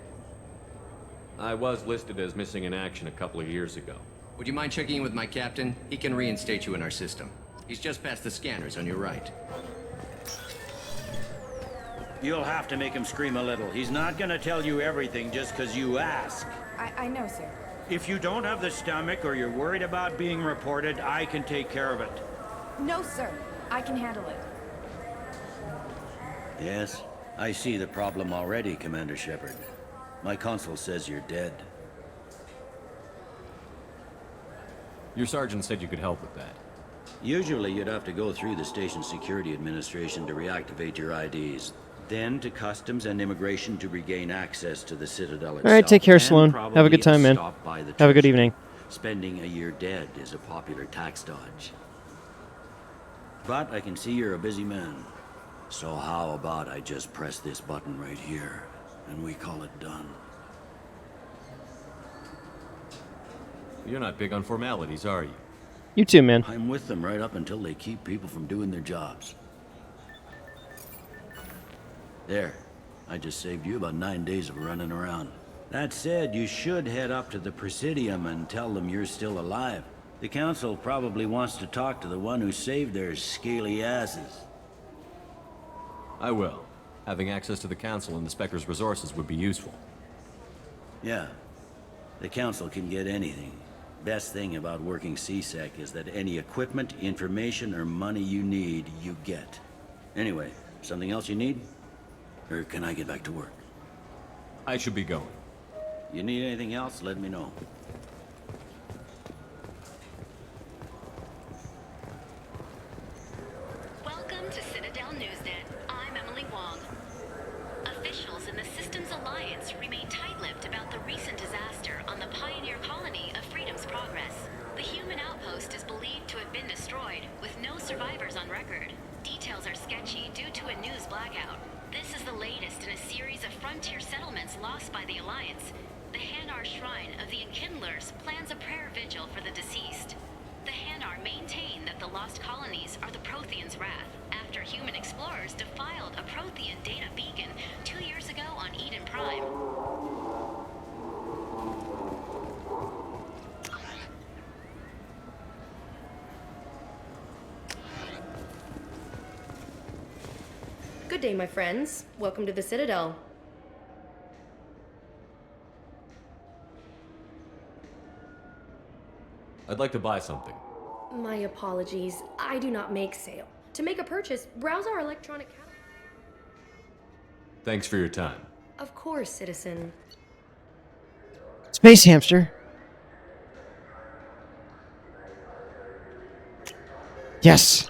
I was listed as missing in action a couple of years ago.
Would you mind checking in with my captain? He can reinstate you in our system. He's just past the scanners on your right.
You'll have to make him scream a little. He's not gonna tell you everything just because you ask.
I know, sir.
If you don't have the stomach or you're worried about being reported, I can take care of it.
No, sir. I can handle it.
Yes, I see the problem already, Commander Shepard. My console says you're dead.
Your sergeant said you could help with that.
Usually you'd have to go through the Station Security Administration to reactivate your IDs. Then to Customs and Immigration to regain access to the Citadel itself.
All right, take care,
and
Sloan. Have a
probably
good time, man.
stop by the
Have a good
treasury.
evening.
Spending a year dead is a popular tax dodge. But I can see you're a busy man. So how about I just press this button right here, and we call it done?
You're not big on formalities, are you?
You too, man.
I'm with them right up until they keep people from doing their jobs. There. I just saved you about 9 days of running around. That said, you should head up to the Presidium and tell them you're still alive. The Council probably wants to talk to the one who saved their scaly asses.
I will. Having access to the Council and the Spectre's resources would be useful.
Yeah. The Council can get anything. Best thing about working CSEC is that any equipment, information, or money you need, you get. Anyway, something else you need? Or can I get back to work?
I should be going.
You need anything else, let me know.
Welcome to Citadel Newsnet. I'm Emily Wong. Officials in the Systems Alliance remain tight-lipped about the recent disaster on the pioneer colony of Freedom's Progress. The human outpost is believed to have been destroyed, with no survivors on record. Details are sketchy due to a news blackout. This is the latest in a series of frontier settlements lost by the Alliance. The Hanar Shrine of the Enkindlers plans a prayer vigil for the deceased. The Hanar maintain that the lost colonies are the Protheans' wrath, after human explorers defiled a Prothean data beacon 2 years ago on Eden Prime.
Good day, my friends. Welcome to the Citadel.
I'd like to buy something.
My apologies. I do not make sale. To make a purchase, browse our electronic catalog.
Thanks for your time.
Of course, citizen.
Space hamster. Yes.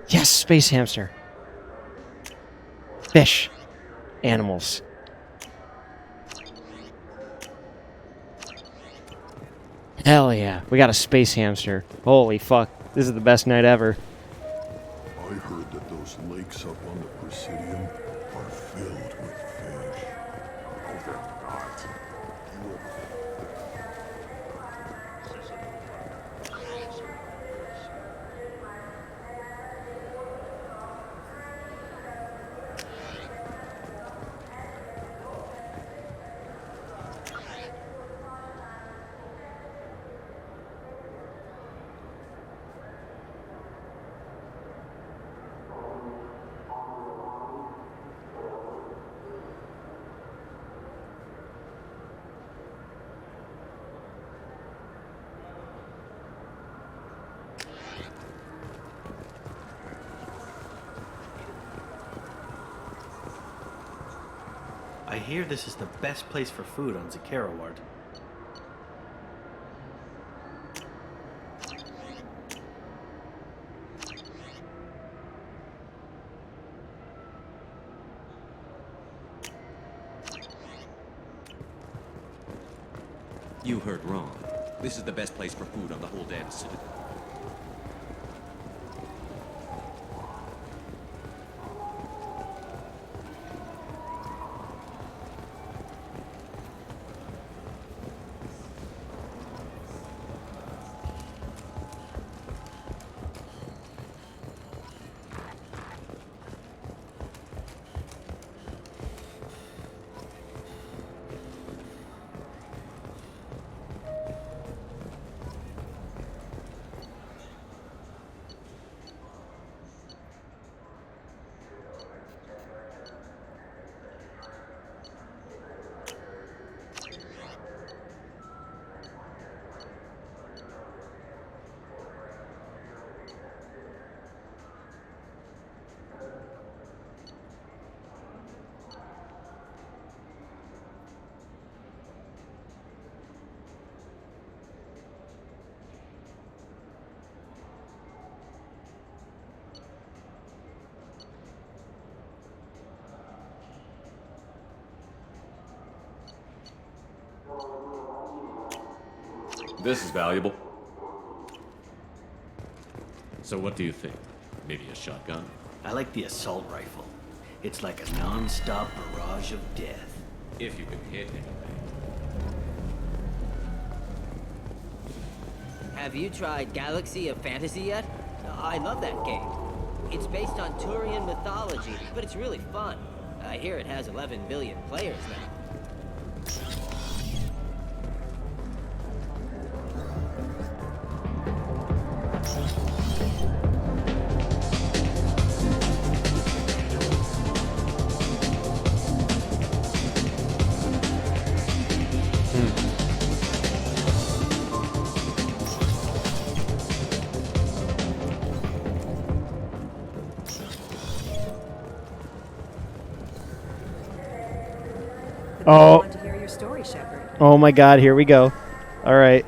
Yes, space hamster. Fish. Animals. Hell yeah. We got a space hamster. Holy fuck. This is the best night ever.
I heard that those lakes up on the Presidium are filled with fish. No, they're not. You ever...
I hear this is the best place for food on Zakara Ward.
You heard wrong. This is the best place for food on the whole damn Citadel. This is valuable. So what do you think? Maybe a shotgun?
I like the assault rifle. It's like a non-stop barrage of death.
If you can hit anything.
Have you tried Galaxy of Fantasy yet? I love that game. It's based on Turian mythology, but it's really fun. I hear it has 11 billion players now.
Oh.
Want to hear your story, Shepard?
Oh my God! Here we go. All right,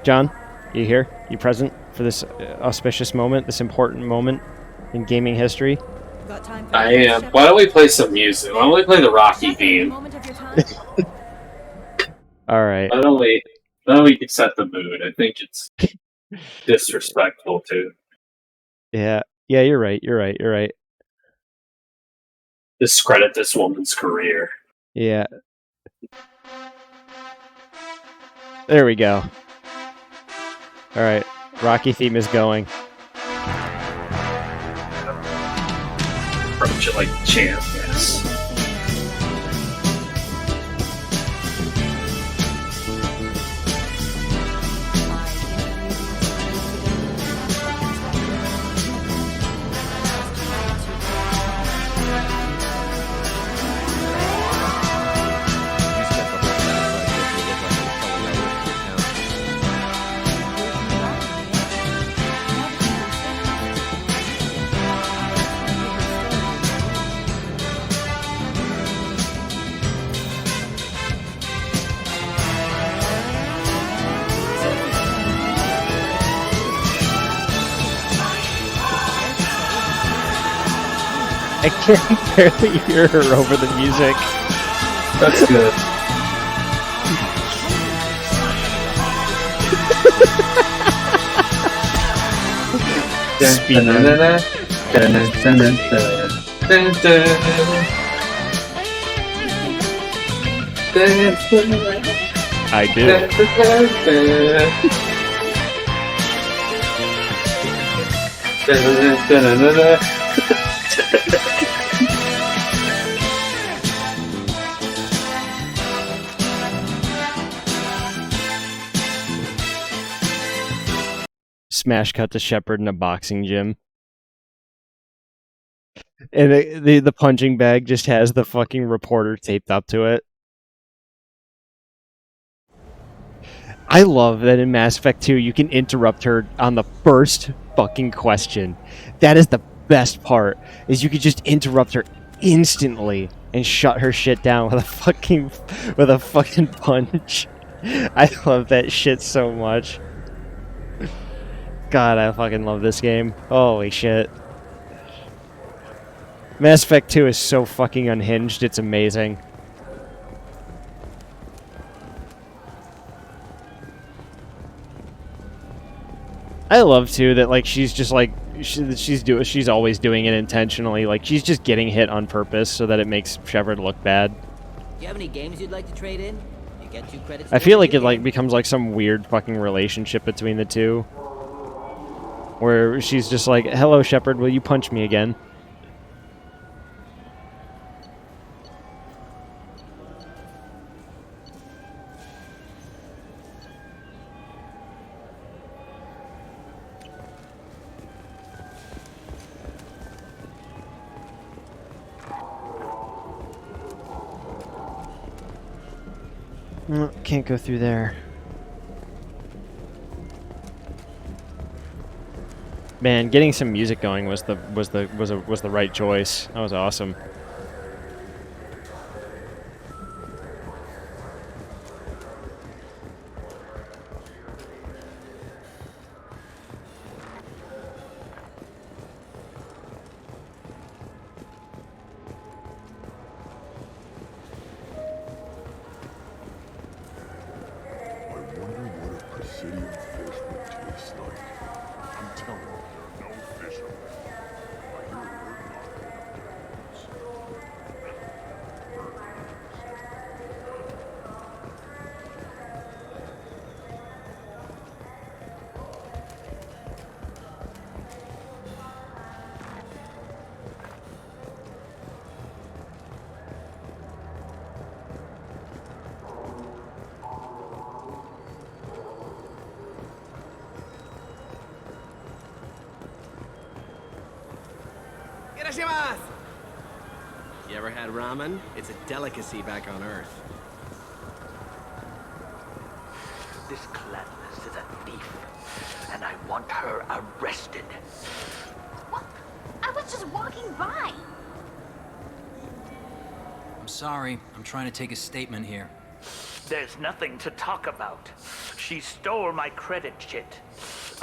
John, you here? You present for this auspicious moment, this important moment in gaming history?
Got time for
I am. Why don't we play some music? Why don't we play the Rocky theme?
moment of your time?
All right.
Why don't we set the mood? I think it's disrespectful to
Yeah. Yeah. You're right. You're right. You're right.
discredit this woman's career.
Yeah. There we go. All right. Rocky theme is going.
Approach it like champ, yes.
I can barely hear her over the music.
That's good.
I do. Smash cut to Shepard in a boxing gym. And the punching bag just has the fucking reporter taped up to it. I love that in Mass Effect 2 you can interrupt her on the first fucking question. That is the best part, is you could just interrupt her instantly and shut her shit down with a fucking punch. I love that shit so much. God, I fucking love this game. Holy shit. Mass Effect 2 is so fucking unhinged, it's amazing. I love too that like she's just like she's always doing it intentionally. Like she's just getting hit on purpose so that it makes Shepard look bad.
Do you have any games you'd like to trade in? You get 2 credits.
I feel like it like becomes like some weird fucking relationship between the two, where she's just like, "Hello, Shepard, will you punch me again?" Can't go through there. Man, getting some music going was the right choice. That was awesome.
city enforcement tastes like. I'm telling you, there are no fishermen. But your word not good enough to
You ever had ramen? It's a delicacy back on Earth.
This Gladys is a thief, and I want her arrested.
What? I was just walking by.
I'm sorry. I'm trying to take a statement here.
There's nothing to talk about. She stole my credit chit.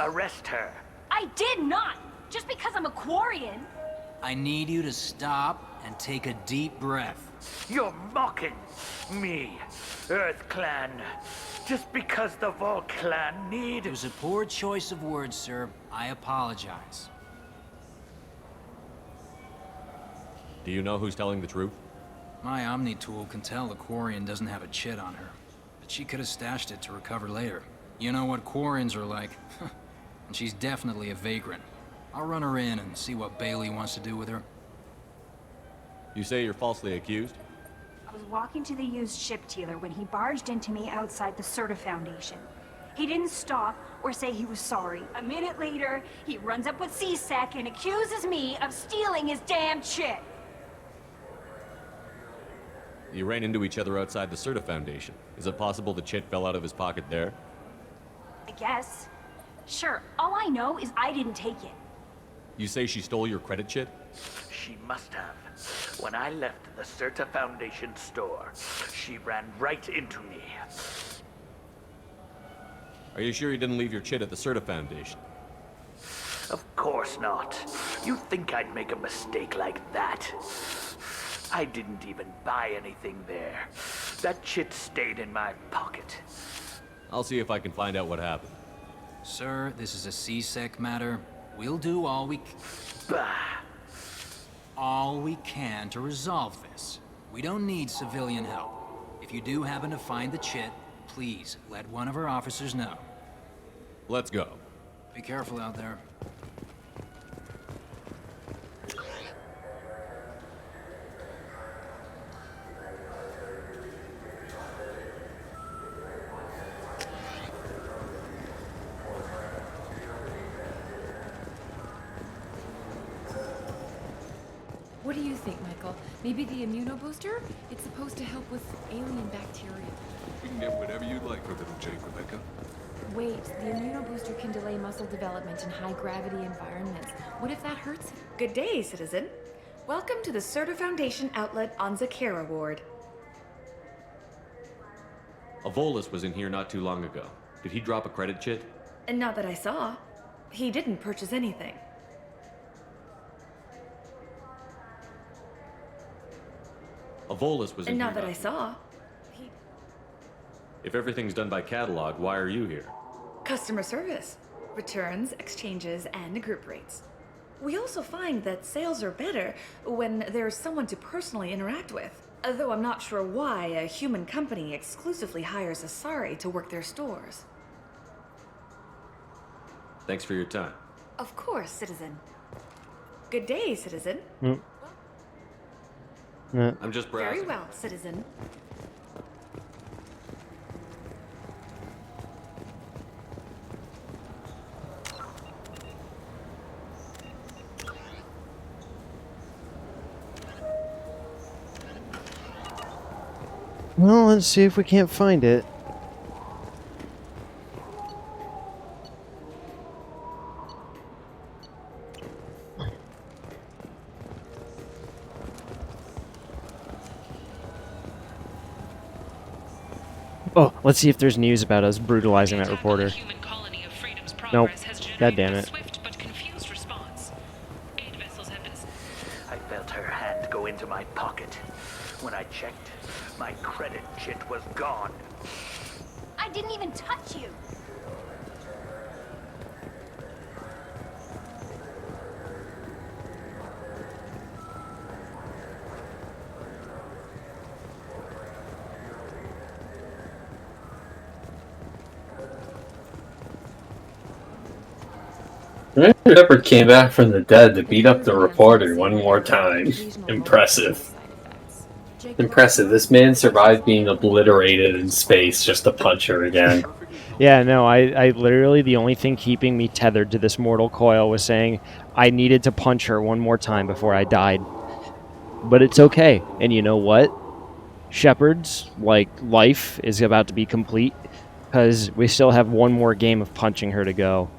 Arrest her.
I did not. Just because I'm a Quarian.
I need you to stop and take a deep breath.
You're mocking me, Earth Clan. Just because the Vol Clan need...
It was a poor choice of words, sir. I apologize.
Do you know who's telling the truth?
My Omni tool can tell the Quarian doesn't have a chit on her. But she could have stashed it to recover later. You know what Quarians are like. And she's definitely a vagrant. I'll run her in and see what Bailey wants to do with her.
You say you're falsely accused?
I was walking to the used ship dealer when he barged into me outside the Serta Foundation. He didn't stop or say he was sorry. A minute later, he runs up with C-Sec and accuses me of stealing his damn chit.
You ran into each other outside the Serta Foundation. Is it possible the chit fell out of his pocket there?
I guess. Sure, all I know is I didn't take it.
You say she stole your credit chit?
She must have. When I left the Serta Foundation store, she ran right into me.
Are you sure you didn't leave your chit at the Serta Foundation?
Of course not. You think I'd make a mistake like that? I didn't even buy anything there. That chit stayed in my pocket.
I'll see if I can find out what happened.
Sir, this is a C-Sec matter. We'll do all we can to resolve this. We don't need civilian help. If you do happen to find the chit, please let one of our officers know.
Let's go.
Be careful out there.
What do you think, Michael? Maybe the immunobooster? It's supposed to help with alien bacteria.
You can get whatever you'd like for little Jake, Rebecca.
Wait, the immunobooster can delay muscle development in high-gravity environments. What if that hurts?
Good day, citizen. Welcome to the Serta Foundation outlet on Zakera Ward.
Avolis was in here not too long ago. Did he drop a credit chit?
And not that I saw. He didn't purchase anything.
Avolis was in
And
here
not that I saw.
If everything's done by catalog, why are you here?
Customer service. Returns, exchanges, and group rates. We also find that sales are better when there's someone to personally interact with. Though I'm not sure why a human company exclusively hires Asari to work their stores.
Thanks for your time.
Of course, citizen. Good day, citizen.
I'm just browsing.
Very well, citizen.
Well, let's see if we can't find it. Oh, let's see if there's news about us brutalizing that reporter. Nope. God damn it.
I felt her hand go into my pocket. When I checked, my credit chit was gone.
I didn't even touch you.
Commander Shepard came back from the dead to beat up the reporter one more time. Impressive. Impressive. This man survived being obliterated in space just to punch her again.
Yeah, no, I literally, the only thing keeping me tethered to this mortal coil was saying I needed to punch her one more time before I died. But it's okay. And you know what? Shepard's, life is about to be complete because we still have one more game of punching her to go.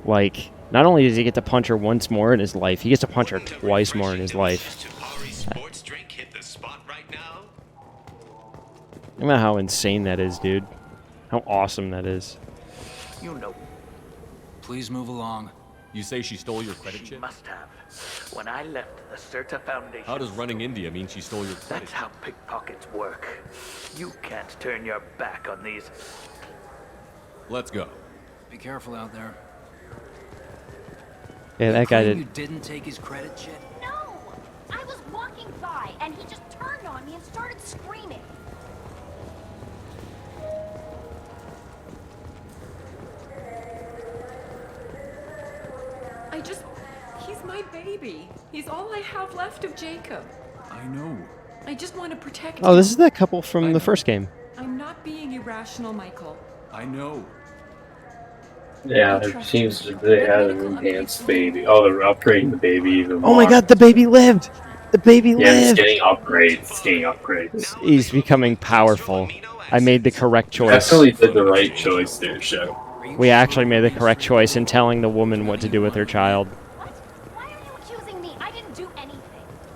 Not only does he get to punch her once more in his life, he gets to punch her twice more in his life. Think about how insane that is, dude. How awesome that is.
You know.
Please move along.
You say she stole your credit chip?
Must have. When I left the Certa Foundation...
How does running India mean she stole your credit
That's how pickpockets work. You can't turn your back on these...
Let's go.
Be careful out there.
Yeah, that guy did.
You didn't take his credit chip?
No! I was walking by, and he just turned on me and started screaming.
He's my baby. He's all I have left of Jacob.
I know.
I just want to protect him.
Oh, this is that couple from the first game.
I'm not being irrational, Michael.
I know.
Yeah, it seems they had an enhanced baby. Oh, they're upgrading the baby even more.
Oh my god, the baby lived! The baby lived!
Yeah, it's getting upgrades. It's getting upgrades.
He's becoming powerful. I made the correct choice.
Definitely did the right choice there, Shep.
We actually made the correct choice in telling the woman what to do with her child.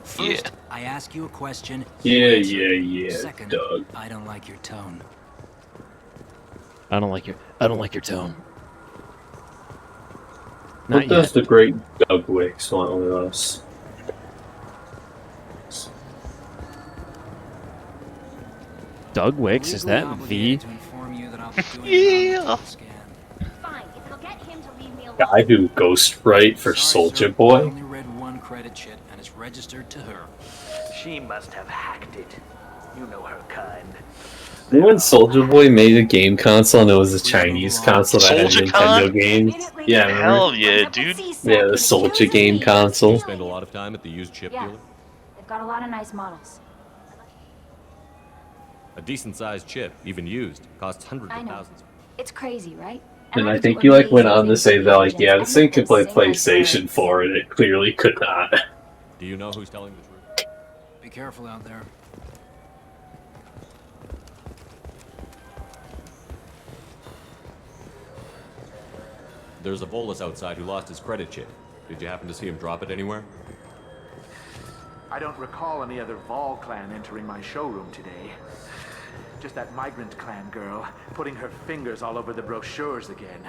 First, yeah. I ask you a question.
Yeah,
Second,
Doug.
I don't like your tone.
I don't like your tone.
What does the great Doug Wicks want with us?
Doug Wicks, is that V?
Yeah. Guy who ghostwrite for Soldier Boy.
only read one credit chit and it's registered to her.
She must have hacked it. You know her kind.
Remember when Soldier Boy made a game console and it was a Chinese console that had Nintendo games? Yeah, remember?
Hell yeah, dude.
Yeah, the Soldier game console.
You spend a lot of time at the used chip dealer?
They've got a lot of nice models.
A decent-sized chip, even used, costs hundreds of thousands.
It's crazy, right?
And I think you went on to say that yeah, this thing could play PlayStation 4 and it clearly could not.
Do you know who's telling the truth?
Be careful out there.
There's a Volus outside who lost his credit chip. Did you happen to see him drop it anywhere?
I don't recall any other Vol clan entering my showroom today. Just that migrant clan girl putting her fingers all over the brochures again.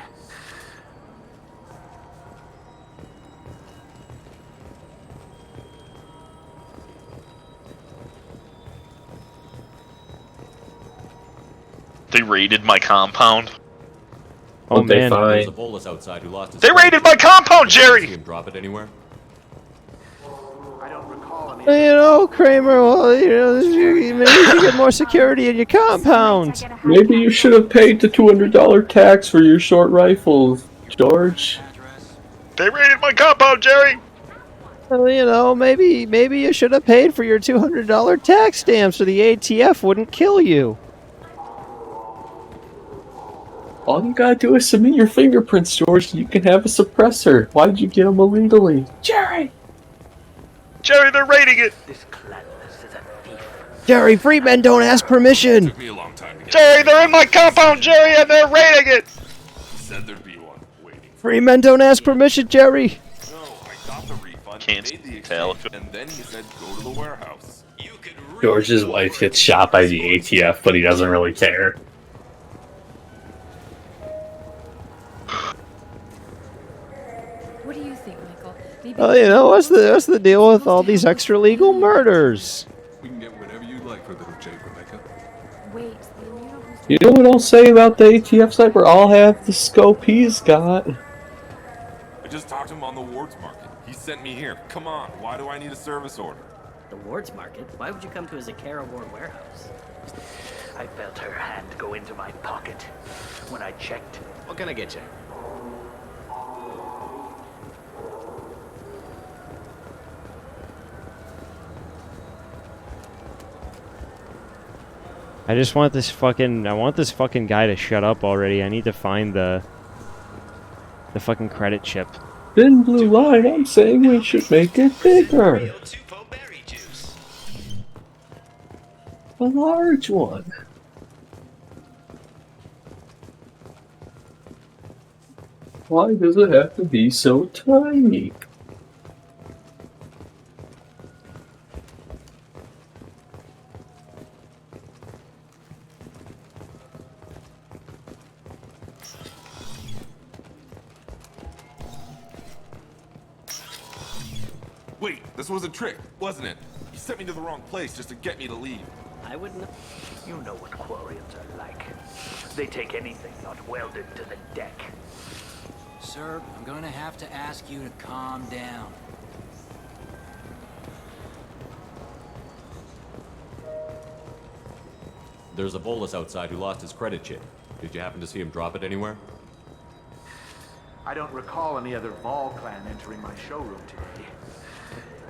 They raided my compound.
Oh man,
There's a Volus outside who lost his
They raided my compound, Jerry!
See him drop it anywhere?
You know, Kramer, well, you know, maybe you should get more security in your compound.
Maybe you should have paid the $200 tax for your short rifles, George.
They raided my compound, Jerry!
Well, you know, maybe you should have paid for your $200 tax stamp so the ATF wouldn't kill you.
All you gotta do is submit your fingerprints, George, and you can have a suppressor. Why'd you get them illegally? Jerry!
Jerry, they're raiding it!
Jerry, free men don't ask permission!
Took me a long time to get
Jerry, they're in my compound, Jerry, and they're raiding it!
Said there'd be one waiting.
Free men don't ask permission, Jerry!
No, I got the refund,
Can't
made the
tell.
exchange, and then he said go to the warehouse.
George's wife gets shot by the ATF, but he doesn't really care.
What do you think, Michael? Maybe
Well, you know, what's the deal with all these extra legal murders?
We can get whatever you like for little Jake, Rebecca.
Wait, the immunobooster...
You know what I'll say about the ATF sniper? I'll have the scope he's got.
I just talked to him on the Wards Market. He sent me here. Come on, why do I need a service order?
The Wards Market? Why would you come to a Zakara Ward warehouse?
I felt her hand go into my pocket. When I checked,
What can I get you?
I just want this fucking... I want this fucking guy to shut up already. I need to find the fucking credit chip.
Thin blue line, I'm saying we should make it bigger. A large one. Why does it have to be so tiny?
Wait, this was a trick, wasn't it? You sent me to the wrong place just to get me to leave.
I wouldn't. You know what Quarians are like. They take anything not welded to the deck.
Sir, I'm going to have to ask you to calm down.
There's a Volus outside who lost his credit chip. Did you happen to see him drop it anywhere?
I don't recall any other Vol clan entering my showroom today.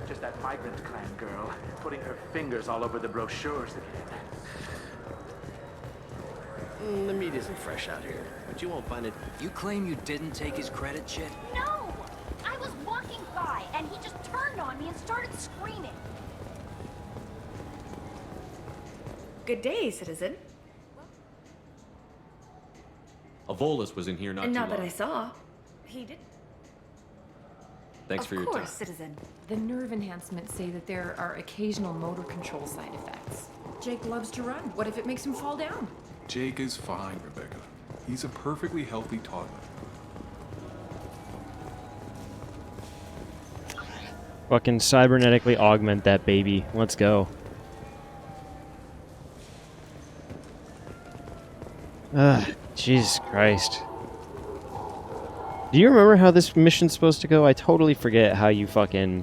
Just that migrant clan girl putting her fingers all over the brochures again.
The meat isn't fresh out here, but you won't find it.
You claim you didn't take his credit chip?
No! I was walking by, and he just turned on me and started screaming.
Good day, citizen.
A Volus was in here not too long.
Not that I saw. He did.
Thanks for your time.
Of course, citizen.
The nerve enhancements say that there are occasional motor control side effects. Jake loves to run. What if it makes him fall down?
Jake is fine, Rebecca. He's a perfectly healthy toddler.
Fucking cybernetically augment that baby. Let's go. Jesus Christ. Do you remember how this mission's supposed to go? I totally forget how you fucking...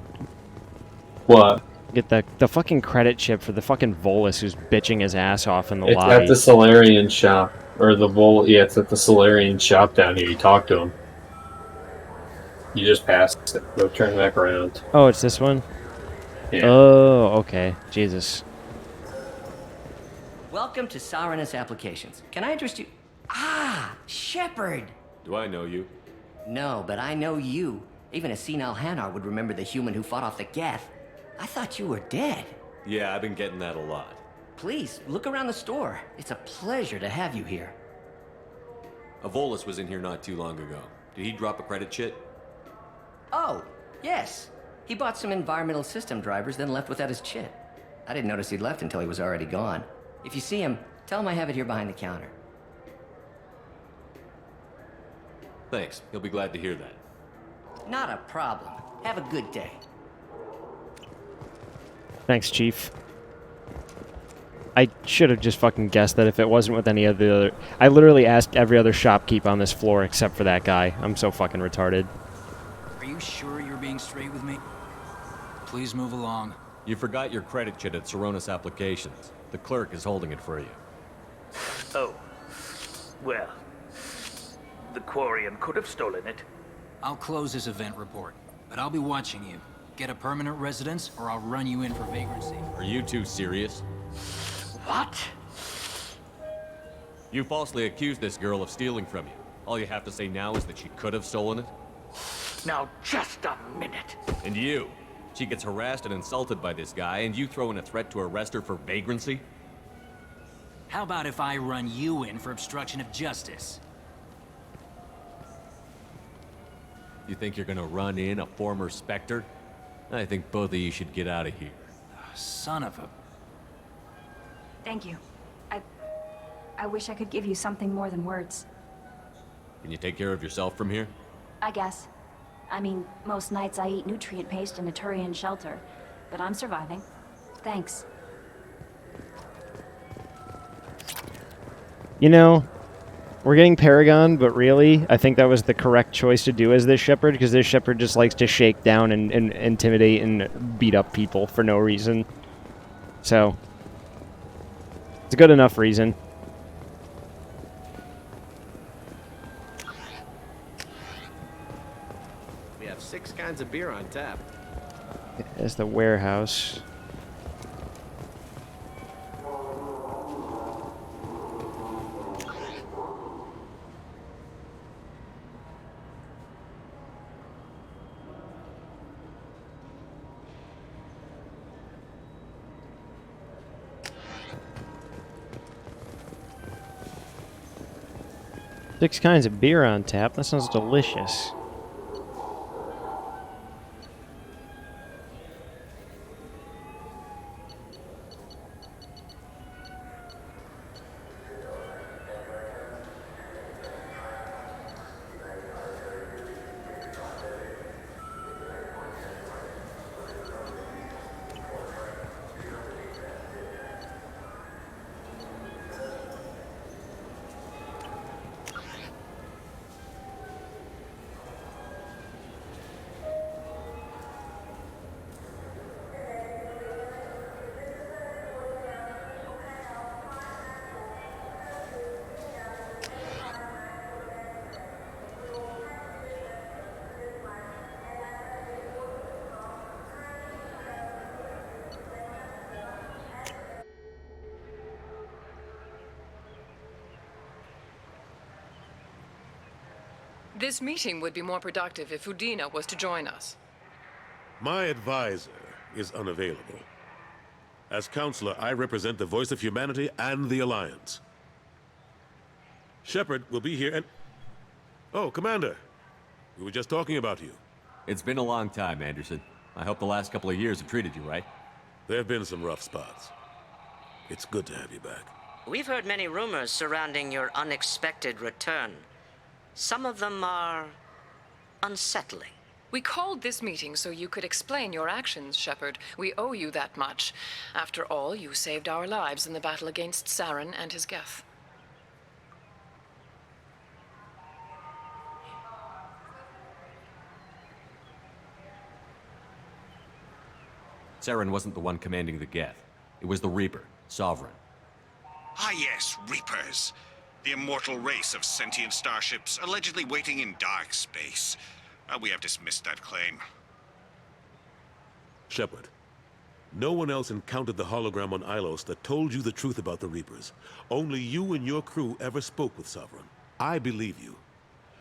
What?
Get the fucking credit chip for the fucking Volus who's bitching his ass off in the
It's
lobby.
at the Solarian shop. Or the yeah, it's at the Solarian shop down here. You talk to him. You just passed it. Go turn back around.
Oh, it's this one?
Yeah.
Oh, okay. Jesus.
Welcome to Sarenus Applications. Can I interest you? Ah, Shepard!
Do I know you?
No, but I know you. Even a senile Hanar would remember the human who fought off the Geth. I thought you were dead.
Yeah, I've been getting that a lot.
Please, look around the store. It's a pleasure to have you here.
A Volus was in here not too long ago. Did he drop a credit chip?
Oh, yes. He bought some environmental system drivers, then left without his chip. I didn't notice he'd left until he was already gone. If you see him, tell him I have it here behind the counter.
Thanks. He'll be glad to hear that.
Not a problem. Have a good day.
Thanks, Chief. I should have just fucking guessed that if it wasn't with any of the other... I literally asked every other shopkeep on this floor except for that guy. I'm so fucking retarded.
Are you sure you're being straight with me? Please move along.
You forgot your credit chip at Sarenus Applications. The clerk is holding it for you.
Oh. Well. The Quarian could have stolen it.
I'll close this event report, but I'll be watching you. Get a permanent residence, or I'll run you in for vagrancy.
Are you two serious?
What?
You falsely accused this girl of stealing from you. All you have to say now is that she could have stolen it?
Now, just a minute.
And you? She gets harassed and insulted by this guy, and you throw in a threat to arrest her for vagrancy?
How about if I run you in for obstruction of justice?
You think you're gonna run in a former Spectre? I think both of you should get out of here.
Son of a...
Thank you. I wish I could give you something more than words.
Can you take care of yourself from here?
I guess. I mean, most nights I eat nutrient paste in a Turian shelter, but I'm surviving. Thanks.
You know, we're getting Paragon, but really, I think that was the correct choice to do as this Shepherd, because this Shepherd just likes to shake down and intimidate and beat up people for no reason. So, it's a good enough reason.
We have 6 kinds of beer on tap.
There's the warehouse. 6 kinds of beer on tap. That sounds delicious.
This meeting would be more productive if Udina was to join us.
My advisor is unavailable. As counselor, I represent the voice of humanity and the Alliance. Shepard will be here and... Oh, Commander. We were just talking about you.
It's been a long time, Anderson. I hope the last couple of years have treated you right.
There have been some rough spots. It's good to have you back.
We've heard many rumors surrounding your unexpected return. Some of them are unsettling.
We called this meeting so you could explain your actions, Shepard. We owe you that much. After all, you saved our lives in the battle against Saren and his Geth.
Saren wasn't the one commanding the Geth. It was the Reaper, Sovereign.
Ah yes, Reapers. The immortal race of sentient starships allegedly waiting in dark space. We have dismissed that claim.
Shepard, no one else encountered the hologram on Ilos that told you the truth about the Reapers. Only you and your crew ever spoke with Sovereign. I believe you.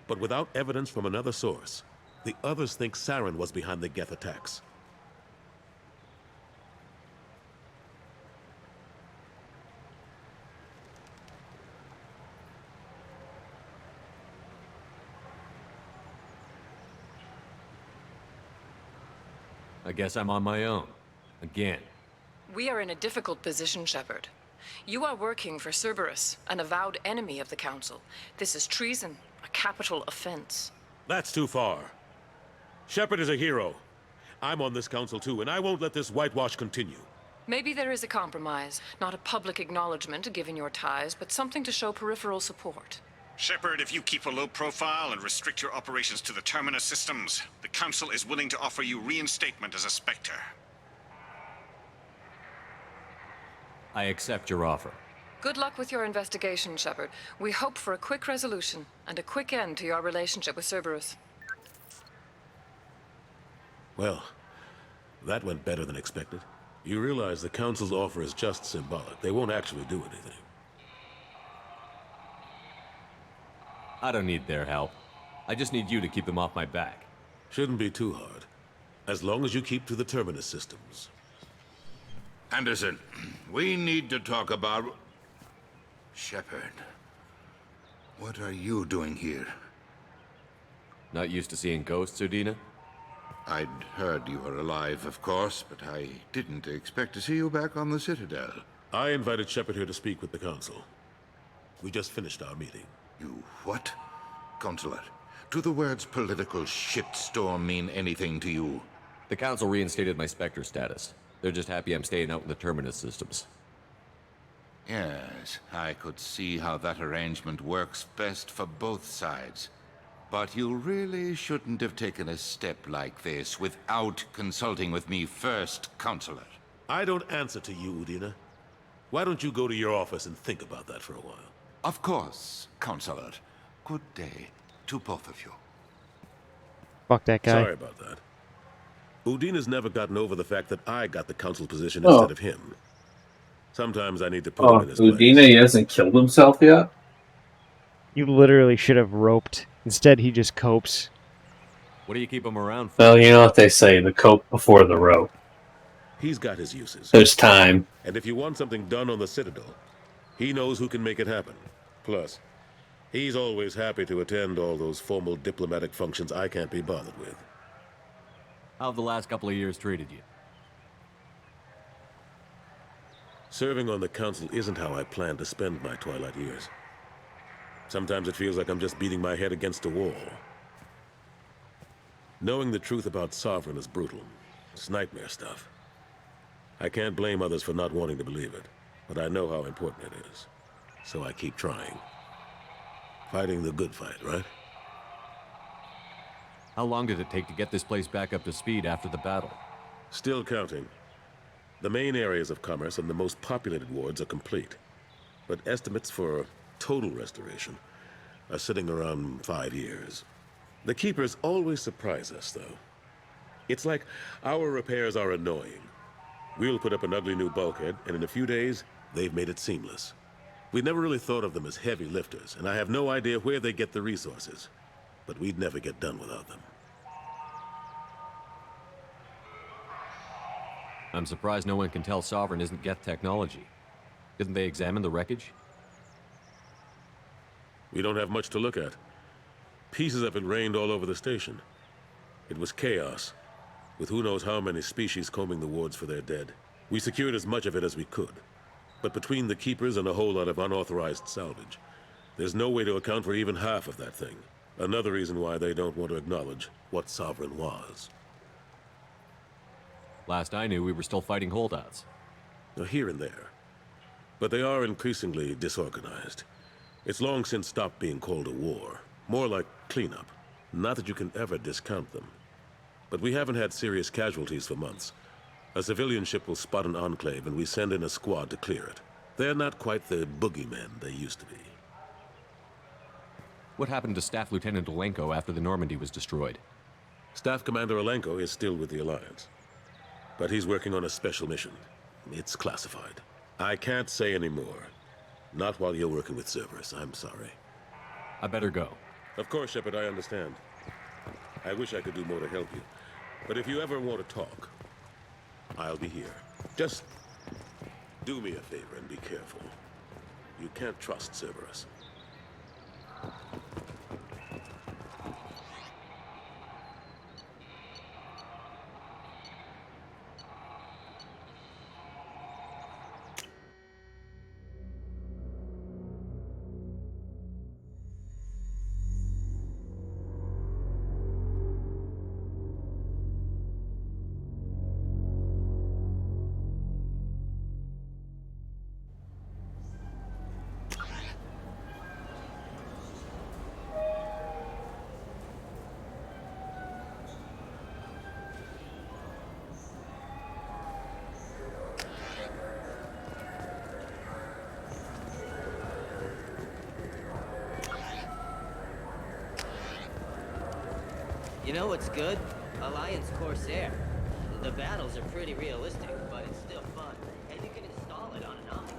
But without evidence from another source, the others think Saren was behind the Geth attacks.
I guess I'm on my own. Again.
We are in a difficult position, Shepard. You are working for Cerberus, an avowed enemy of the Council. This is treason, a capital offense.
That's too far. Shepard is a hero. I'm on this council too, and I won't let this whitewash continue.
Maybe there is a compromise. Not a public acknowledgement given your ties, but something to show peripheral support.
Shepard, if you keep a low profile and restrict your operations to the Terminus systems, the Council is willing to offer you reinstatement as a Spectre.
I accept your offer.
Good luck with your investigation, Shepard. We hope for a quick resolution and a quick end to your relationship with Cerberus.
Well, that went better than expected. You realize the Council's offer is just symbolic. They won't actually do anything.
I don't need their help. I just need you to keep them off my back.
Shouldn't be too hard. As long as you keep to the Terminus systems.
Anderson, we need to talk about... Shepard. What are you doing here?
Not used to seeing ghosts, Udina?
I'd heard you were alive, of course, but I didn't expect to see you back on the Citadel.
I invited Shepard here to speak with the Council. We just finished our meeting.
You what? Consulate, do the words political shitstorm mean anything to you?
The Council reinstated my Spectre status. They're just happy I'm staying out in the Terminus systems.
Yes, I could see how that arrangement works best for both sides. But you really shouldn't have taken a step like this without consulting with me first, Consulate.
I don't answer to you, Udina. Why don't you go to your office and think about that for a while?
Of course, Consulate. Good day to both of you.
Fuck that guy.
Sorry about that. Udina's never gotten over the fact that I got the Council position instead of him. Sometimes I need to put him in his place.
Udina, he hasn't killed himself yet?
You literally should have roped. Instead, he just copes.
What do you keep him around for?
Well, you know what they say, the cope before the rope.
He's got his uses.
There's time.
And if you want something done on the Citadel, he knows who can make it happen. Plus, He's always happy to attend all those formal diplomatic functions I can't be bothered with.
How have the last couple of years treated you?
Serving on the council isn't how I plan to spend my twilight years. Sometimes it feels like I'm just beating my head against a wall. Knowing the truth about Sovereign is brutal. It's nightmare stuff. I can't blame others for not wanting to believe it, but I know how important it is. So I keep trying. Fighting the good fight, right?
How long did it take to get this place back up to speed after the battle?
Still counting. The main areas of commerce and the most populated wards are complete. But estimates for total restoration are sitting around 5 years. The Keepers always surprise us, though. It's like our repairs are annoying. We'll put up an ugly new bulkhead, and in a few days, they've made it seamless. We never really thought of them as heavy lifters, and I have no idea where they get the resources. But we'd never get done without them.
I'm surprised no one can tell Sovereign isn't Geth technology. Didn't they examine the wreckage?
We don't have much to look at. Pieces of it rained all over the station. It was chaos, with who knows how many species combing the wards for their dead. We secured as much of it as we could. But between the Keepers and a whole lot of unauthorized salvage, there's no way to account for even half of that thing. Another reason why they don't want to acknowledge what Sovereign was.
Last I knew, we were still fighting holdouts.
Here and there. But they are increasingly disorganized. It's long since stopped being called a war. More like cleanup. Not that you can ever discount them. But we haven't had serious casualties for months. A civilian ship will spot an enclave and we send in a squad to clear it. They're not quite the boogeymen they used to be.
What happened to Staff Lieutenant Olenko after the Normandy was destroyed?
Staff Commander Olenko is still with the Alliance. But he's working on a special mission. It's classified. I can't say any more. Not while you're working with Cerberus, I'm sorry.
I better go.
Of course, Shepard, I understand. I wish I could do more to help you. But if you ever want to talk, I'll be here. Just do me a favor and be careful. You can't trust Cerberus.
You know what's good? Alliance Corsair. The battles are pretty realistic, but it's still fun. And you can install it on an Omni.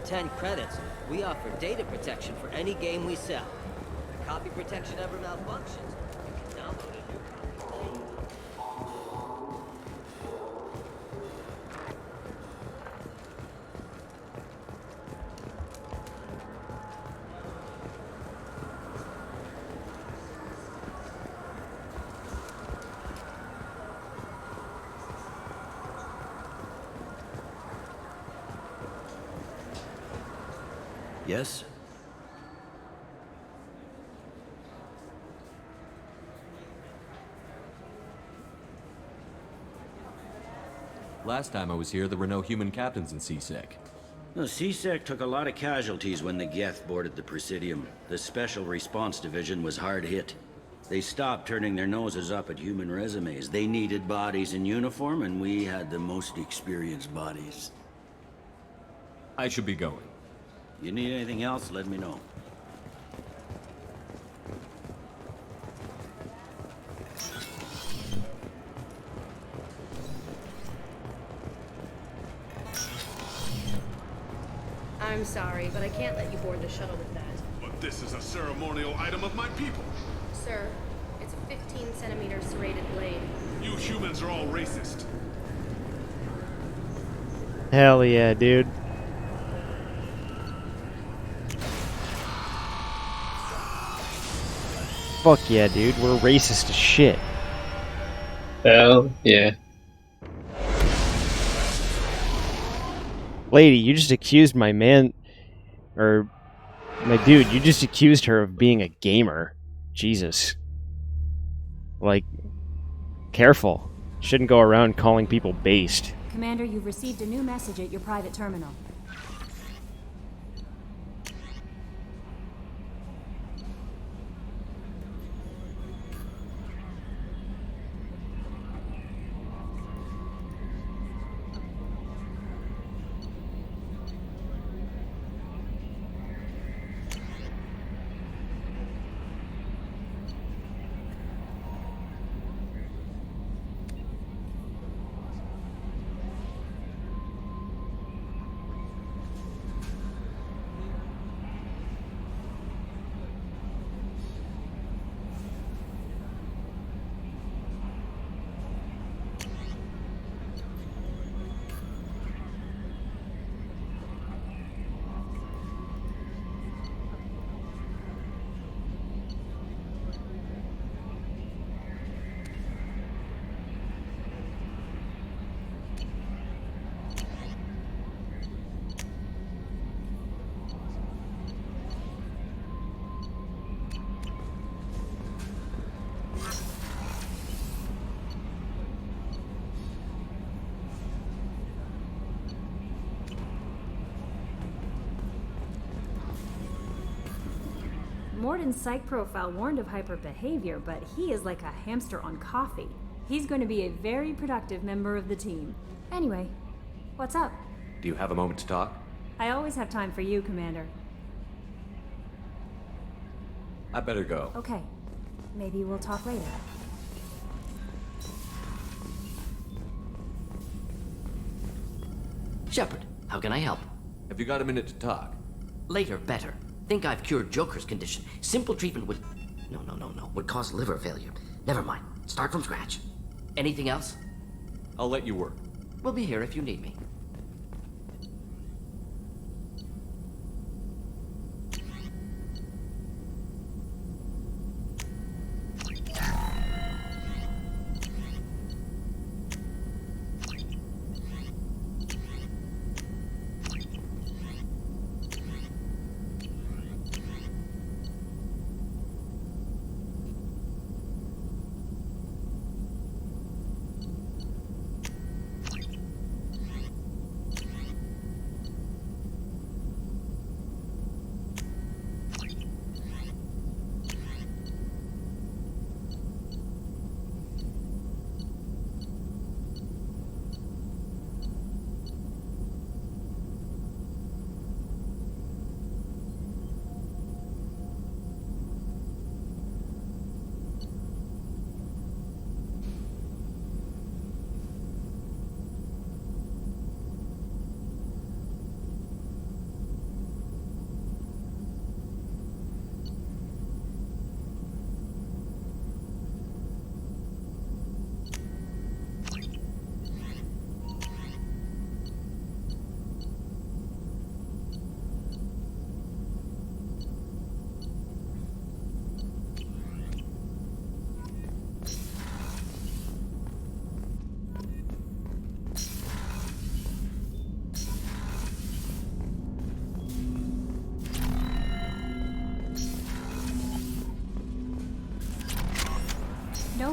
10 credits, we offer data protection for any game we sell. If copy protection ever malfunctions, you can download a new copy.
Yes?
Last time I was here, there were no human captains in CSEC.
No, CSEC took a lot of casualties when the Geth boarded the Presidium. The Special Response Division was hard hit. They stopped turning their noses up at human resumes. They needed bodies in uniform, and we had the most experienced bodies.
I should be going.
You need anything else, let me know.
I'm sorry, but I can't let you board the shuttle with that.
But this is a ceremonial item of my people.
Sir, it's a 15-centimeter serrated blade.
You humans are all racist.
Hell yeah, dude. Fuck yeah, dude. We're racist as shit.
Hell yeah.
Lady, you just accused my man... Or... My dude, you just accused her of being a gamer. Jesus. Like... Careful. Shouldn't go around calling people based.
Commander, you've received a new message at your private terminal. Morden's psych profile warned of hyper behavior, but he is like a hamster on coffee. He's going to be a very productive member of the team. Anyway, what's up?
Do you have a moment to talk?
I always have time for you, Commander.
I better go.
Okay. Maybe we'll talk later.
Shepard, how can I help?
Have you got a minute to talk?
Later, better. Think I've cured Joker's condition. Simple treatment would... No. Would cause liver failure. Never mind. Start from scratch. Anything else?
I'll let you work.
We'll be here if you need me.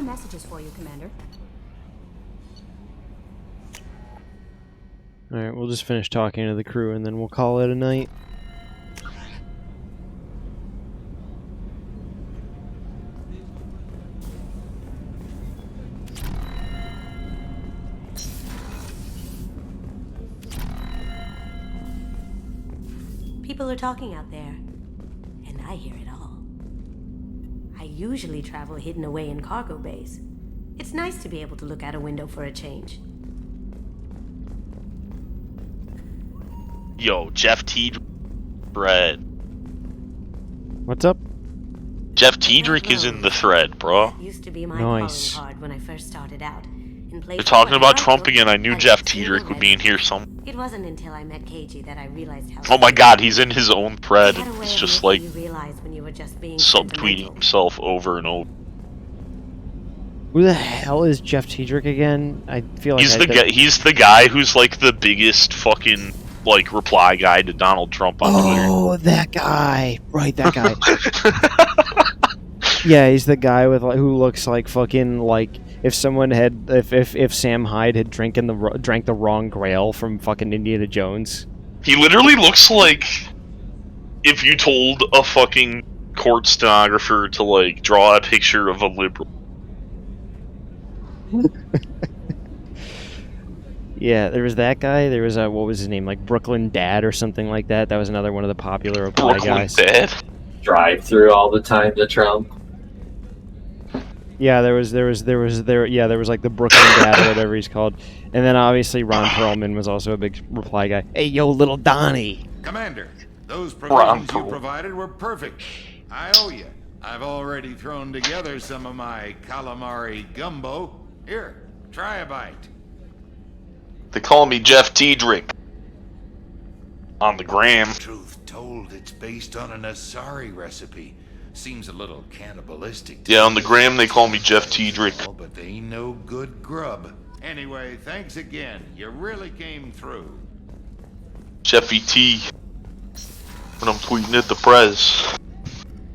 No messages for you, Commander.
Alright, we'll just finish talking to the crew and then we'll call it a night.
People are talking out there, and I hear it all. I usually travel hidden away in cargo bays. It's nice to be able to look out a window for a change.
Yo, Jeff T. Thread.
What's up?
Jeff Tiedrick is in the thread, bro.
Used to be my
Nice.
calling card when I first started out.
They're talking about Trump again. I knew Jeff Tiedrick would be in here some.
It wasn't until I met KG that I realized how.
Oh my god, he's in his own thread. It's just like
you realize when you were just being
subtweeting himself over and over.
Who the hell is Jeff Tiedrick again? I feel like
He's the guy who's like the biggest fucking like reply guy to Donald Trump on Twitter.
Oh, that guy. Right, that guy. Yeah, he's the guy with who looks like fucking like if someone had if Sam Hyde had drank the wrong Grail from fucking Indiana Jones.
He literally looks like if you told a fucking court stenographer to like draw a picture of a liberal.
Yeah, there was that guy. There was what was his name? Like Brooklyn Dad or something like that. That was another one of the popular reply guys.
Dad?
Drive through all the time to Trump.
Yeah, there was like the Brooklyn Dad or whatever he's called, and then obviously Ron Perlman was also a big reply guy. Hey, yo, little Donnie.
Commander, those provisions you provided were perfect. I owe you. I've already thrown together some of my calamari gumbo. Here, try a bite.
They call me Jeff Tiedrick. On the gram.
Truth told, it's based on an Asari recipe. Seems a little cannibalistic.
Yeah, on the gram they call me Jeff Tiedrick.
But they ain't no good grub. Anyway, thanks again. You really came through.
Jeffy T. When I'm tweeting at the press.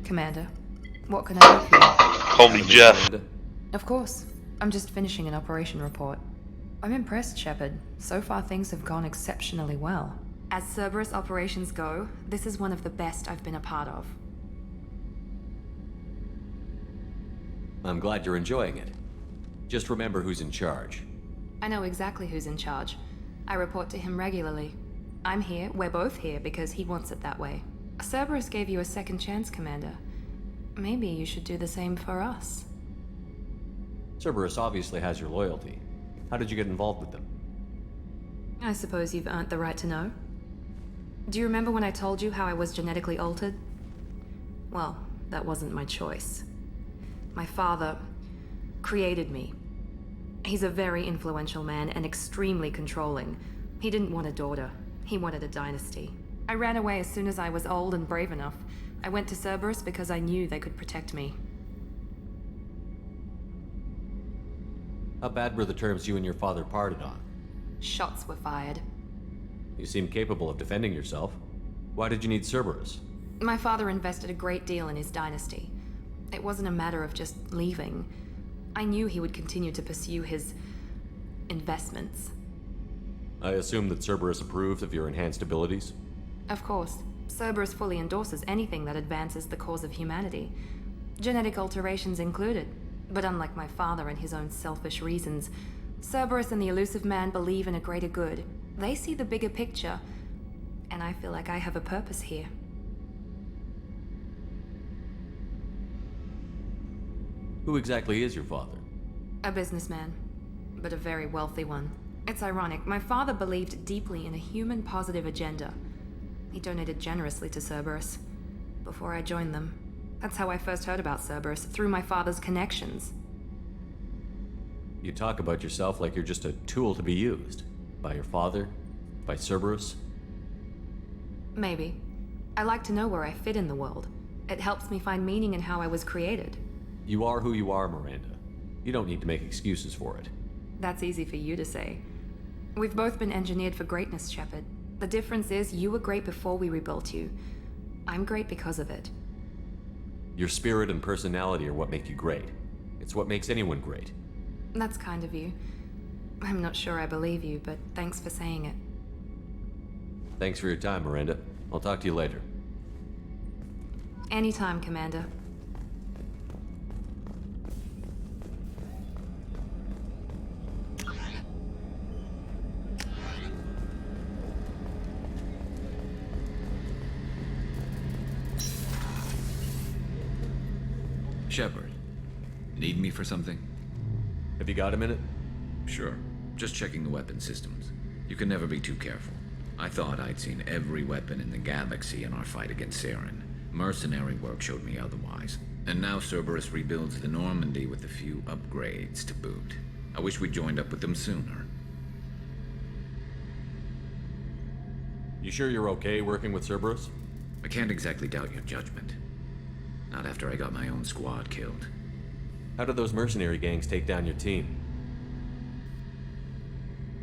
Commander, what can I do for you?
Call me Jeff.
Of course. I'm just finishing an operation report. I'm impressed, Shepard. So far things have gone exceptionally well. As Cerberus operations go, this is one of the best I've been a part of.
I'm glad you're enjoying it. Just remember who's in charge.
I know exactly who's in charge. I report to him regularly. I'm here, we're both here, because he wants it that way. Cerberus gave you a second chance, Commander. Maybe you should do the same for us.
Cerberus obviously has your loyalty. How did you get involved with them?
I suppose you've earned the right to know. Do you remember when I told you how I was genetically altered? Well, that wasn't my choice. My father created me. He's a very influential man and extremely controlling. He didn't want a daughter. He wanted a dynasty. I ran away as soon as I was old and brave enough. I went to Cerberus because I knew they could protect me.
How bad were the terms you and your father parted on?
Shots were fired.
You seem capable of defending yourself. Why did you need Cerberus?
My father invested a great deal in his dynasty. It wasn't a matter of just leaving. I knew he would continue to pursue his investments.
I assume that Cerberus approved of your enhanced abilities?
Of course. Cerberus fully endorses anything that advances the cause of humanity. Genetic alterations included. But unlike my father and his own selfish reasons, Cerberus and the Elusive Man believe in a greater good. They see the bigger picture, and I feel like I have a purpose here.
Who exactly is your father?
A businessman, but a very wealthy one. It's ironic, my father believed deeply in a human-positive agenda. He donated generously to Cerberus before I joined them. That's how I first heard about Cerberus, through my father's connections.
You talk about yourself like you're just a tool to be used. By your father? By Cerberus?
Maybe. I like to know where I fit in the world. It helps me find meaning in how I was created.
You are who you are, Miranda. You don't need to make excuses for it.
That's easy for you to say. We've both been engineered for greatness, Shepard. The difference is you were great before we rebuilt you. I'm great because of it.
Your spirit and personality are what make you great. It's what makes anyone great.
That's kind of you. I'm not sure I believe you, but thanks for saying it.
Thanks for your time, Miranda. I'll talk to you later.
Anytime, Commander.
Shepard, need me for something?
Have you got a minute?
Sure. Just checking the weapon systems. You can never be too careful. I thought I'd seen every weapon in the galaxy in our fight against Saren. Mercenary work showed me otherwise. And now Cerberus rebuilds the Normandy with a few upgrades to boot. I wish we joined up with them sooner.
You sure you're okay working with Cerberus?
I can't exactly doubt your judgment. Not after I got my own squad killed.
How did those mercenary gangs take down your team?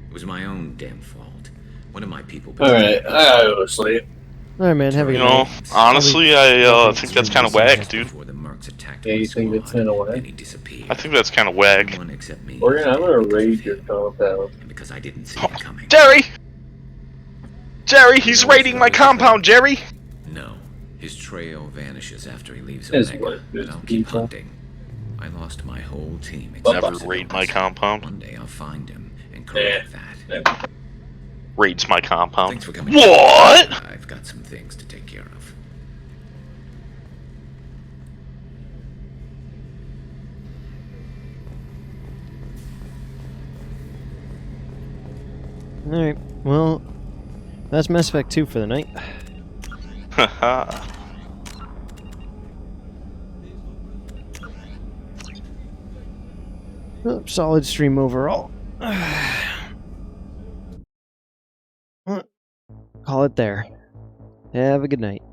It was my own damn fault. One of my people...
Alright, I gotta go to sleep.
Alright, man, have a good night.
Honestly, I think that's kind of whack, dude.
Yeah, you think it's in a way?
I think that's kind of whack.
I'm gonna raid your compound.
Because I didn't see it coming.
Jerry! Jerry, he's raiding my compound, Jerry!
No. His trail vanishes after he leaves
His
Omega,
what?
but I'll keep hunting. I lost my whole team.
Never raid my compound.
One day I'll find him and correct that.
Raids my compound.
Thanks for coming.
What?
I've got some things to take care of.
Alright, well, that's Mass Effect 2 for the night.
Haha.
Solid stream overall. Call it there. Have a good night.